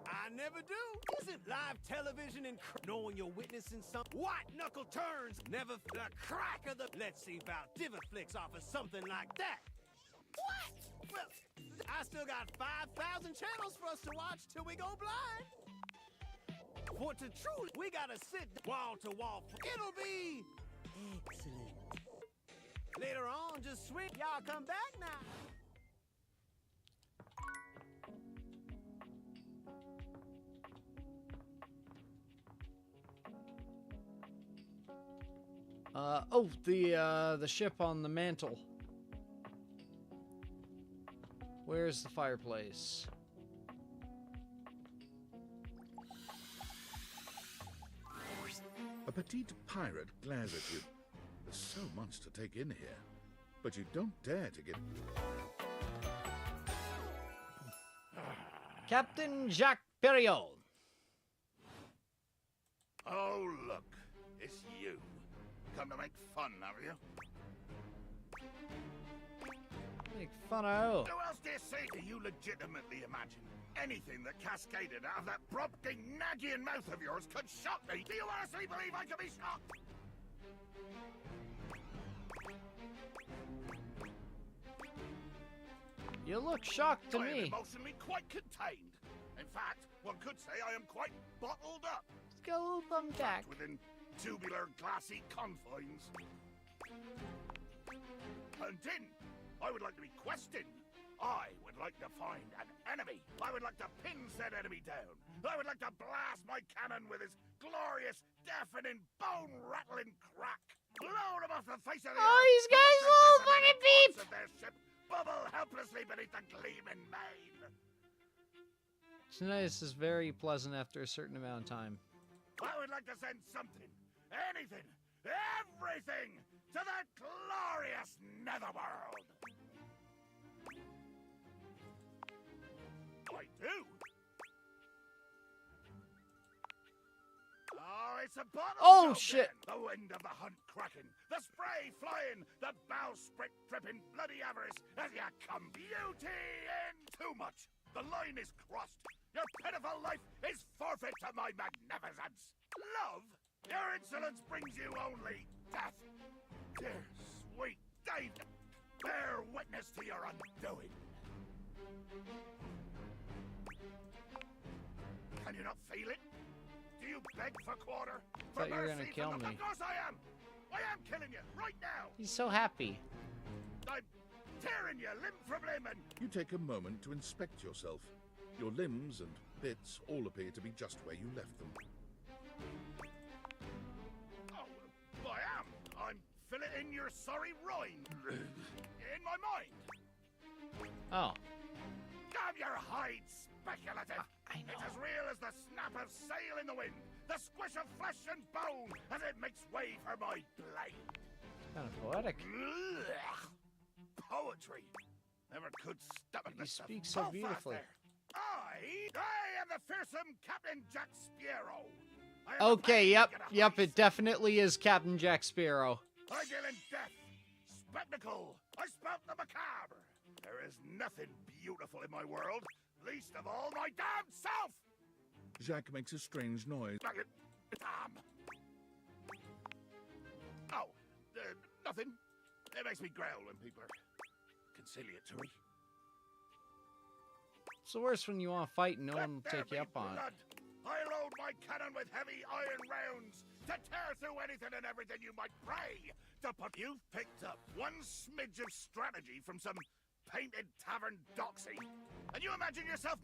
I never do. Isn't live television and knowing you're witnessing some white knuckle turns? Never the crack of the. Let's see about Divaflix offers something like that. What? Well, I still got 5,000 channels for us to watch till we go blind. For to truly, we gotta sit wall to wall. It'll be excellent. Later on, just swing. Y'all come back now. The ship on the mantle. Where's the fireplace? A petite pirate glares at you. There's so much to take in here, but you don't dare to get... Captain Jacques Perriot. Oh, look. It's you. Come to make fun, have you? Make fun of Who else do you see? Do you legitimately imagine anything that cascaded out of that prompting, nagging mouth of yours could shock me? Do you honestly believe I could be shocked? You look shocked to I am me. emotionally quite contained. In fact, one could say I am quite bottled up. Let's go a little thumbtack. Trapped within tubular, glassy confines. And then, I would like to be questioned. I would like to find an enemy. I would like to pin said enemy down. I would like to blast my cannon with his glorious, deafening, bone-rattling crack. Blow him off the face of the earth. Oh, these guys little fucking beep! Of their ship bubble helplessly beneath the gleaming main. Tonight is very pleasant after a certain amount of time. I would like to send something, anything, everything to that glorious netherworld. I do. Oh, it's a bottle. Oh, joke shit. then. The wind of the hunt cracking, the spray flying, the bowsprit dripping bloody avarice as you come. Beauty in too much. The line is crossed. Your pitiful life is forfeit to my magnificence. Love, your insolence brings you only death. Dear sweet David, bear witness to your undoing. Can you not feel it? Do you beg for quarter? Thought you were gonna kill me. Of course I am! I am killing you, right now! He's so happy. I'm tearing you limb from limb and... You take a moment to inspect yourself. Your limbs and bits all appear to be just where you left them. Oh, I am! I'm filleting your sorry rind. In my mind. Oh. Damn your hide, speculative! I know. It's as real as the snap of sail in the wind, the squish of flesh and bone as it makes way for my blade. Kind of poetic. Poetry. Never could stomach You the speak stuff. so beautifully. I am the fearsome Captain Jack Sparrow. Okay, yep, it definitely is Captain Jack Sparrow. I deal in death, spectacle. I spout the macabre. There is nothing beautiful in my world, least of all my damn self! Jacques makes a strange noise. Damn. Oh, nothing. It makes me growl when people are conciliatory. It's the worst when you want to fight and no one will take you up on it. I load my cannon with heavy iron rounds to tear through anything and everything you might pray to put. You've picked up one smidge of strategy from some painted tavern doxy, and you imagine yourself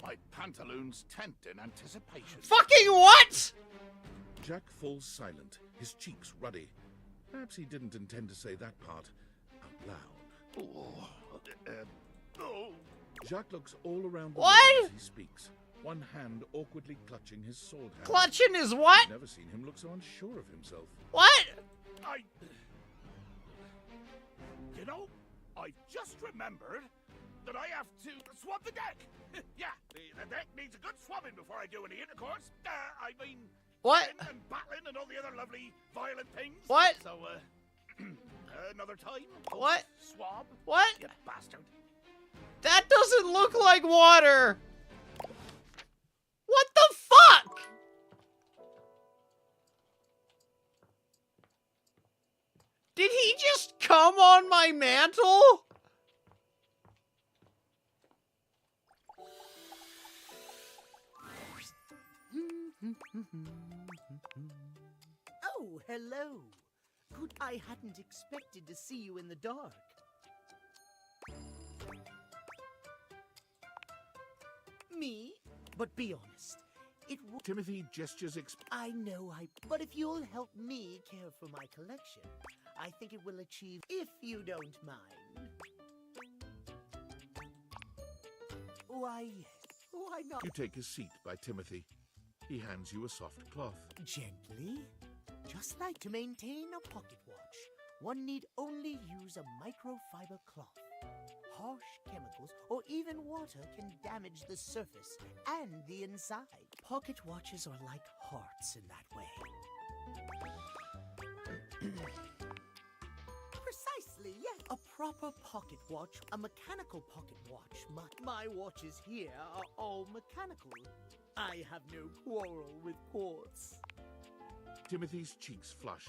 my pantaloons tent in anticipation. Fucking what? Jack falls silent, his cheeks ruddy. Perhaps he didn't intend to say that part out loud. Jacques looks all around the room as he speaks, one hand awkwardly clutching his sword hand. Clutching his what? I've never seen him look so unsure of himself. What? You know, I've just remembered that I have to swab the deck. Yeah, the deck needs a good swabbing before I do any intercourse. I mean... What? And battling and all the other lovely violent things. What? So, another time. What? Swab. What? You bastard. That doesn't look like water. What the fuck? Did he just come on my mantle? Oh, hello. Good, I hadn't expected to see you in the dark. Me? But be honest. It would... Timothy gestures I know but if you'll help me care for my collection, I think it will achieve, if you don't mind. Why, yes. Why not? You take a seat by Timothy. He hands you a soft cloth. Gently. Just like to maintain a pocket watch, one need only use a microfiber cloth. Harsh chemicals or even water can damage the surface and the inside. Pocket watches are like hearts in that way. Precisely, yes. A proper pocket watch, a mechanical pocket watch. My watches here are all mechanical. I have no quarrel with quartz. Timothy's cheeks flush,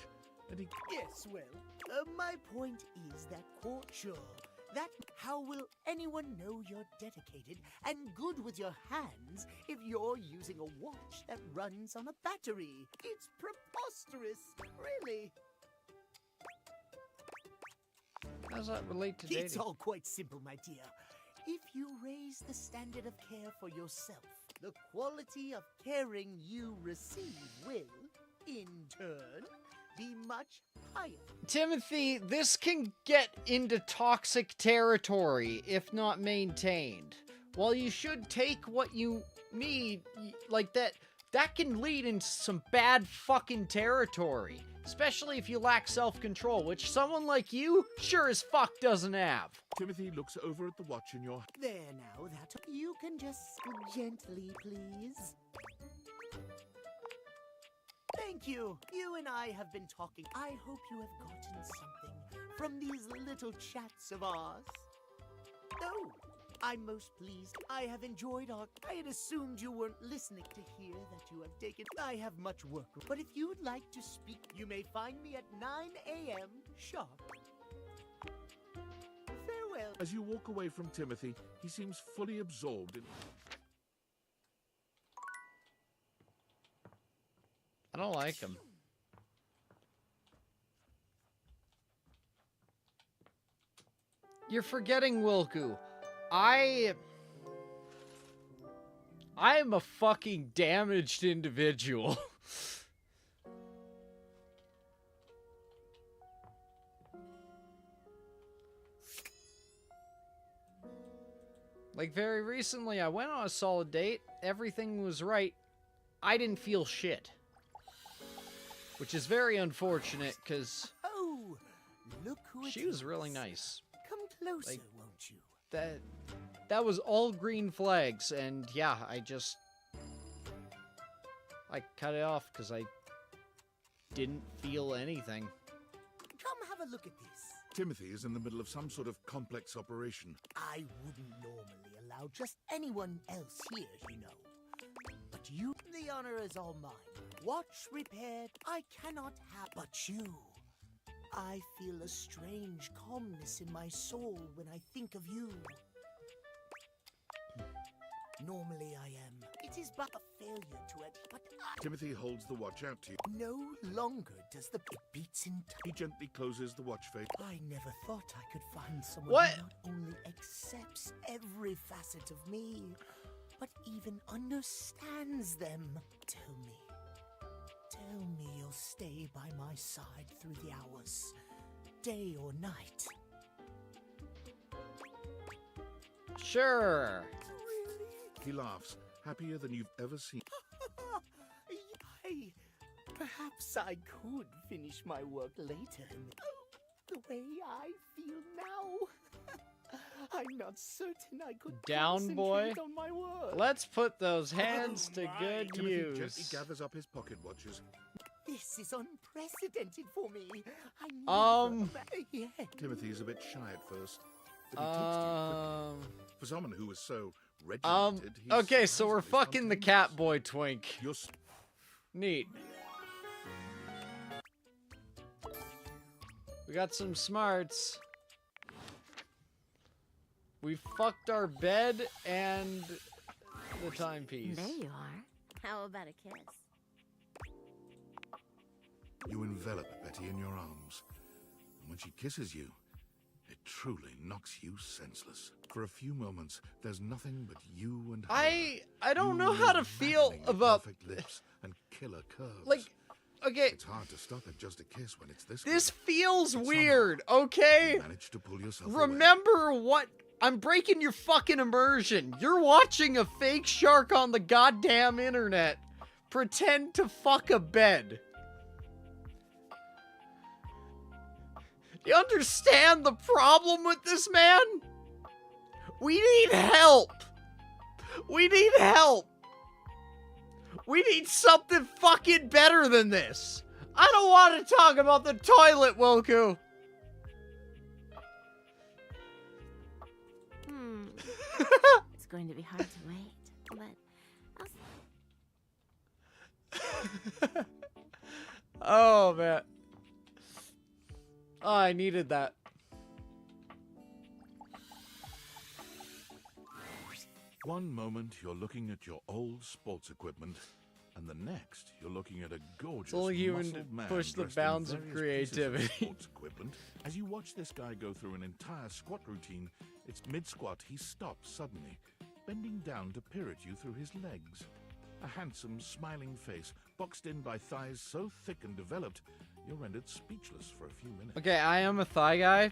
and he... Yes, well, my point is that quartz, sure. That how will anyone know you're dedicated and good with your hands if you're using a watch that runs on a battery? It's preposterous, really. How does that relate to dating? It's all quite simple, my dear. If you raise the standard of care for yourself, the quality of caring you receive will, in turn, be much higher. Timothy, this can get into toxic territory if not maintained. While you should take what you need, like that can lead into some bad fucking territory. Especially if you lack self-control, which someone like you sure as fuck doesn't have. Timothy looks over at the watch in your... There now, that you can just gently, please. Thank you. You and I have been talking. I hope you have gotten something from these little chats of ours. Oh, I'm most pleased. I have enjoyed our... I had assumed you weren't listening to hear that you have taken... I have much work, but if you'd like to speak, you may find me at 9 a.m. sharp. Farewell. As you walk away from Timothy, he seems fully absorbed in... I don't like him. You're forgetting, Wilku. I am a fucking damaged individual. Like, very recently, I went on a solid date. Everything was right. I didn't feel shit. Which is very unfortunate, because oh, look who she was really nice. Come closer, Like, won't you? That was all green flags, and yeah, I cut it off because I didn't feel anything. Come have a look at this. Timothy is in the middle of some sort of complex operation. I wouldn't normally allow just anyone else here, you know. But you, the honor is all mine. Watch repaired, I cannot have. But you, I feel a strange calmness in my soul when I think of you. Normally I am. It is but a failure to it, but Timothy holds the watch out to you. no longer does it beats in time. He gently closes the watch face. I never thought I could find someone What? who not only accepts every facet of me, but even understands them. Tell me you'll stay by my side through the hours, day or night. Sure. He laughs, happier than you've ever seen. Perhaps I could finish my work later. The way I feel now. I'm not certain I could Down, boy. concentrate on my work. Let's put those hands to good Timothy use. gently gathers up his pocket watches. This is unprecedented for me. Yeah. Timothy is a bit shy at first, but he takes to you quickly. For someone who is so regimented, he's okay, so we're surprisingly fucking the cat boy twink. spontaneous. Neat. We got some smarts. We fucked our bed and the timepiece. There you are. How about a kiss? You envelop Betty in your arms, and when she kisses you, it truly knocks you senseless. For a few moments, there's nothing but you and her. I don't know You how to and feel maddening about perfect lips and killer curves. like. Okay, It's hard to stop at just a kiss when it's this. this good. feels But weird. somehow, Okay, you manage to pull yourself away. remember what I'm breaking your fucking immersion. You're watching a fake shark on the goddamn internet pretend to fuck a bed. Do you understand the problem with this man? We need help. We need help. We need something fucking better than this. I don't want to talk about the toilet, Woku. It's going to be hard to wait, but Oh, man. Oh, I needed that. One moment you're looking at your old sports equipment, and the next you're looking at a gorgeous, only human muscled to man push the dressed in bounds of various pieces creativity. sports equipment. As you watch this guy go through an entire squat routine, it's mid-squat he stops suddenly, bending down to peer at you through his legs. A handsome, smiling face, boxed in by thighs so thick and developed, you're rendered speechless for a few minutes. Okay, I am a thigh guy.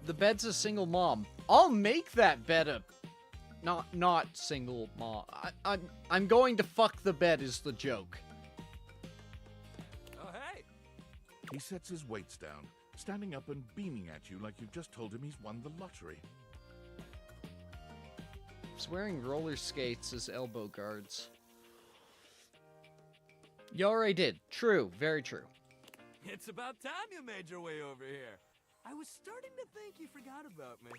The bed's a single mom. I'll make that bed a not single mom. I'm going to fuck the bed is the joke. Oh, hey! He sets his weights down, standing up and beaming at you like you've just told him he's won the lottery. He's wearing roller skates as elbow guards. You already did. True. Very true. It's about time you made your way over here. I was starting to think you forgot about me.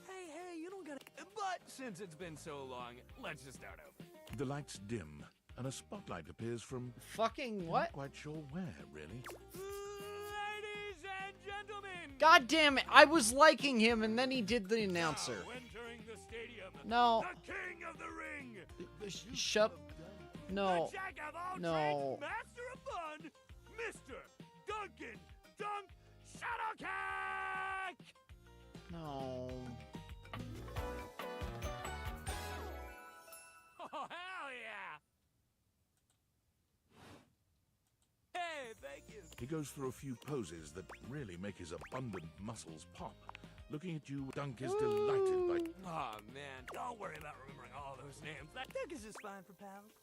Hey, you don't gotta... But since it's been so long, let's just start over. The lights dim, and a spotlight appears from... Fucking what? Not quite sure where, really. Ladies and gentlemen! God damn it. I was liking him and then he did the announcer. Now entering the stadium, No. the king of the ring! Shut... No. The jack of all No. trades, master of fun, Mr. Duncan Dunk Shadowcack! No. Oh, hell yeah! Hey, thank you. He goes through a few poses that really make his abundant muscles pop. Looking at you, Dunk is delighted by... Oh, man, don't worry about remembering all those names. That Dunk is just fine for pals.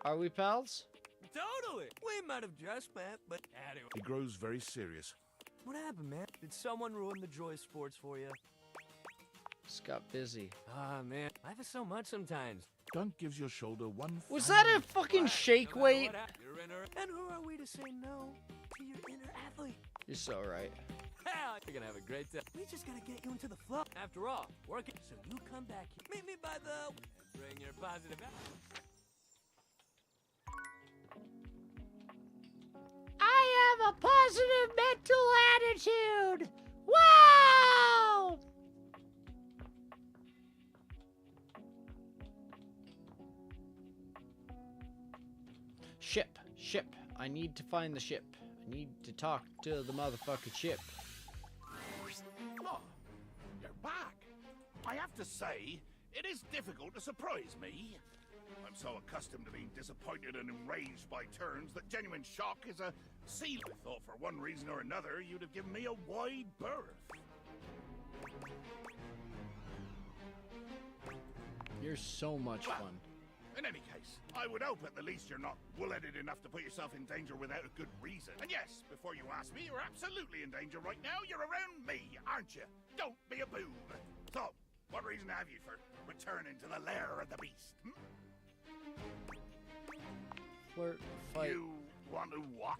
Are we pals? Totally. We might have just met, but anyway. He grows very serious. What happened, man? Did someone ruin the joy of sports for you? Just got busy. Ah, man. Life is so much sometimes. Dunk gives your shoulder one... Was that a fucking shake weight? Your inner... And who are we to say no to your inner athlete? You're so right. Hell, you're gonna have a great time. We just gotta get you into the flow. After all, work it. So you come back here. Meet me by the... Bring your positive... I have a positive mental attitude! Wow! Ship. I need to find the ship. I need to talk to the motherfucking ship. Oh, you're back. I have to say, it is difficult to surprise me. I'm so accustomed to being disappointed and enraged by turns that genuine shock is a seal. I thought for one reason or another you'd have given me a wide berth. You're so much fun. In any case, I would hope at the least you're not wool-headed enough to put yourself in danger without a good reason. And yes, before you ask me, you're absolutely in danger right now. You're around me, aren't you? Don't be a boob. So, what reason have you for returning to the lair of the beast? Flirt, fight. You want to what?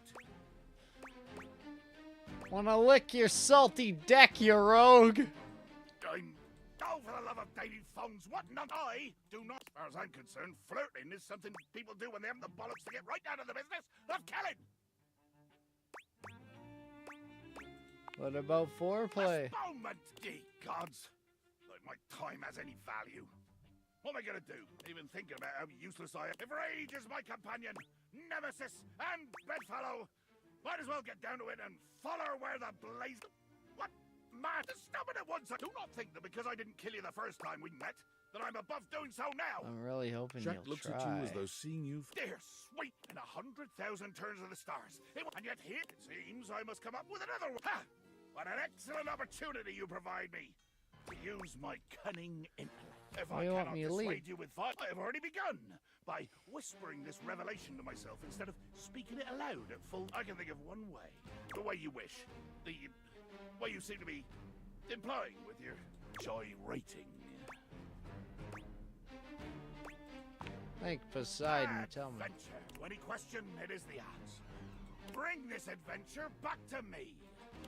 Wanna lick your salty deck, you rogue? Oh, for the love of dating phones, what not? I do not, as far as I'm concerned, flirting is something people do when they have the bollocks to get right down to the business of killing. What about foreplay? Postponement, ye gods! Like my time has any value. What am I gonna do? Even thinking about how useless I am. If rage is my companion, nemesis, and bedfellow, might as well get down to it and follow where the blaze... What mad? Stop it at once. Do not think that because I didn't kill you the first time we met, that I'm above doing so now. I'm really hoping Jack you'll looks try. at you as though seeing you. Dear sweet, in 100,000 turns of the stars. And yet here it seems I must come up with another one. Ha! What an excellent opportunity you provide me to use my cunning intellect. If I you want cannot me to dissuade leave? you with fun, I have already begun by whispering this revelation to myself instead of speaking it aloud at full. I can think of one way. The way you wish. The way you seem to be implying with your gyrating. Thank Poseidon, tell me. Adventure. To any question, it is the answer. Bring this adventure back to me.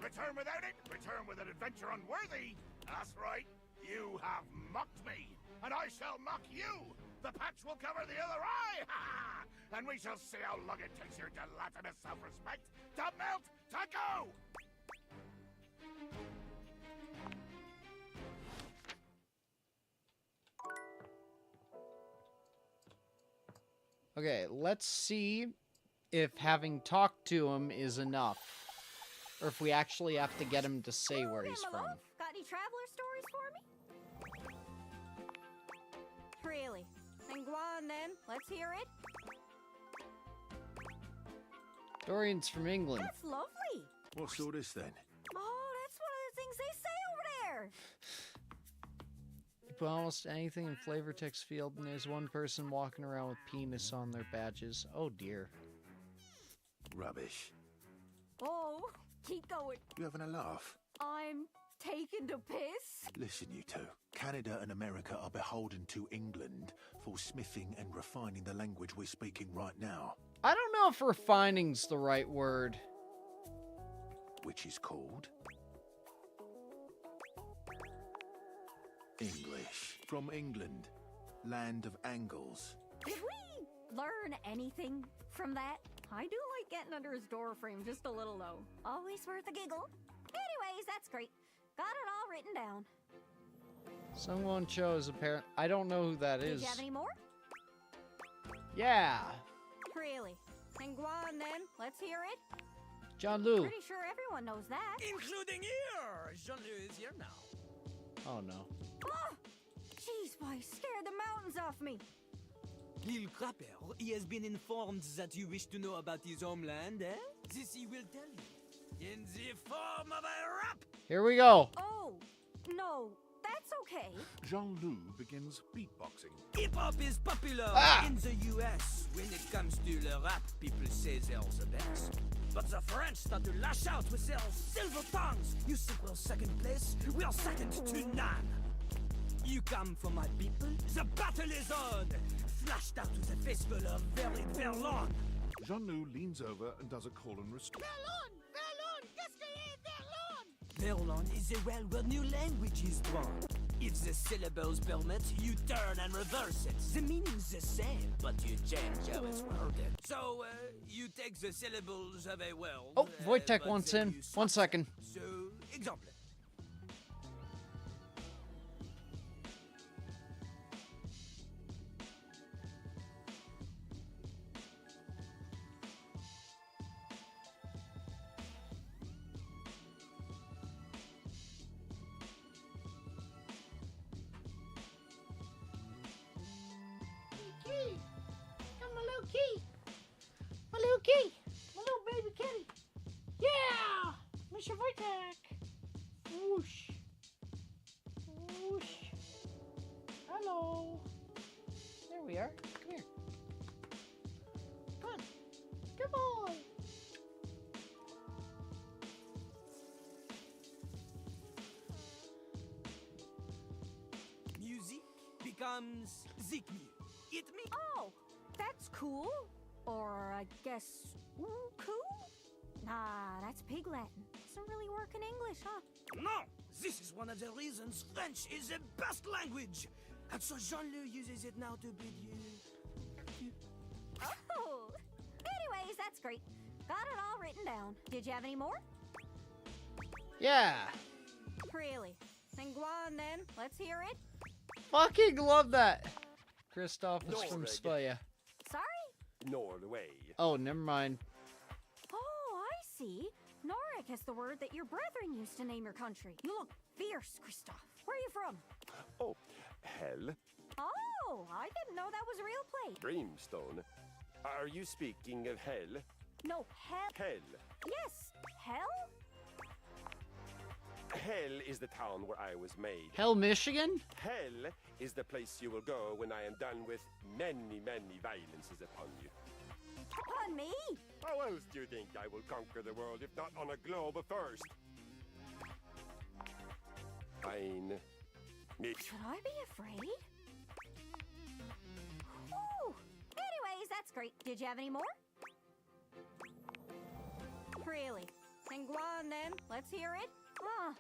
Return without it, return with an adventure unworthy. That's right, you have mocked me, and I shall mock you. The patch will cover the other eye, and we shall see how long it takes your gelatinous self-respect to melt, to go. Okay, let's see if having talked to him is enough. Or if we actually have to get him to say where he's from. Got any traveler stories for me? Really? Then go on then. Let's hear it. Dorian's from England. That's lovely. What's all this then? Oh, that's one of the things they say over there. You put almost anything in flavor text field, and there's one person walking around with penis on their badges. Oh dear. Rubbish. Oh, keep going. You having a laugh? I'm taking the piss. Listen, you two. Canada and America are beholden to England for smithing and refining the language we're speaking right now. I don't know if refining's the right word. Which is called English. From England, land of angles. Did we learn anything from that? I do like getting under his door frame just a little though. Always worth a giggle. Anyways, that's great. Got it all written down. Someone chose apparent. I don't know who that Did is. you have any more? Yeah. Really? Then go on then. Let's hear it. John Lou. Pretty sure everyone knows that. Including here! Jean-Louis is here now. Oh no. Oh! Jeez, boy, scared the mountains off me. Little Crapper, he has been informed that you wish to know about his homeland, eh? This he will tell you. In the form of a rap! Here we go. Oh, no, that's okay. Jean-Louis begins beatboxing. Hip-hop is popular in the US. When it comes to the rap, people say they're the best. But the French start to lash out with their silver tongues. You think we're second place? We're second to none. You come from my people? The battle is on! Flashed out to the festival of very Verlon. Jean-Louis leans over and does a call and response. Verlon is a well-word new language is drawn. If the syllables permit, you turn and reverse it. The meaning's the same, but you change how it's worded. So, you take the syllables of a word. Oh, Wojtek but wants then in. you 1 second. So, example. My little key. My little baby kitty. Yeah! Mr. Wojtek. Whoosh. Whoosh. Hello. There we are. Come here. Come on. Good boy. Music becomes Zikmu. It me. Oh, that's cool. Or I guess, cool? Nah, that's Pig Latin. Doesn't really work in English, huh? No! This is one of the reasons French is the best language! And so Jean-Louis uses it now to bid you... Oh! Anyways, that's great. Got it all written down. Did you have any more? Yeah. Really? Then go on then. Let's hear it. Fucking love that. Christoph is from Norway. Spaya. Sorry? Norway. Oh, never mind. Oh, I see. Norik is the word that your brethren used to name your country. You look fierce, Kristoff. Where are you from? Oh, hell. Oh, I didn't know that was a real place. Brimstone. Are you speaking of hell? No, hell. Hell. Yes, hell? Hell is the town where I was made. Hell, Michigan? Hell is the place you will go when I am done with many, many violences upon you. Upon me? How else do you think I will conquer the world if not on a globe first? Fine. Should I be afraid? Ooh. Anyways, that's great. Did you have any more? Really? Then go on then. Let's hear it. Ah,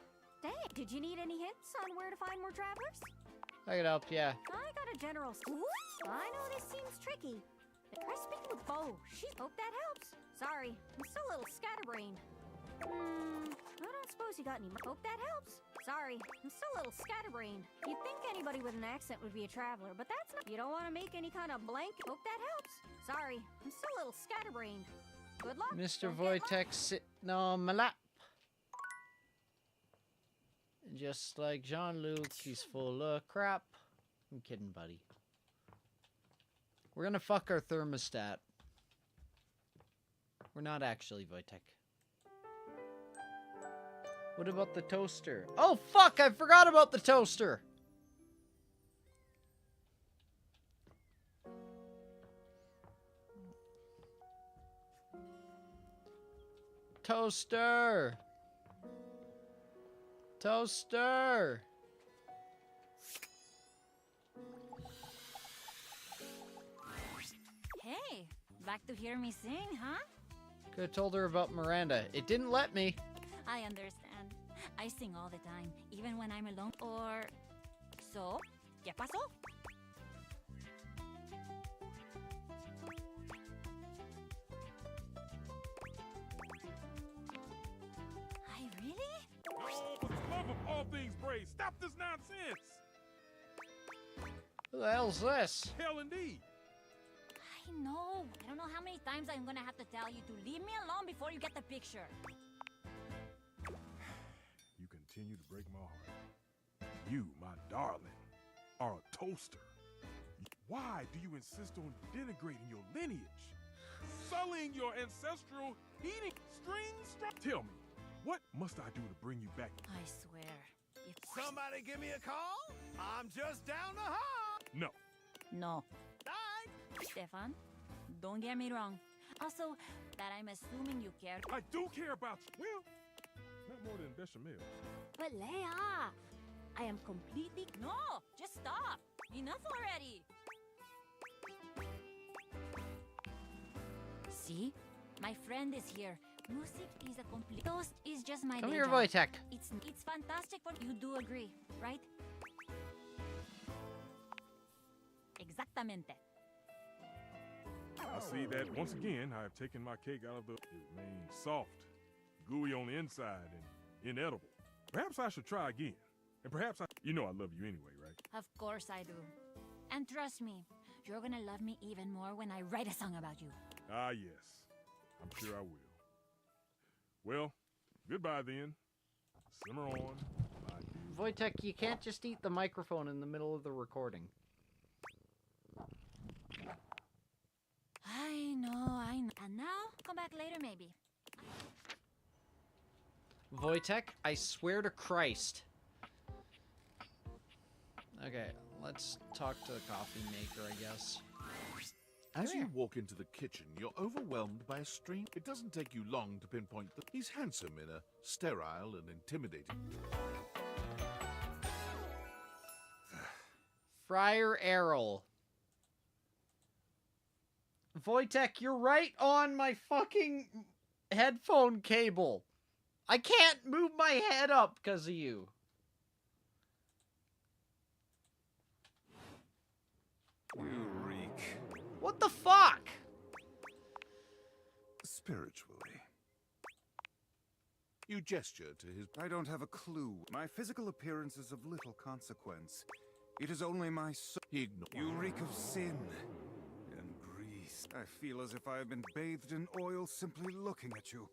dang. Did you need any hints on where to find more travelers? I can help, yeah. I got a general. Ooh, I know this seems tricky. Try speaking with Bo. Hope that helps. Sorry, I'm still a little scatterbrained. I don't suppose you got any. Hope that helps. Sorry, I'm still a little scatterbrained. You'd think anybody with an accent would be a traveler, but that's not. You don't want to make any kind of blank. Hope that helps. Sorry, I'm still a little scatterbrained. Good luck. Mr. Wojtek sitting on my lap. Just like Jean-Luc, he's full of crap. I'm kidding, buddy. We're gonna fuck our thermostat. We're not actually, Wojtek. What about the toaster? Oh, fuck! I forgot about the toaster! Toaster! Toaster! Hey, back to hear me sing, huh? Could have told her about Miranda. It didn't let me. I understand. I sing all the time, even when I'm alone. Or... So, ¿qué pasó? I really? Oh, for the love of all things brave, stop this nonsense! Who the hell's this? Hell indeed. I know. I don't know how many times I'm gonna have to tell you to leave me alone before you get the picture. You continue to break my heart. You, my darling, are a toaster. Why do you insist on denigrating your lineage? Sullying your ancestral heating strings? Tell me, what must I do to bring you back? I swear. Somebody give me a call? I'm just down the hall. No. No. Stefan, don't get me wrong. Also, that I'm assuming you care. I do care about you. Well, not more than bechamel. But Leia, I am completely... No, just stop. Enough already. See? My friend is here. Music is a complete... Toast is just my Come day here, job. Wojtek. It's fantastic for... You do agree, right? Exactamente. I see that once again I have taken my cake out of the... It remains soft, gooey on the inside, and inedible. Perhaps I should try again. And perhaps I... You know I love you anyway, right? Of course I do. And trust me, you're gonna love me even more when I write a song about you. Ah, yes. I'm sure I will. Well, goodbye then. Simmer on, my dear. Wojtek, you can't just eat the microphone in the middle of the recording. I know. And now, come back later maybe. Wojtek, I swear to Christ. Okay, let's talk to the coffee maker, I guess. As you walk into the kitchen, you're overwhelmed by a stream. It doesn't take you long to pinpoint that he's handsome in a sterile and intimidating. Friar Errol. Wojtek, you're right on my fucking headphone cable. I can't move my head up because of you. You reek. What the fuck? Spiritually. You gesture to his... I don't have a clue. My physical appearance is of little consequence. It is only my soul. He ignores. You reek of sin and grease. I feel as if I have been bathed in oil simply looking at you.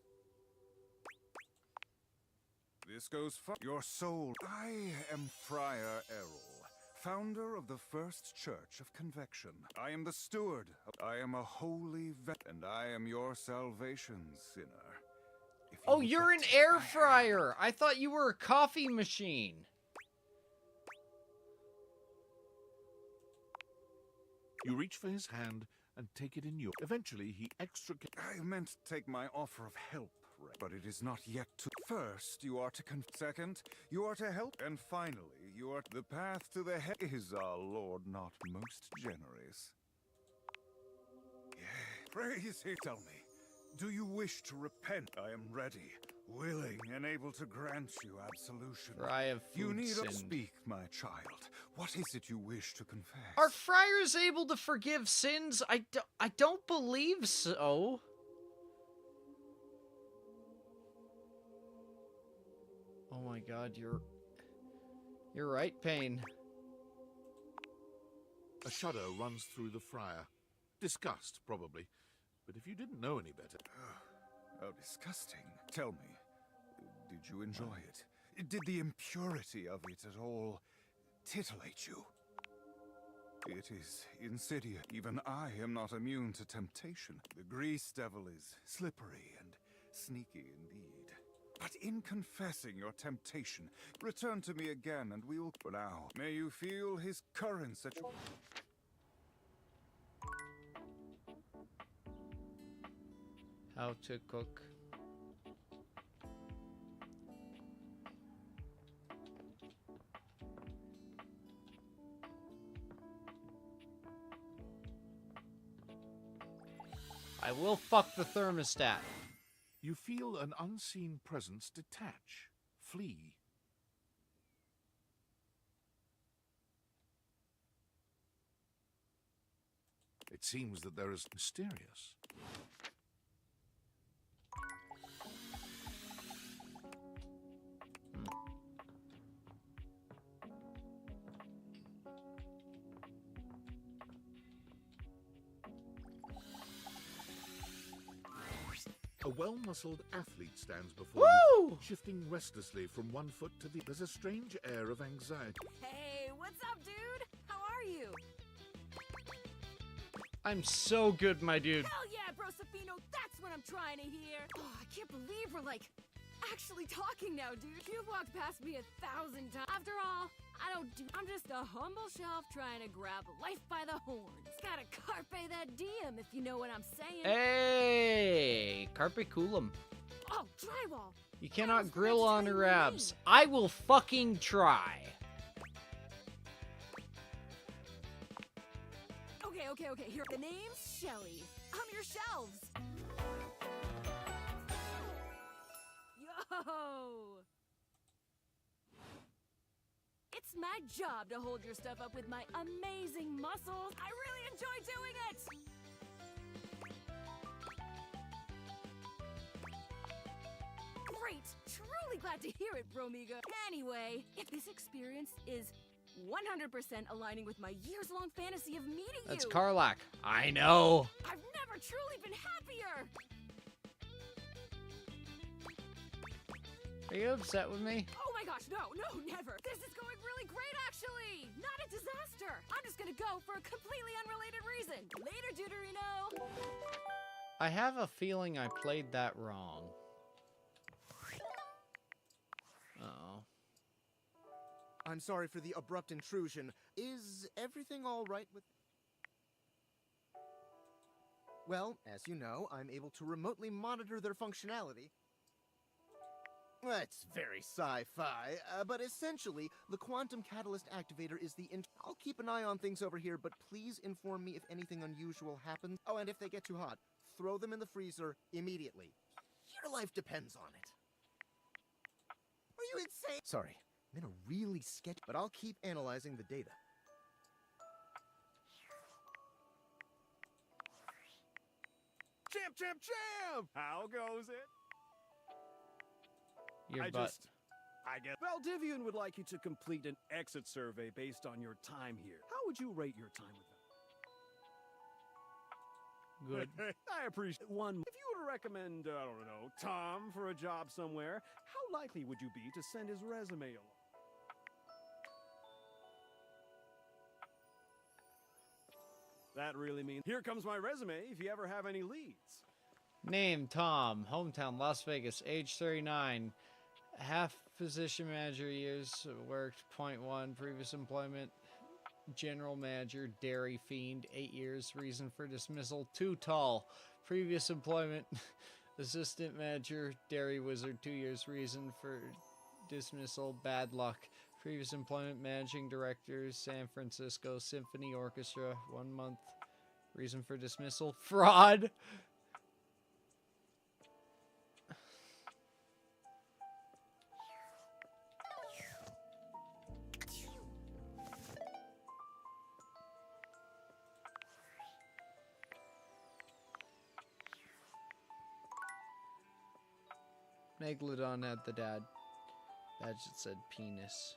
This goes for your soul. I am Friar Errol, founder of the First Church of Convection. I am the steward. I am a holy and I am your salvation, sinner. Oh, you're an air fryer. I thought you were a coffee machine. You reach for his hand and take it in your. Eventually, he extricates. I meant to take my offer of help, but it is not yet to. First, you are to second, you are to help, and finally, you are. The path to the head is our Lord not most generous. Yeah, praise Him. Tell me, do you wish to repent? I am ready, willing, and able to grant you absolution. Fry of food You need sinned. not speak, my child. What is it you wish to confess? Are friars able to forgive sins? I don't believe so. Oh my god, you're right, Payne. A shudder runs through the friar. Disgust, probably. But if you didn't know any better... Oh, disgusting. Tell me, did you enjoy it? Did the impurity of it at all titillate you? It is insidious. Even I am not immune to temptation. The grease devil is slippery and sneaky indeed. But in confessing your temptation, return to me again and we will... For now, may you feel his currents at your... How to cook. I will fuck the thermostat. You feel an unseen presence detach, flee. It seems that there is mysterious. A well-muscled athlete stands before you, shifting restlessly from one foot to the... There's a strange air of anxiety. Hey, what's up, dude? How are you? I'm so good, my dude. Hell yeah, bro Safino, that's what I'm trying to hear. Oh, I can't believe we're, like, actually talking now, dude. You've walked past me 1,000 times. After all, I'm just a humble shelf trying to grab life by the horns. Gotta carpe that diem, if you know what I'm saying. Hey, carpe coolum. Oh, drywall. You cannot grill on her abs. I will fucking try. Okay, here. The name's Shelly. I'm your shelves. Yo! It's my job to hold your stuff up with my amazing muscles. I really enjoy doing it! Great! Truly glad to hear it, Bromiga. Anyway, if this experience is 100% aligning with my years-long fantasy of meeting you... That's Karlak. I know. I've never truly been happier! Are you upset with me? Oh my gosh, no, never. This is going really great, actually. Not a disaster. I'm just gonna go for a completely unrelated reason. Later, Deuterino. I have a feeling I played that wrong. Uh-oh. I'm sorry for the abrupt intrusion. Is everything all right with... Well, as you know, I'm able to remotely monitor their functionality. That's very sci-fi, but essentially, the quantum catalyst activator is the I'll keep an eye on things over here, but please inform me if anything unusual happens. Oh, and if they get too hot, throw them in the freezer immediately. Your life depends on it. Are you insane? Sorry, I'm in a really sketch, but I'll keep analyzing the data. Champ! How goes it? Your I butt. guess Valdivian would like you to complete an exit survey based on your time here. How would you rate your time with them? Good. I appreciate one. If you were to recommend, I don't know, Tom for a job somewhere, how likely would you be to send his resume along? That really means, here comes my resume if you ever have any leads. Name, Tom. Hometown, Las Vegas. Age 39. Half position manager years. Worked, .1. Previous employment, general manager, dairy fiend. 8 years. Reason for dismissal, too tall. Previous employment, assistant manager, dairy wizard. 2 years. Reason for dismissal, bad luck. Previous employment, managing director, San Francisco Symphony Orchestra. 1 month. Reason for dismissal, fraud. Megalodon had the dad. Badge that said penis.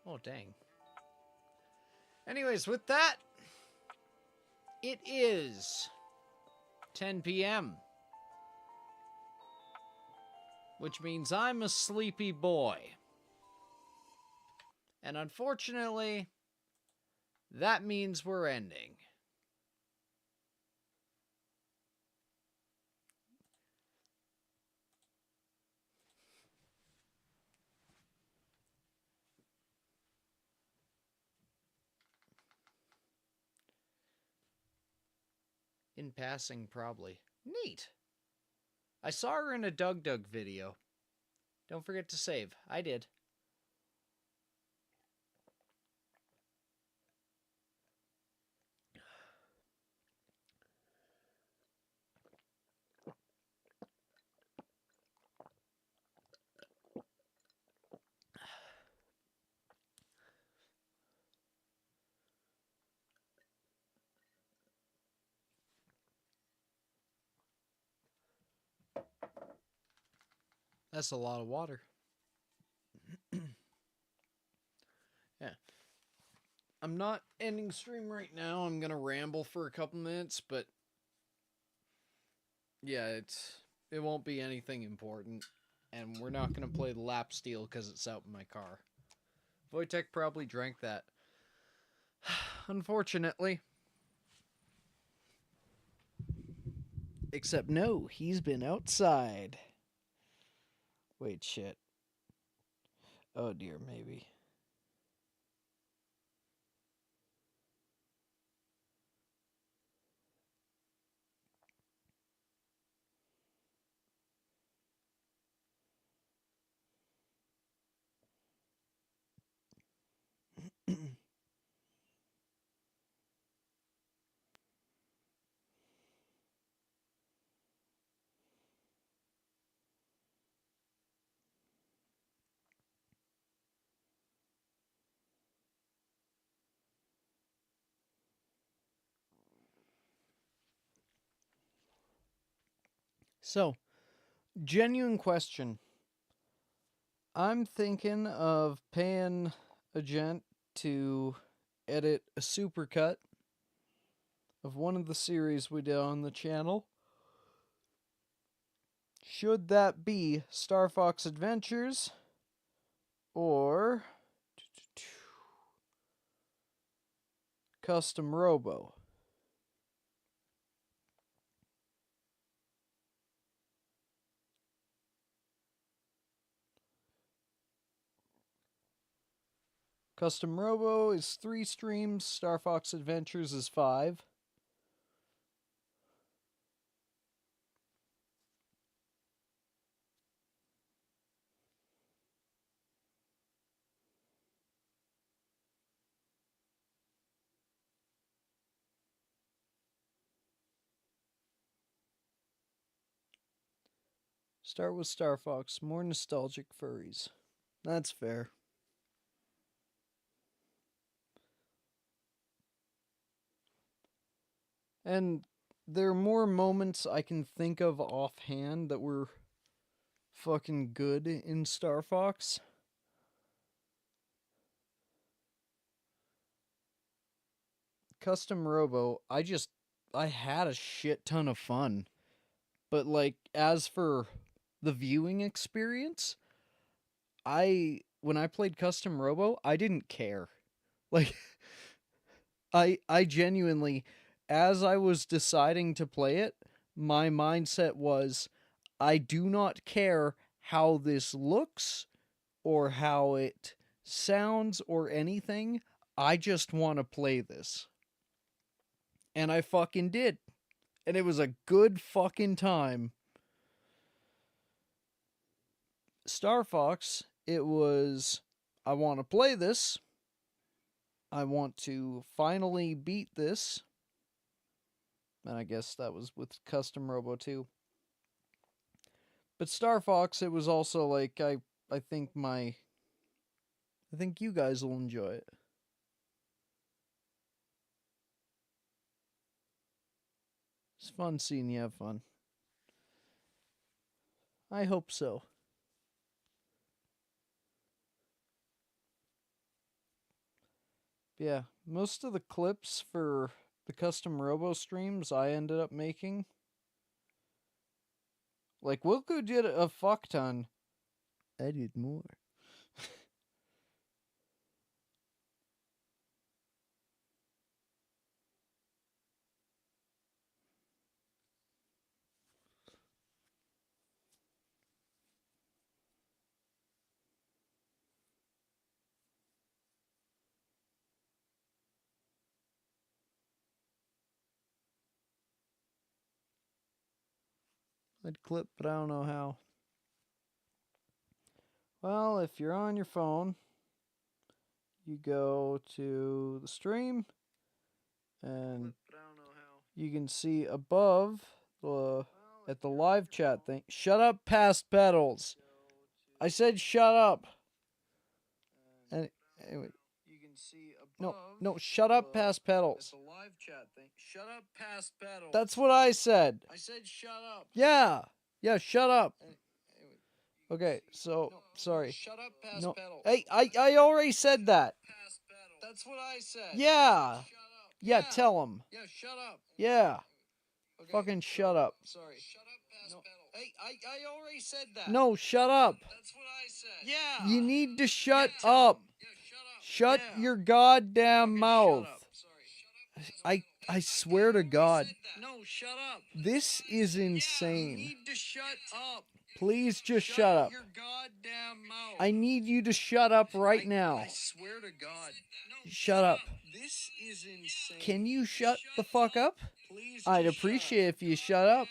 Oh, dang. Anyways, with that, it is 10 p.m. Which means I'm a sleepy boy. And unfortunately, that means we're ending. In passing, probably. Neat. I saw her in a Doug video. Don't forget to save. I did. That's a lot of water. Yeah. I'm not ending stream right now. I'm going to ramble for a couple minutes, but yeah, it won't be anything important. And we're not going to play the lap steel because it's out in my car. Wojtek probably drank that. Unfortunately. Except no, he's been outside. Wait, shit. Oh dear, maybe. So, genuine question. I'm thinking of paying a gent to edit a supercut of one of the series we did on the channel. Should that be Star Fox Adventures or Custom Robo? Custom Robo is 3 streams, Star Fox Adventures is 5. Start with Star Fox, more nostalgic furries. That's fair. And there are more moments I can think of offhand that were fucking good in Star Fox. Custom Robo, I just I had a shit ton of fun. But, like, as for the viewing experience, when I played Custom Robo, I didn't care. Like, I genuinely, as I was deciding to play it, my mindset was, I do not care how this looks or how it sounds or anything. I just want to play this. And I fucking did. And it was a good fucking time. Star Fox, it was, I want to play this. I want to finally beat this. And I guess that was with Custom Robo too. But Star Fox, it was also like, I think you guys will enjoy it. It's fun seeing you have fun. I hope so. Yeah, most of the clips for the Custom Robo streams I ended up making. Like, Wilco did a fuck ton. I did more. I'd clip, but I don't know how. Well, if you're on your phone, you go to the stream, and you can see above at the live chat thing. Shut up, past Peddles. I said shut up. And anyway, you can see above. No, shut up, past Peddles. At the live chat thing. Shut up, past Peddles. That's what I said. I said shut up. Yeah, shut up. Okay, so sorry. Shut up, past Peddles. Hey, I already said that. That's what I said. Yeah. Yeah, tell him. Yeah, shut up. Yeah. Okay, fucking shut up. Sorry. Shut up, past Peddles. Hey, I already said that. No, shut up. That's what I said. Yeah. You need to shut up. Yeah, shut up. Shut your goddamn mouth. I swear to God. No, shut up. This is insane. You need to shut up. Please just shut up. Your goddamn mouth. I need you to shut up right now. I swear to God. No, shut up. This is insane. Can you shut the fuck up? I'd appreciate if you shut up.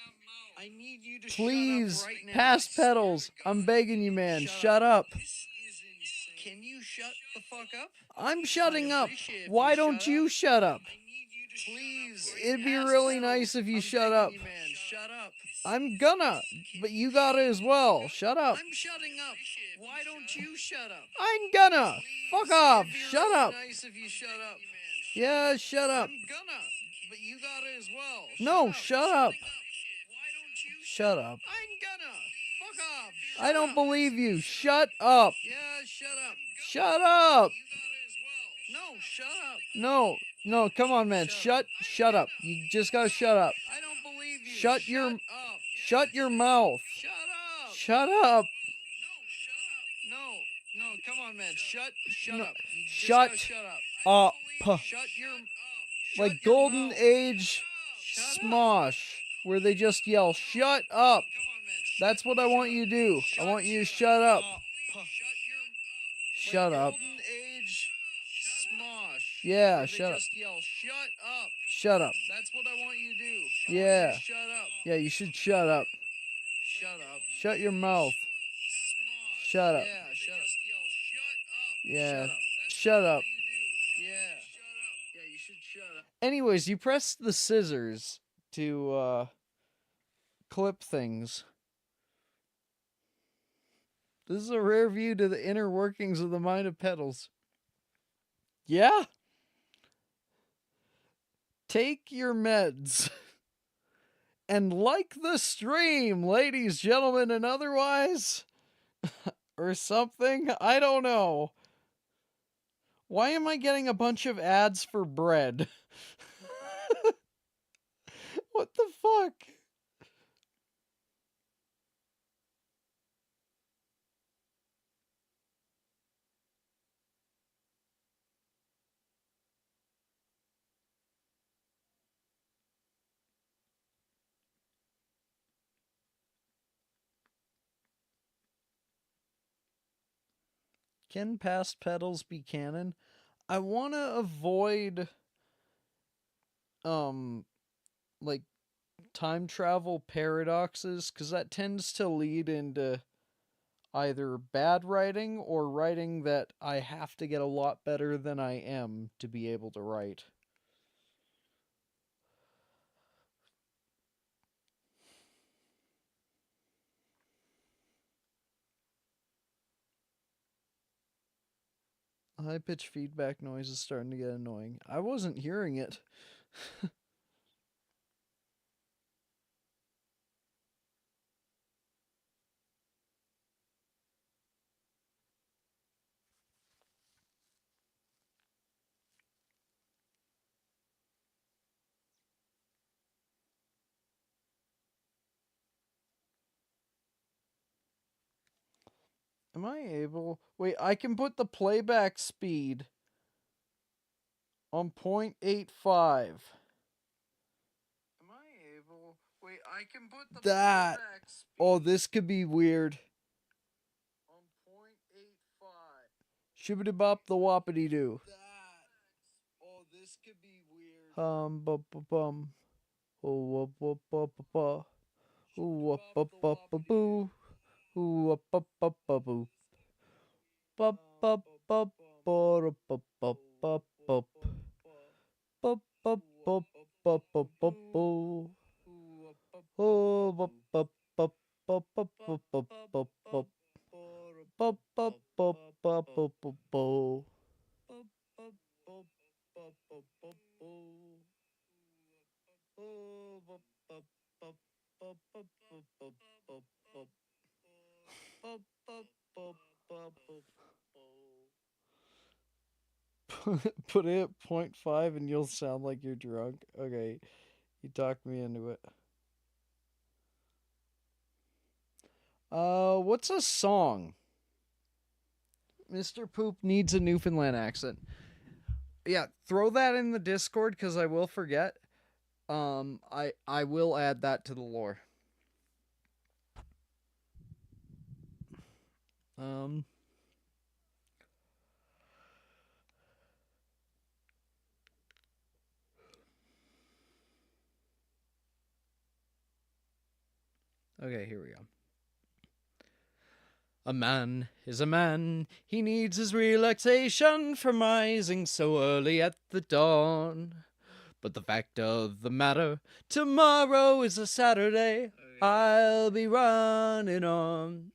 I need you to please, shut up right now. Past Peddles. I'm begging you, man. Shut up. This is insane. Can you shut the fuck up? I'm shutting up. Why don't you shut up? Please. It'd be really nice if you shut up. You, man. Shut up. I'm gonna, but you gotta as well. Shut up. I'm shutting up. Why don't you shut up? I'm gonna. Fuck off. Shut up. Nice if you shut up. Yeah, shut up. I'm gonna, but you gotta as well. No, shut up. Why don't you shut up? I'm gonna. Fuck off. I don't believe you. Shut up. Yeah, shut up. Shut up. No, shut up. No, come on, man. Shut up. You just gotta shut up. I don't believe you. Shut your mouth. Shut up. No, come on, man. Shut up. Shut up. Like Golden Age Smosh, where they just yell, shut up. That's what I want you to do. I want you to shut up. Shut up. Yeah, shut up. Shut up. That's what I want you to do. Yeah. Shut up. Yeah, you should shut up. Shut up. Shut your mouth. Shut up. Yeah, shut up. Yeah. Shut up. Yeah. Yeah, you should shut up. Anyways, you press the scissors to clip things. This is a rare view to the inner workings of the mind of Peddles. Yeah? Take your meds. And like the stream, ladies, gentlemen, and otherwise. Or something? I don't know. Why am I getting a bunch of ads for bread? What the fuck? Can past Peddles be canon? I want to avoid like time travel paradoxes, because that tends to lead into either bad writing or writing that I have to get a lot better than I am to be able to write. High pitch feedback noise is starting to get annoying. I wasn't hearing it. Am I able? Wait, I can put the playback speed on 0.85. Am I able? Wait, I can put the that. Oh, this could be weird. On 0.85. Shibbity-bop the whoppity doo. Oh, this could be weird. Bum. Oh, ba. Ooh, boo. Ooh, boo. Bup bup bup bup bup bup bup bup bup bup bup bup bup bup bup. Oh, bup bup bup bup bup bup bup bup bup. Bup bup bup bup bup bup bup. Oh, bup bup bup bup bup bup bup bup bup. Bup bup bup bup bup. Put it at 0.5 and you'll sound like you're drunk. Okay, you talked me into it. What's a song? Mr. Poop needs a Newfoundland accent. Yeah, throw that in the Discord because I will forget. I will add that to the lore. Okay, here we go. A man is a man, he needs his relaxation from rising so early at the dawn. But the fact of the matter, tomorrow is a Saturday, I'll be running on.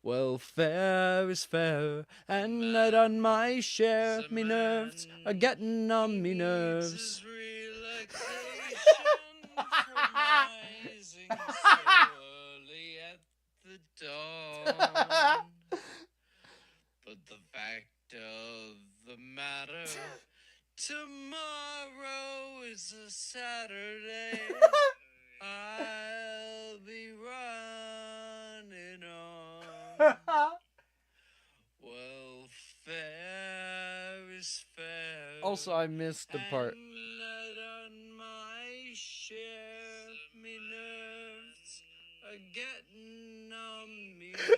Well, fair is fair, and I done my share. Me nerves are getting on me nerves. Dawn. But the fact of the matter, tomorrow is a Saturday. I'll be running on. Well, fair is fair. Also, I missed the part. And I done my share. Me nerves are getting on me nerves.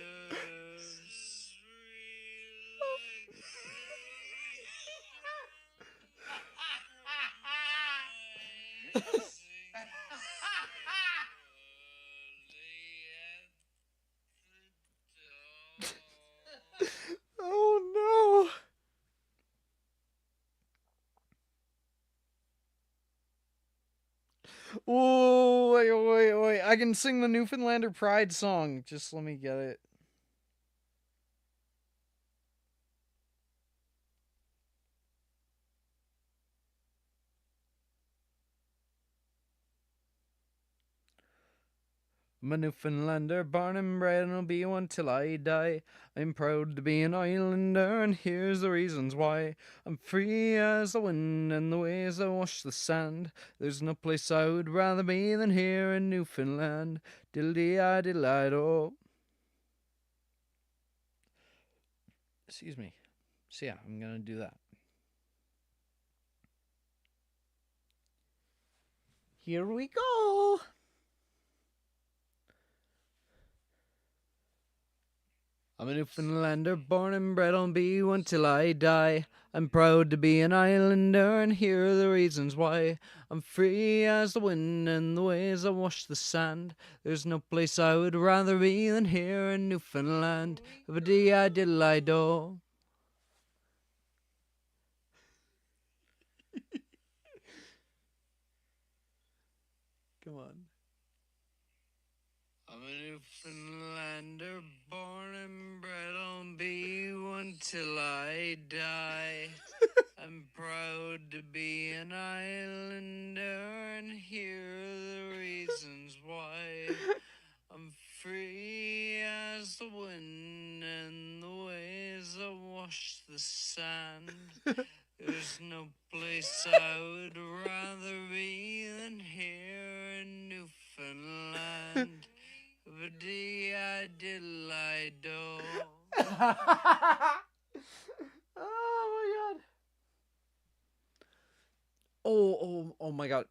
Oh no! Oh, wait. I can sing the Newfoundlander Pride song. Just let me get it. I'm a Newfoundlander, born and bred, and I'll be one till I die. I'm proud to be an islander, and here's the reasons why. I'm free as the wind, and the waves that wash the sand. There's no place I would rather be than here in Newfoundland. Diddle-dee-I-diddle-I-do. Excuse me. So yeah, I'm gonna do that. Here we go. I'm a Newfoundlander, born and bred, I'll be one till I die. I'm proud to be an islander, and here are the reasons why. I'm free as the wind, and the waves that wash the sand. There's no place I would rather be than here in Newfoundland. Diddle-I-do. Come on. I'm a Newfoundlander, born and bred, I'll be one till I die. I'm proud to be an islander, and here are the reasons why. I'm free as the wind, and the waves that wash the sand. There's no place I would rather be than here in Newfoundland. Diddle-I-do. Oh my god. Oh my god.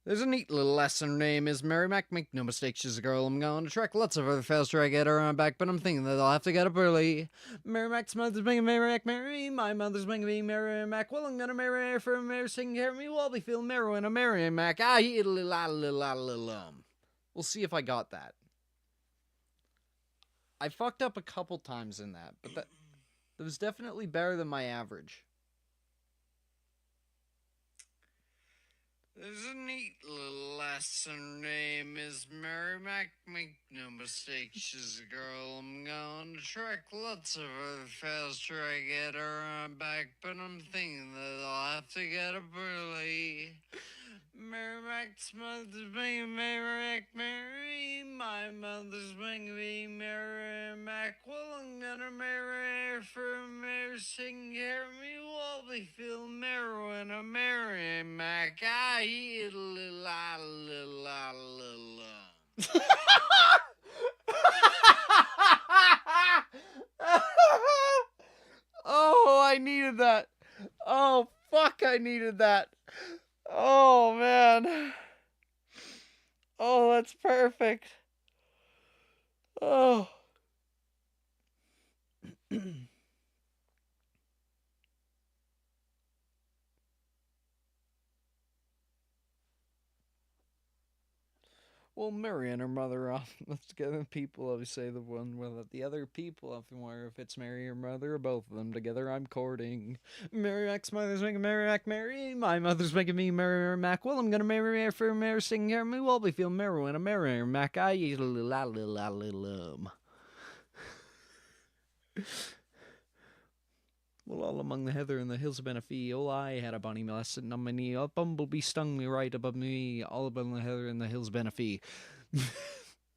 There's a neat little lass, her name is Mary Mac. Make no mistake, she's a girl I'm going to track. Lots of other fellas try to get her on back, but I'm thinking that I'll have to get up early. Mary Mac's mother's bringing Mary Mac Mary. My mother's bringing me Mary Mac. Well, I'm gonna marry her for Mary singing care of me. We'll be feeling merry when I marry Mac. We'll see if I got that. I fucked up a couple times in that, but that was definitely better than my average. There's a neat little lass, her name is Mary Mac. Make no mistake, she's a girl I'm going to track. Lots of other fellas try to get her on back, but I'm thinking that I'll have to get up early. Mary Mac's mother's bringing Mary Mac Mary. My mother's bringing me Mary Mac. Well, I'm gonna marry her for Mary singing care of me. We'll be feeling merry when I marry Mac. Oh, I needed that. Oh, fuck, I needed that. Oh, man. Oh, that's perfect. Oh. Well, Mary and her mother often live together. People always say the one without the other. People often wonder if it's Mary or mother or both of them together. I'm courting. Mary Mac's mother's making Mary Mac Mary. My mother's making me Mary Mac. Well, I'm gonna marry her for Mary singing here. Me will be feeling merry when I marry her Mac. I Well, all among the heather and the hills of Benefee, oh, I had a bonny lass sitting on my knee. A bumblebee stung me right above me, all among the heather and the hills of Benefee.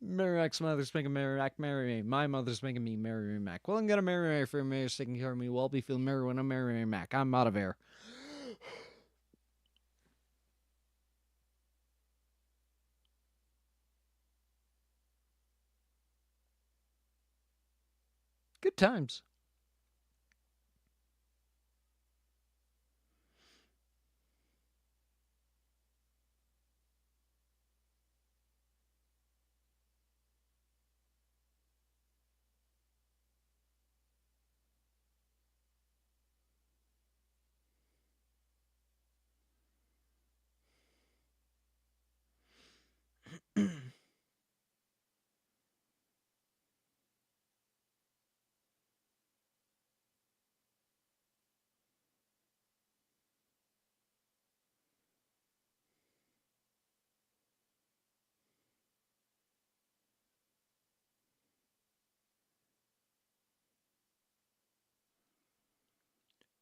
Mary Mac's mother's making Mary Mac marry me. My mother's making me Mary Mac. Well, I'm gonna marry her for Mary sticking care of me. Well, I'll be feeling merry when I marry Mac. I'm out of air. Good times.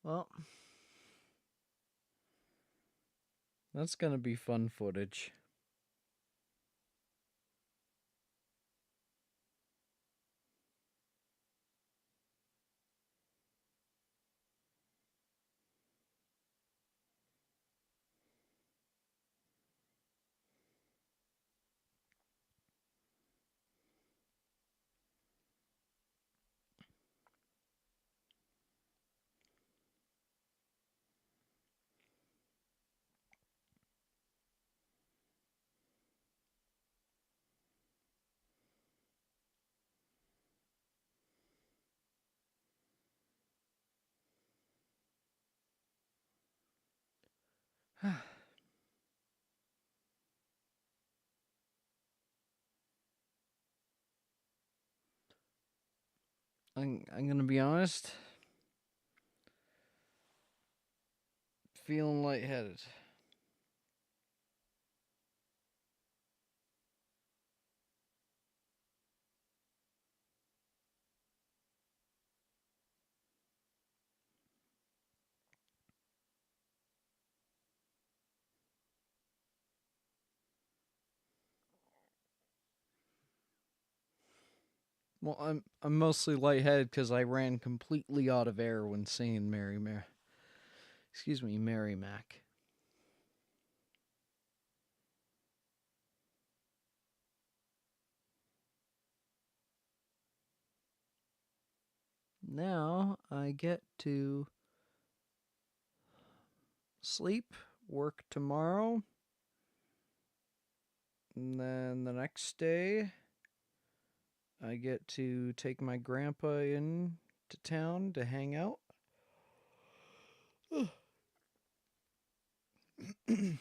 Well, that's gonna be fun footage. I'm gonna be honest. Feeling lightheaded. Well, I'm mostly lightheaded because I ran completely out of air when singing Mary Mac. Now I get to sleep, work tomorrow, and then the next day I get to take my grandpa in to town to hang out. And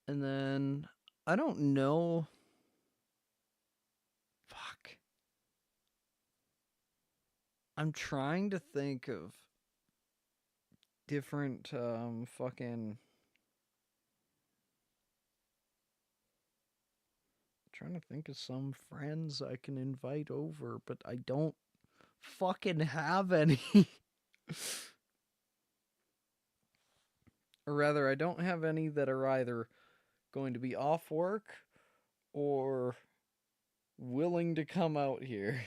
then I don't know. Fuck. I'm trying to think of different fucking trying to think of some friends I can invite over, but I don't fucking have any. Or rather, I don't have any that are either going to be off work or willing to come out here.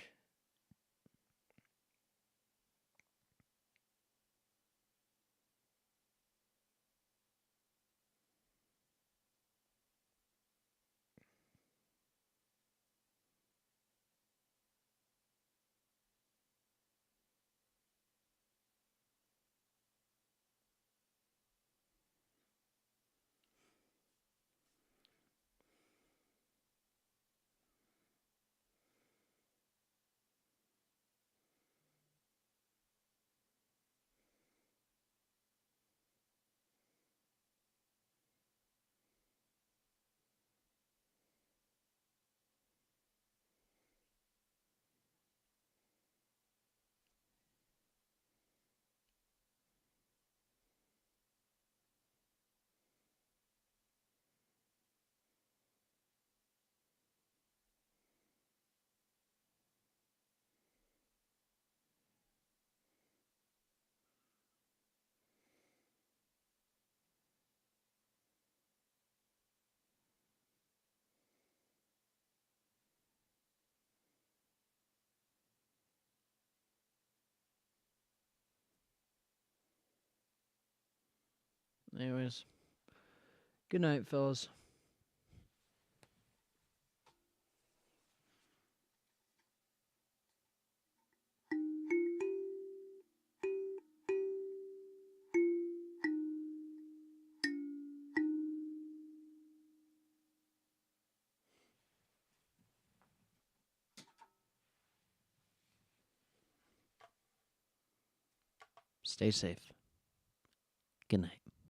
Anyways, good night, fellas. Stay safe. Good night.